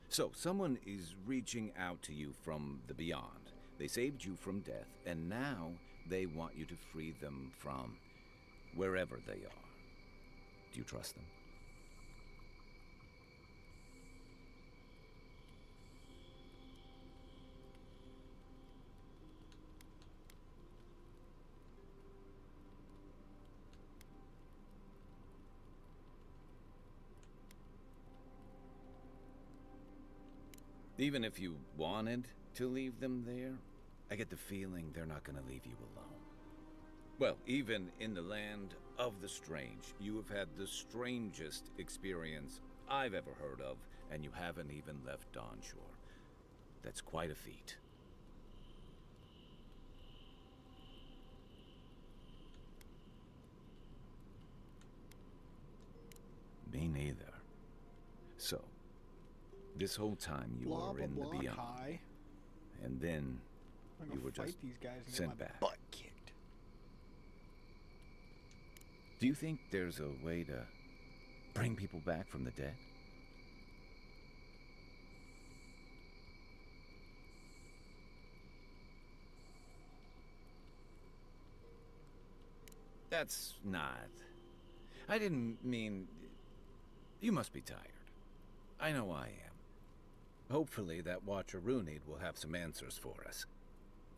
Speaker 4: So, someone is reaching out to you from the beyond. They saved you from death, and now they want you to free them from wherever they are. Do you trust them? Even if you wanted to leave them there, I get the feeling they're not going to leave you alone. Well, even in the land of the strange, you have had the strangest experience I've ever heard of, and you haven't even left Dawn Shore. That's quite a feat. Me neither. So, this whole time you were in the beyond,
Speaker 1: hi.
Speaker 4: and then
Speaker 1: I'm
Speaker 4: you
Speaker 1: gonna
Speaker 4: were
Speaker 1: fight
Speaker 4: just
Speaker 1: these guys and
Speaker 4: sent
Speaker 1: get my
Speaker 4: back.
Speaker 1: butt kicked.
Speaker 4: Do you think there's a way to bring people back from the dead? That's not... I didn't mean... You must be tired. I know I am. Hopefully that Watcher Runid will have some answers for us.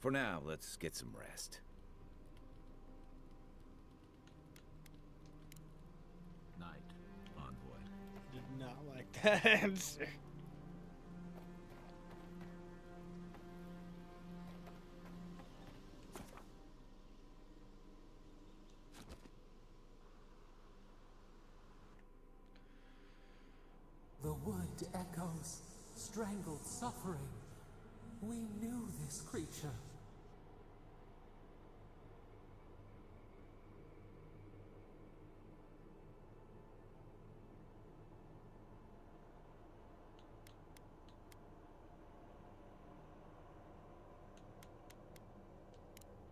Speaker 4: For now, let's get some rest. Night, Envoy.
Speaker 1: Did not like that answer.
Speaker 15: The wood echoes, strangled suffering. We knew this creature.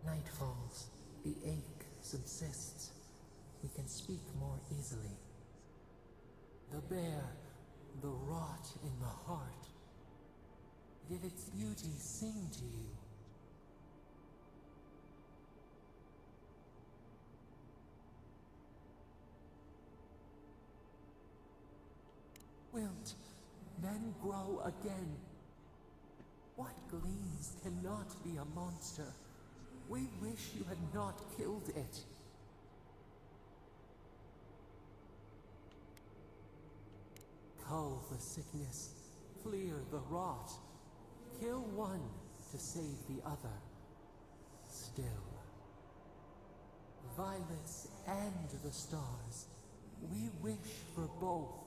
Speaker 15: Night falls. The ache subsists. We can speak more easily. The bear, the rot in the heart. Did its beauty sing to you? Wilt, then grow again. What gleams cannot be a monster? We wish you had not killed it. Cull the sickness, clear the rot. Kill one to save the other. Still. Violets and the stars. We wish for both.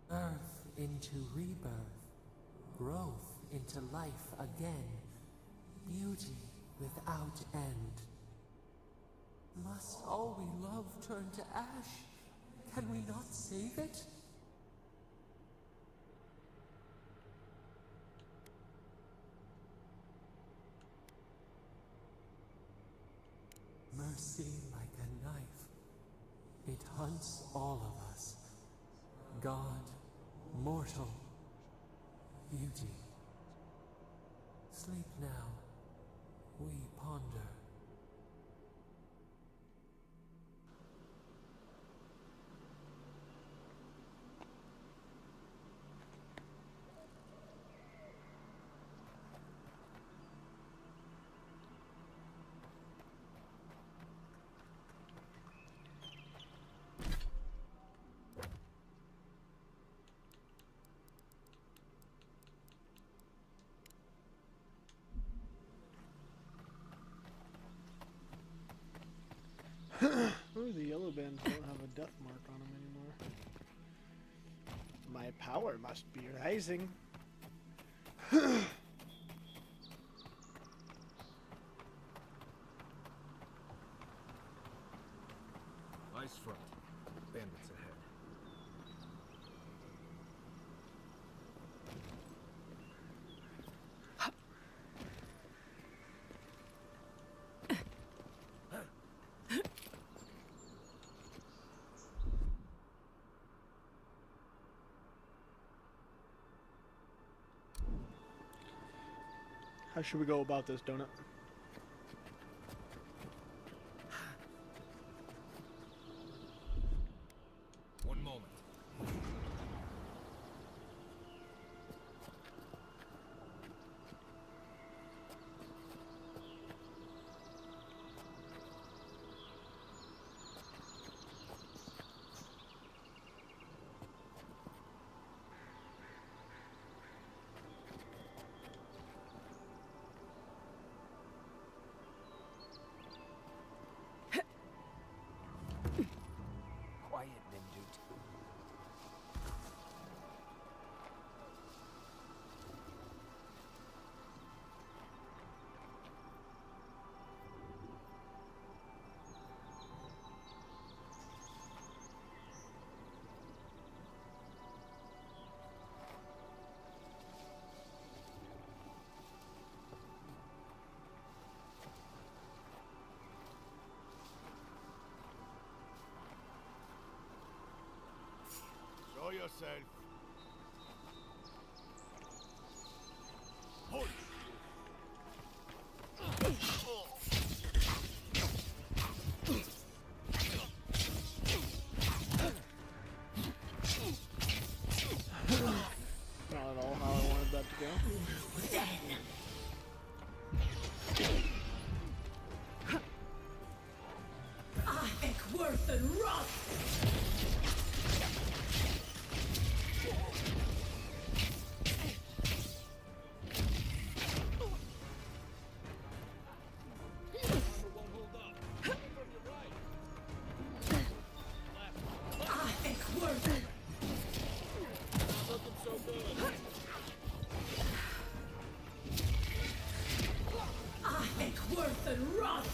Speaker 15: Earth into rebirth. Growth into life again. Beauty without end. Must all we love turn to ash? Can we not save it? Mercy like a knife. It hunts all of us. God, mortal, Beauty. Sleep now. We ponder.
Speaker 1: Ooh, the yellow bands don't have a death mark on them anymore. My power must be rising.
Speaker 12: Ice front. Bandits ahead.
Speaker 1: How should we go about this, Donut?
Speaker 12: One moment.
Speaker 17: Quiet, Nimdut.
Speaker 3: Show yourself. Hold.
Speaker 1: Not at all how I wanted that to go.
Speaker 13: Eckworth and Roth! Eckworth! Eckworth and Roth!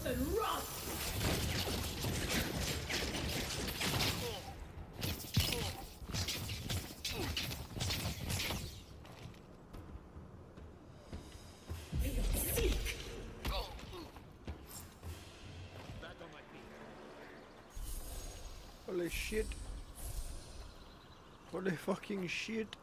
Speaker 13: worth and rust! Seek!
Speaker 3: Back on my feet.
Speaker 1: Holy shit. Holy fucking shit.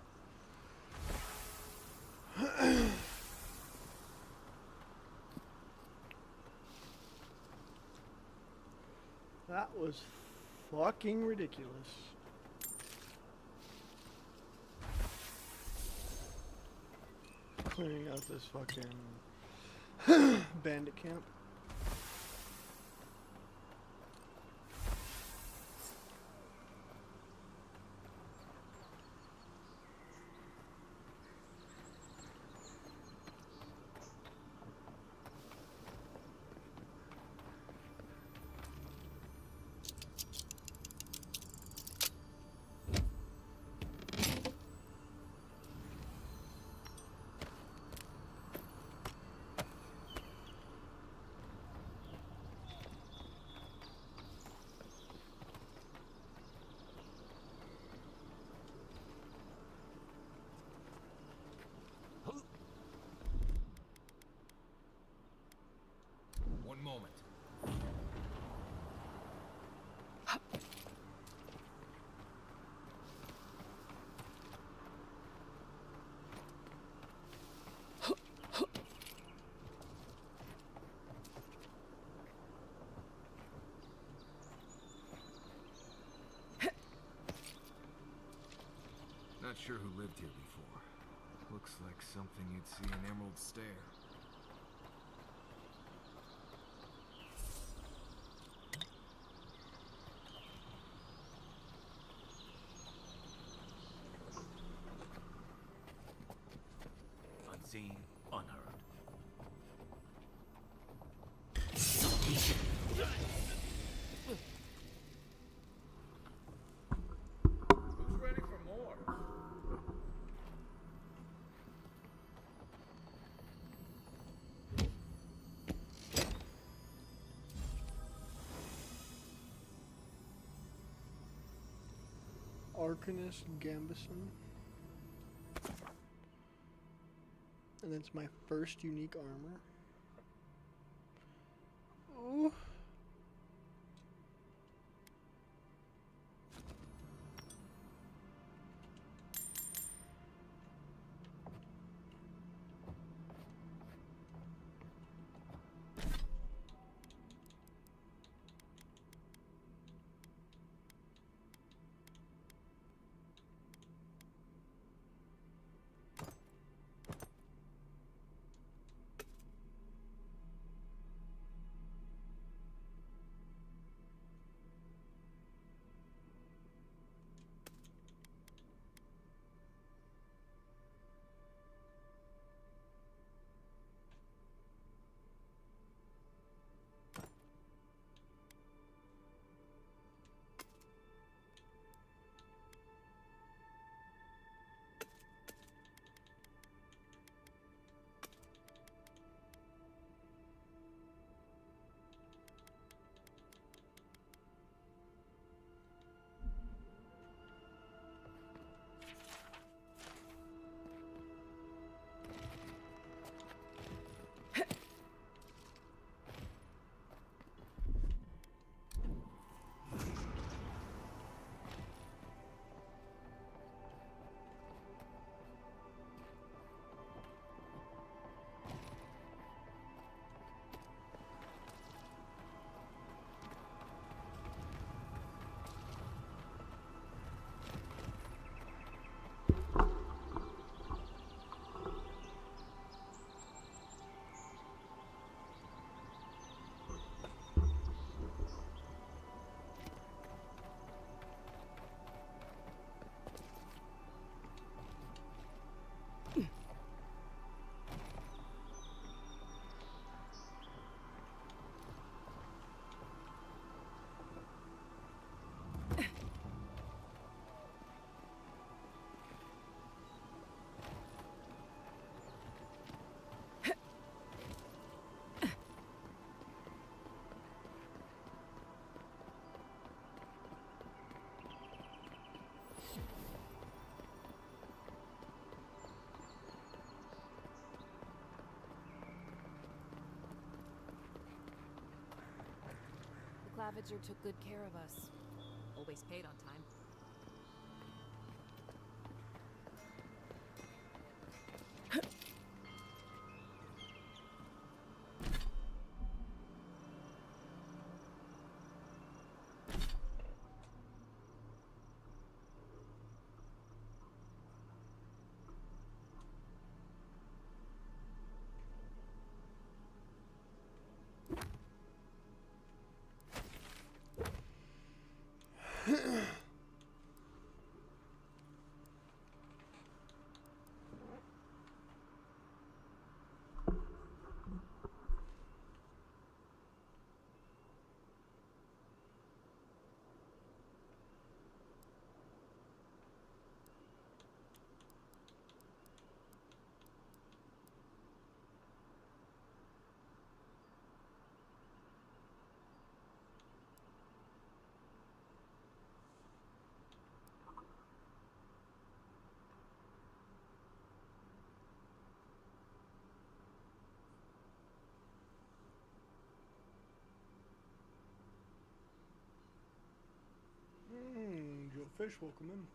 Speaker 1: That was fucking ridiculous. Clearing out this fucking bandit camp.
Speaker 6: One moment.
Speaker 12: Not sure who lived here before. Looks like something you'd see in Emerald Stair.
Speaker 4: Unseen, unheard.
Speaker 6: Who's ready for more?
Speaker 1: Arcanist Gambison. And that's my first unique armor. Ooh.
Speaker 9: Claviger took good care of us.
Speaker 2: Always paid on time.
Speaker 1: Joe Fish, welcome in.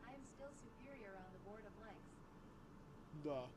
Speaker 9: I am still superior on the board of lengths.
Speaker 1: Duh.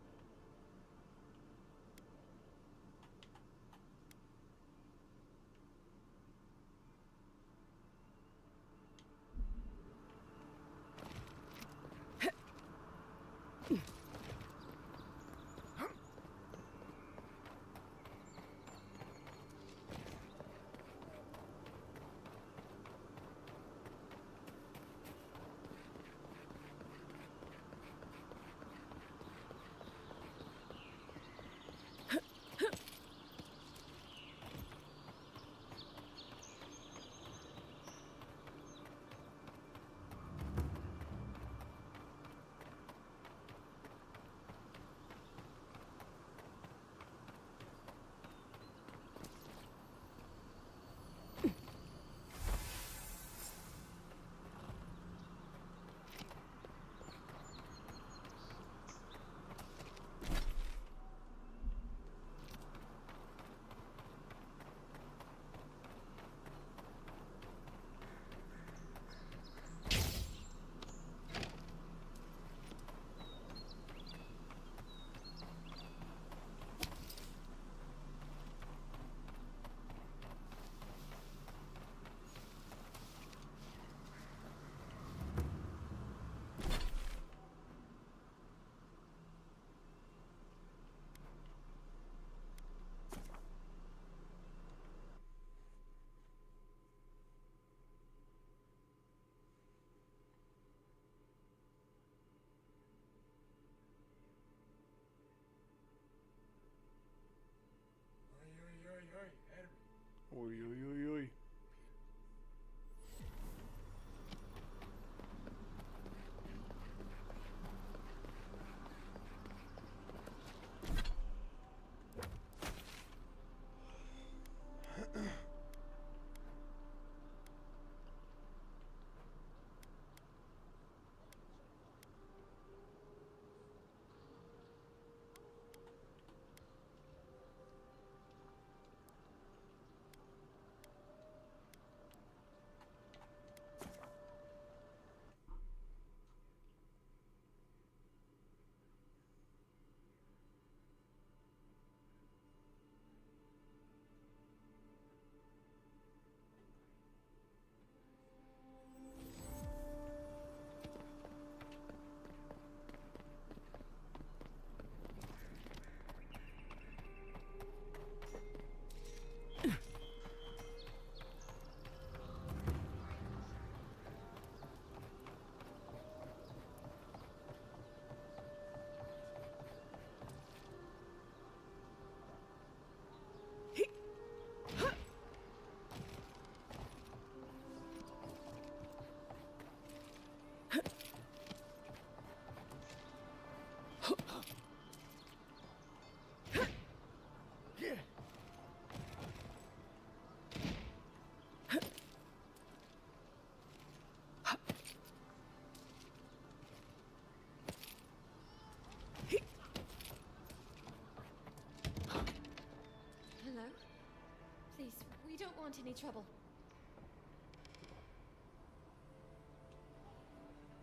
Speaker 18: want any trouble.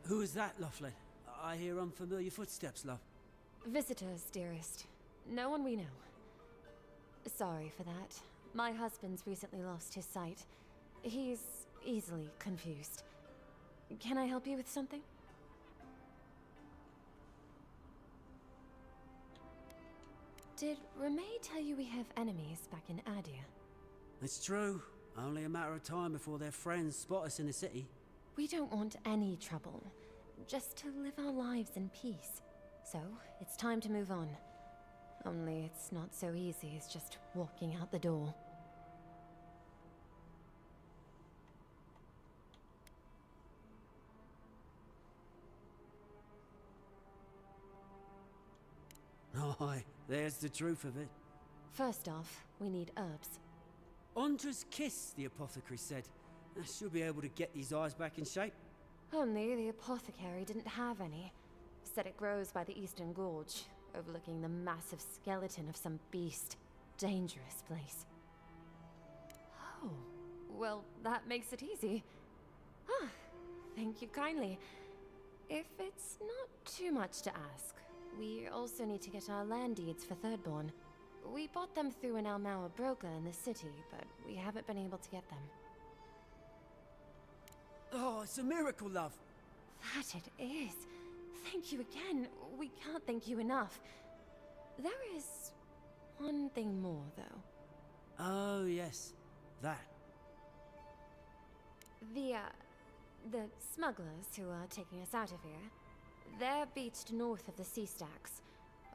Speaker 22: Who is that, Laughlin? I hear unfamiliar footsteps, love.
Speaker 18: Visitors, dearest. No one we know. Sorry for that. My husband's recently lost his sight. He's easily confused. Can I help you with something? Did Remay tell you we have enemies back in Adia?
Speaker 22: It's true. Only a matter of time before their friends spot us in the city.
Speaker 18: We don't want any trouble. Just to live our lives in peace. So, it's time to move on. Only it's not so easy as just walking out the door.
Speaker 22: Aye, there's the truth of it.
Speaker 18: First off, we need herbs.
Speaker 22: Ondra's kiss, the apothecary said. She'll be able to get these eyes back in shape.
Speaker 18: Only the apothecary didn't have any. Said it grows by the Eastern Gorge, overlooking the massive skeleton of some beast. Dangerous place. Oh, well, that makes it easy. Ah, thank you kindly. If it's not too much to ask, we also need to get our land deeds for Thirdborn. We bought them through an Almaua broker in the city, but we haven't been able to get them.
Speaker 22: Oh, it's a miracle, love.
Speaker 18: That it is. Thank you again. We can't thank you enough. There is one thing more, though.
Speaker 22: Oh, yes. That.
Speaker 18: The smugglers who are taking us out of here, they're beached north of the sea stacks,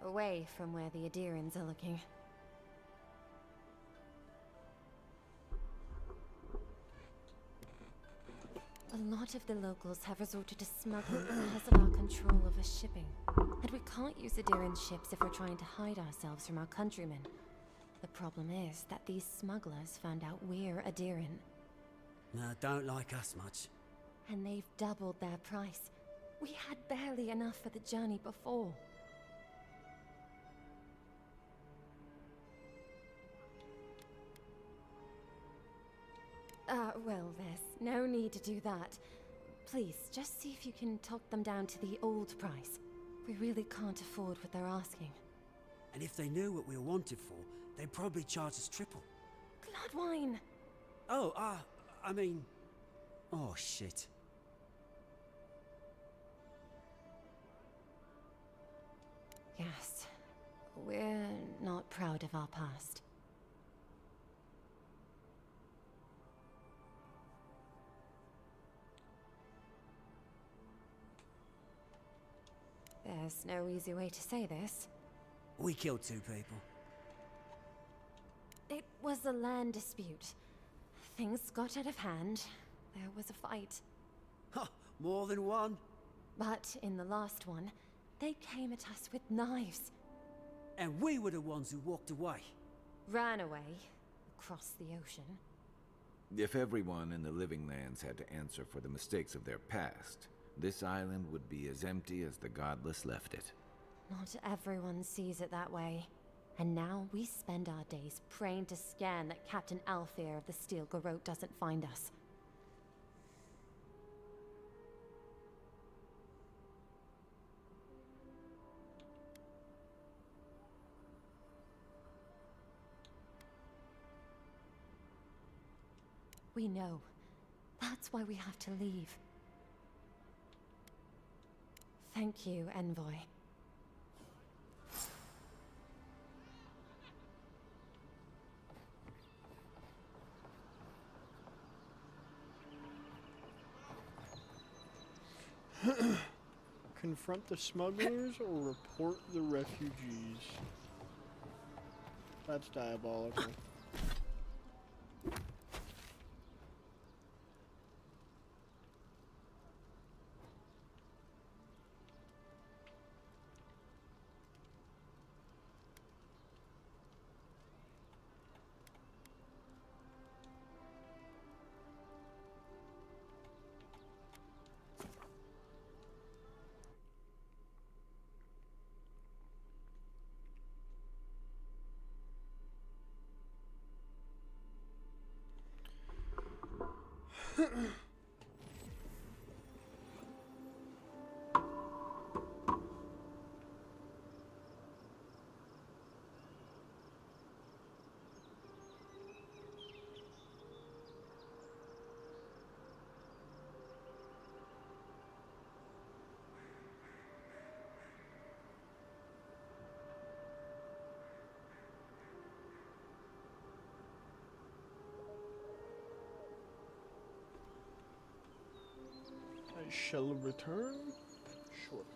Speaker 18: away from where the Adirans are looking. A lot of the locals have resorted to smuggling because of our control over shipping. And we can't use Adiran ships if we're trying to hide ourselves from our countrymen. The problem is that these smugglers found out we're Adiran.
Speaker 22: No, don't like us much.
Speaker 18: And they've doubled their price. We had barely enough for the journey before. Well, there's no need to do that. Please, just see if you can talk them down to the old price. We really can't afford what they're asking.
Speaker 22: And if they knew what we were wanted for, they'd probably charge us triple.
Speaker 18: Bloodwine!
Speaker 22: Oh, I mean... Oh, shit.
Speaker 18: Yes. We're not proud of our past. There's no easy way to say this.
Speaker 22: We killed 2 people.
Speaker 18: It was a land dispute. Things got out of hand. There was a fight.
Speaker 22: Ha! More than one?
Speaker 18: But in the last one, they came at us with knives.
Speaker 22: And we were the ones who walked away.
Speaker 18: Ran away. Across the ocean.
Speaker 4: If everyone in the Living Lands had to answer for the mistakes of their past, this island would be as empty as the Godless left it.
Speaker 18: Not everyone sees it that way. And now we spend our days praying to scan that Captain Alfear of the Steel Garrote doesn't find us. We know. That's why we have to leave. Thank you, Envoy.
Speaker 1: Confront the smugglers or report the refugees. That's diabolical. I shall return shortly.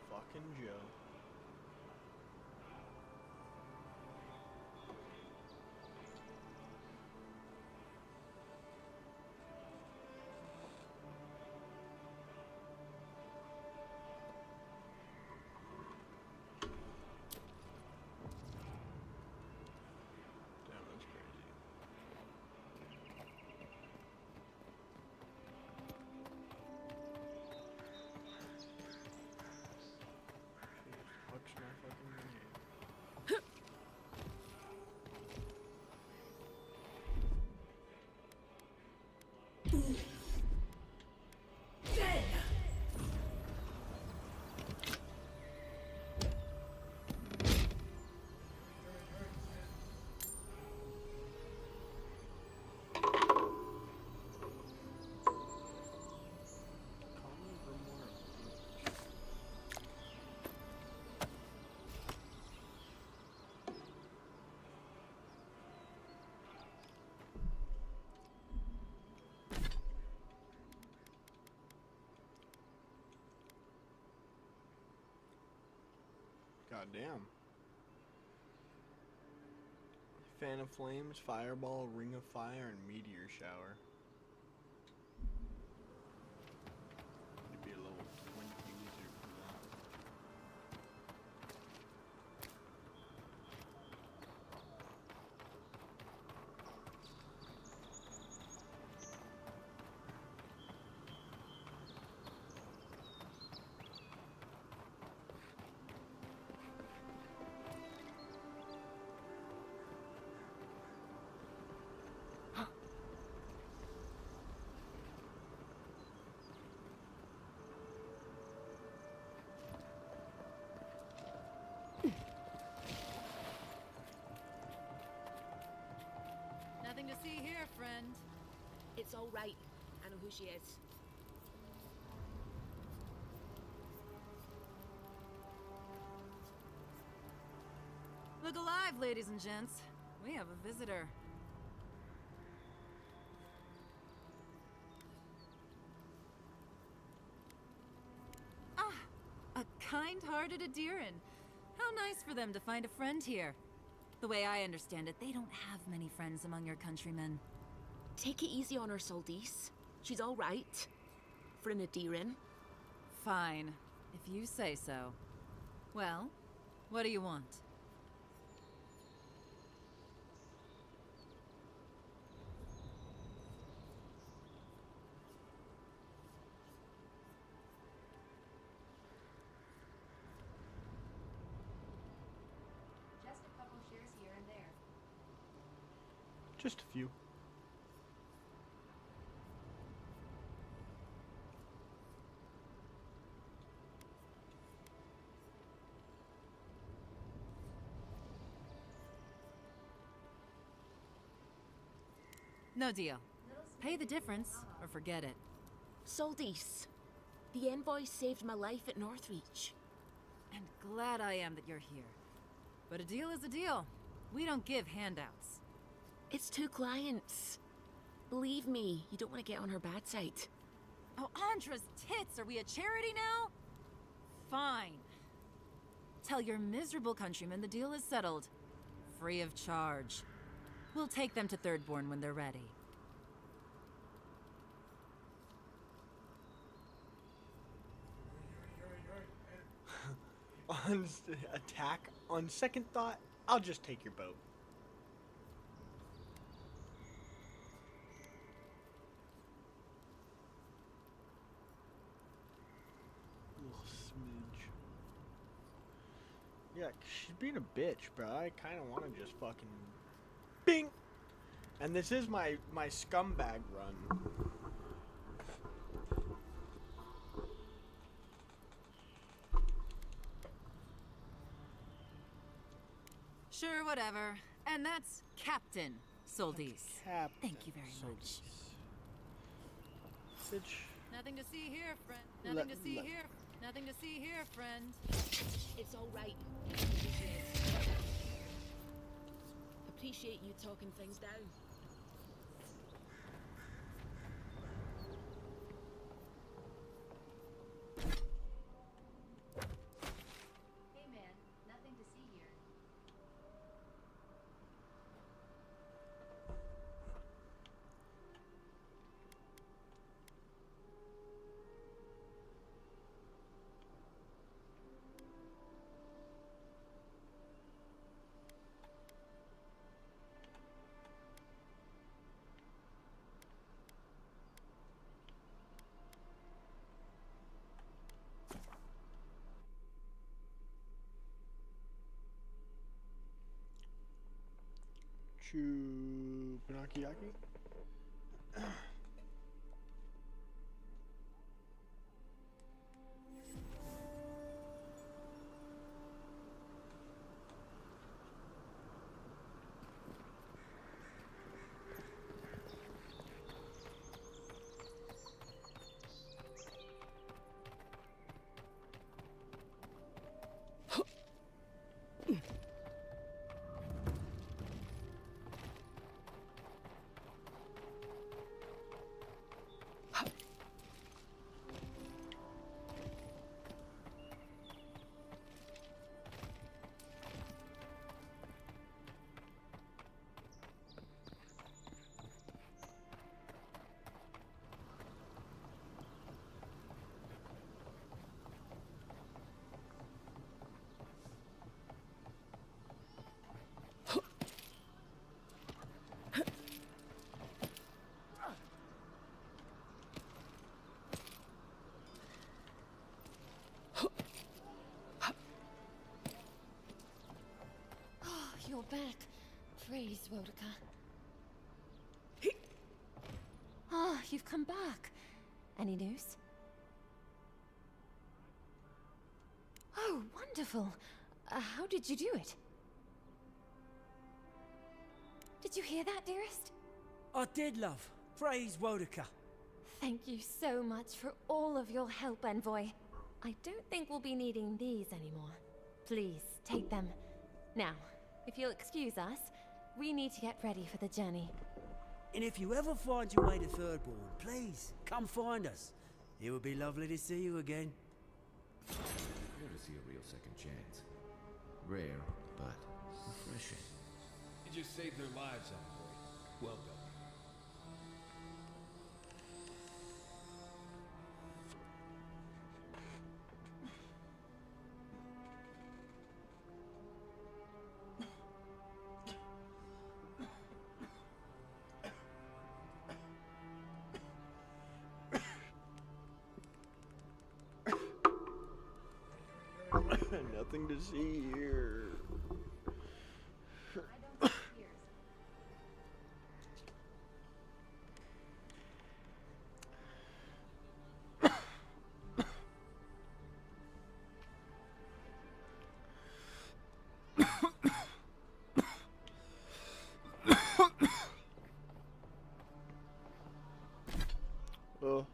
Speaker 1: Fucking Joe. Damn, that's crazy. Goddamn. Fan of Flames, Fireball, Ring of Fire, and Meteor Shower. You'd be a little twinky wizard for that.
Speaker 9: Nothing to see here, friend.
Speaker 20: It's all right. I know who she is.
Speaker 9: Look alive, ladies and gents. We have a visitor. Ah, a kind-hearted Adiran. How nice for them to find a friend here. The way I understand it, they don't have many friends among your countrymen.
Speaker 20: Take it easy on her, Soldice. She's all right. For an Adiran.
Speaker 9: Fine, if you say so. Well, what do you want?
Speaker 2: Just a couple shares here and there.
Speaker 1: Just a few.
Speaker 9: No deal. Pay the difference, or forget it.
Speaker 20: Soldice, the envoy saved my life at Northreach.
Speaker 9: And glad I am that you're here. But a deal is a deal. We don't give handouts.
Speaker 20: It's 2 clients. Believe me, you don't want to get on her bad side.
Speaker 9: Oh, Andra's tits! Are we a charity now? Fine. Tell your miserable countrymen the deal is settled. Free of charge. We'll take them to Thirdborn when they're ready.
Speaker 1: Attack. On second thought, I'll just take your boat. Little smidge. Yeah, she's being a bitch, bro. I kind of want to just fucking bing. And this is my scumbag run.
Speaker 9: Sure, whatever. And that's Captain Soldice. Thank you very much.
Speaker 1: Bitch.
Speaker 9: Nothing to see here, friend. Nothing to see here. Nothing to see here, friend.
Speaker 20: It's all right. Appreciate you talking things down.
Speaker 2: Hey man, nothing to see here.
Speaker 1: Panakiyaki?
Speaker 18: back. Praise Wodaka. Ah, you've come back. Any news? Oh, wonderful. How did you do it? Did you hear that, dearest?
Speaker 22: I did, love. Praise Wodaka.
Speaker 18: Thank you so much for all of your help, Envoy. I don't think we'll be needing these anymore. Please, take them. Now, if you'll excuse us, we need to get ready for the journey.
Speaker 22: And if you ever find your way to Thirdborn, please, come find us. It would be lovely to see you again.
Speaker 4: Rare to see a real second chance. Rare, but refreshing.
Speaker 6: You just saved their lives, Envoy. Well done.
Speaker 1: Nothing to see here. Oh.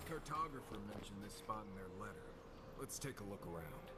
Speaker 10: Cartographer mentioned this spot in their letter. Let's take a look around.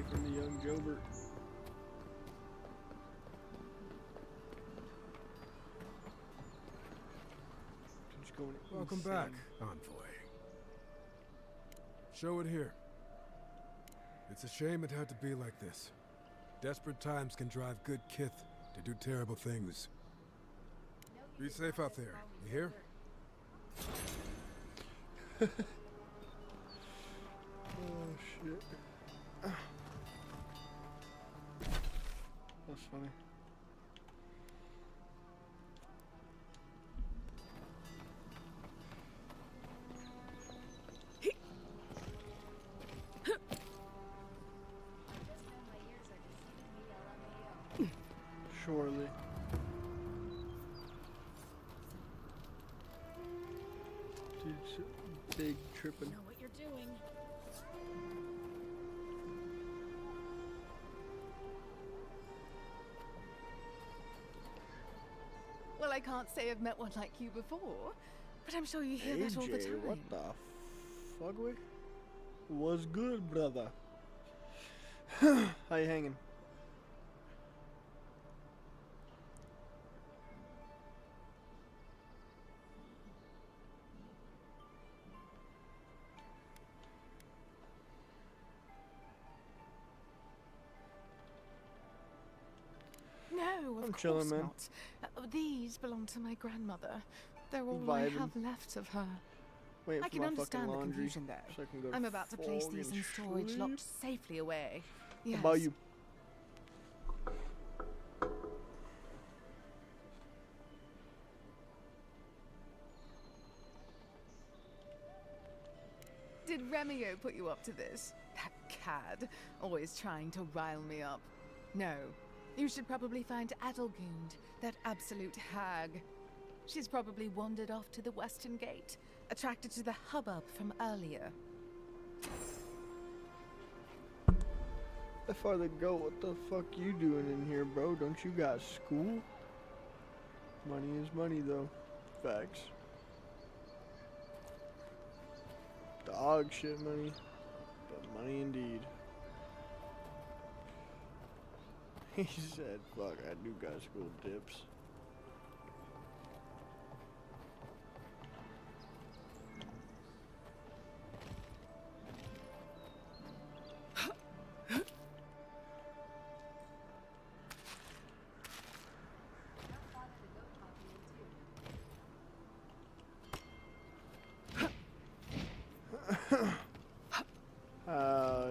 Speaker 1: From the young Jobert.
Speaker 10: Welcome back, Envoy. Show it here. It's a shame it had to be like this. Desperate times can drive good kith to do terrible things. Be safe out there, you hear?
Speaker 1: Oh shit. That's funny. Surely. Dude's big tripping.
Speaker 5: Know what you're doing.
Speaker 19: Well, I can't say I've met one like you before, but I'm sure you hear that all the
Speaker 1: AJ,
Speaker 19: time.
Speaker 1: what the fuck, we? What's good, brother? How you hanging? chilling,
Speaker 19: course
Speaker 1: man.
Speaker 19: not. These belong to my grandmother. They're all I
Speaker 1: Vibing.
Speaker 19: have left of her.
Speaker 1: Waiting
Speaker 19: I
Speaker 1: for
Speaker 19: can
Speaker 1: my
Speaker 19: understand
Speaker 1: fucking
Speaker 19: the
Speaker 1: laundry
Speaker 19: confusion though.
Speaker 1: so I can go to
Speaker 19: I'm about to place
Speaker 1: fucking
Speaker 19: these in storage
Speaker 1: sleep.
Speaker 19: locked safely away. Yes.
Speaker 1: How about you?
Speaker 19: Did Remio put you up to this? That cad, always trying to rile me up. No, you should probably find Adelgund, that absolute hag. She's probably wandered off to the Western Gate, attracted to the hubbub from earlier.
Speaker 1: That farther go, what the fuck you doing in here, bro? Don't you got school? Money is money, though. Facts. Dog shit money, but money indeed. He said, fuck, I do got school dips.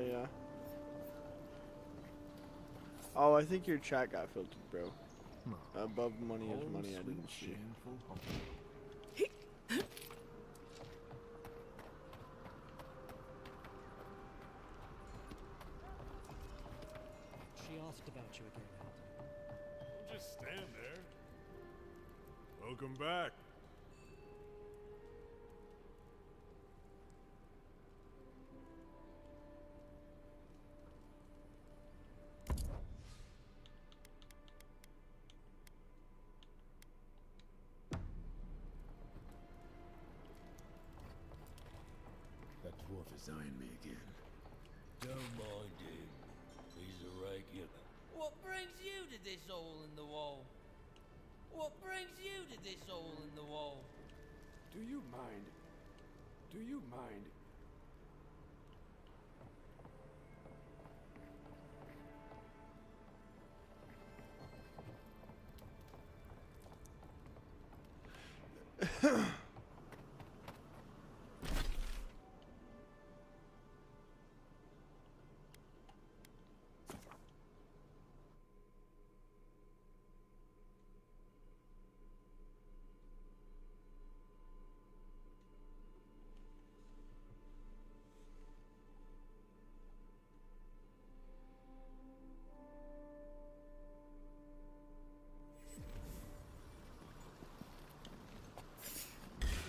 Speaker 1: Yeah. Oh, I think your chat got filtered, bro. Above money is money, I didn't see.
Speaker 11: She asked about you again, Alden.
Speaker 3: Don't just stand there. Welcome back.
Speaker 7: That dwarf is eyeing me again.
Speaker 21: Don't mind him. He's a regular. What brings you to this hole in the wall? What brings you to this hole in the wall?
Speaker 10: Do you mind? Do you mind?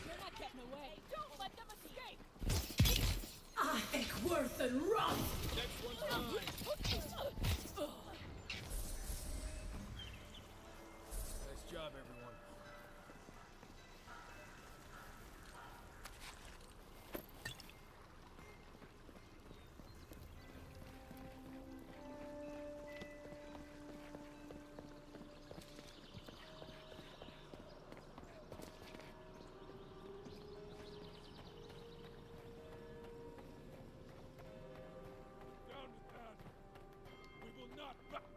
Speaker 5: You're not getting away. Don't let them escape.
Speaker 13: I think worth and rot!
Speaker 3: Next one's mine.
Speaker 16: Nice job, everyone.
Speaker 3: Down with that. We will not back.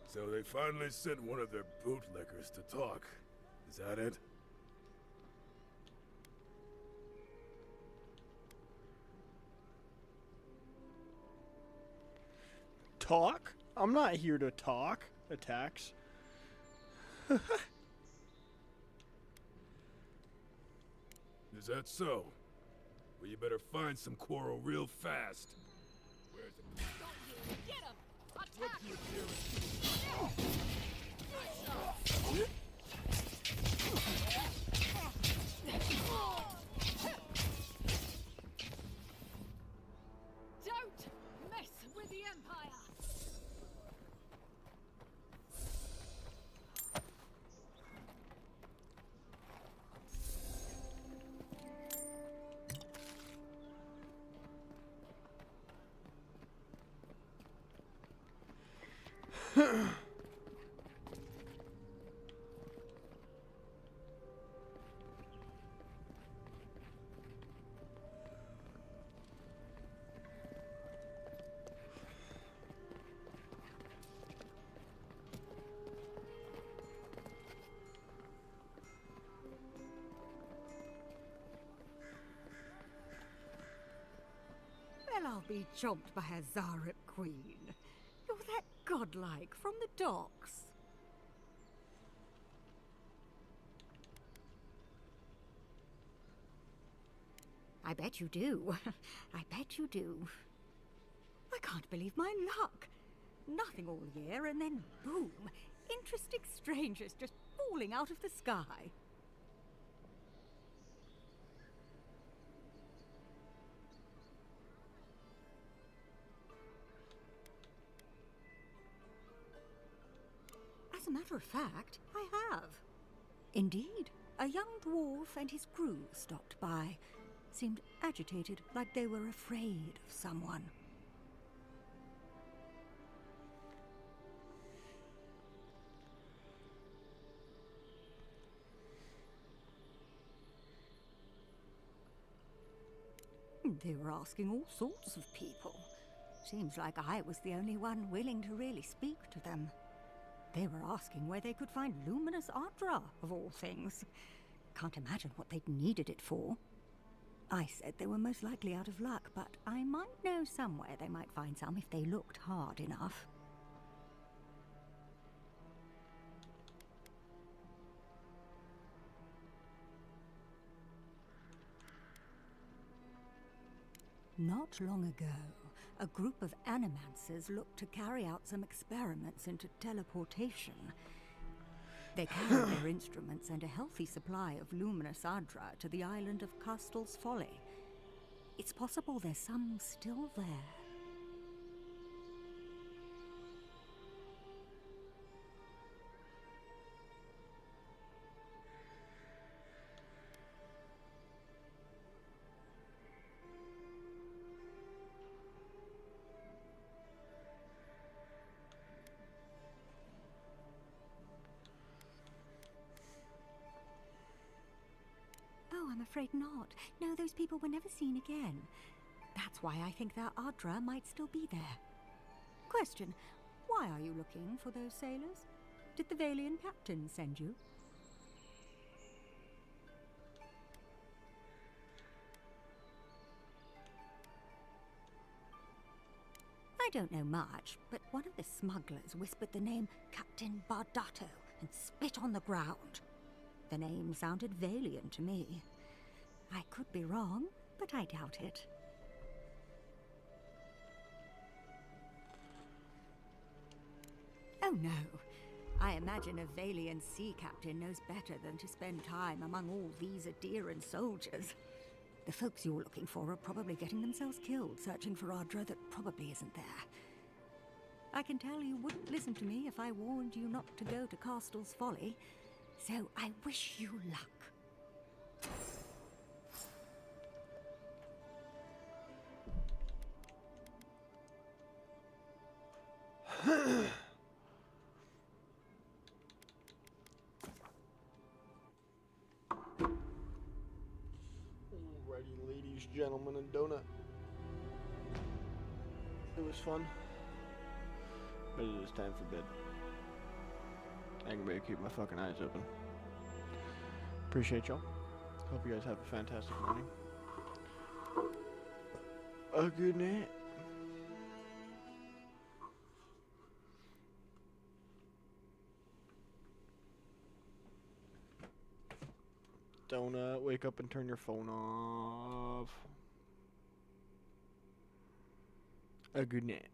Speaker 10: So they finally sent one of their bootlickers to talk. Is that it?
Speaker 1: Talk? I'm not here to talk. Attacks.
Speaker 10: Is that so? Well, you better find some quarrel real fast.
Speaker 3: Where's the
Speaker 5: Get him. Attack.
Speaker 14: Don't mess with the Empire!
Speaker 8: I'll be chomped by a Zarep queen. You're that godlike from the docks. I bet you do. I bet you do. I can't believe my luck. Nothing all year, and then boom, interesting strangers just falling out of the sky. As a matter of fact, I have. Indeed, a young dwarf and his crew stopped by. Seemed agitated, like they were afraid of someone. They were asking all sorts of people. Seems like I was the only one willing to really speak to them. They were asking where they could find luminous Ardra, of all things. Can't imagine what they'd needed it for. I said they were most likely out of luck, but I might know somewhere they might find some if they looked hard enough. Not long ago, a group of animancers looked to carry out some experiments into teleportation. They carried their instruments and a healthy supply of luminous Ardra to the island of Castel's Folly. It's possible there's some still there. Oh, I'm afraid not. No, those people were never seen again. That's why I think their Ardra might still be there. Question, why are you looking for those sailors? Did the Valian captain send you? I don't know much, but one of the smugglers whispered the name Captain Bardato and spit on the ground. The name sounded Valian to me. I could be wrong, but I doubt it. Oh no. I imagine a Valian sea captain knows better than to spend time among all these Adiran soldiers. The folks you're looking for are probably getting themselves killed searching for Ardra that probably isn't there. I can tell you wouldn't listen to me if I warned you not to go to Castel's Folly, so I wish you luck.
Speaker 1: Alrighty, ladies, gentlemen, and donut. It was fun, but it is time for bed. I can better keep my fucking eyes open. Appreciate y'all. Hope you guys have a fantastic morning. A good night. Donut, wake up and turn your phone off. A good night.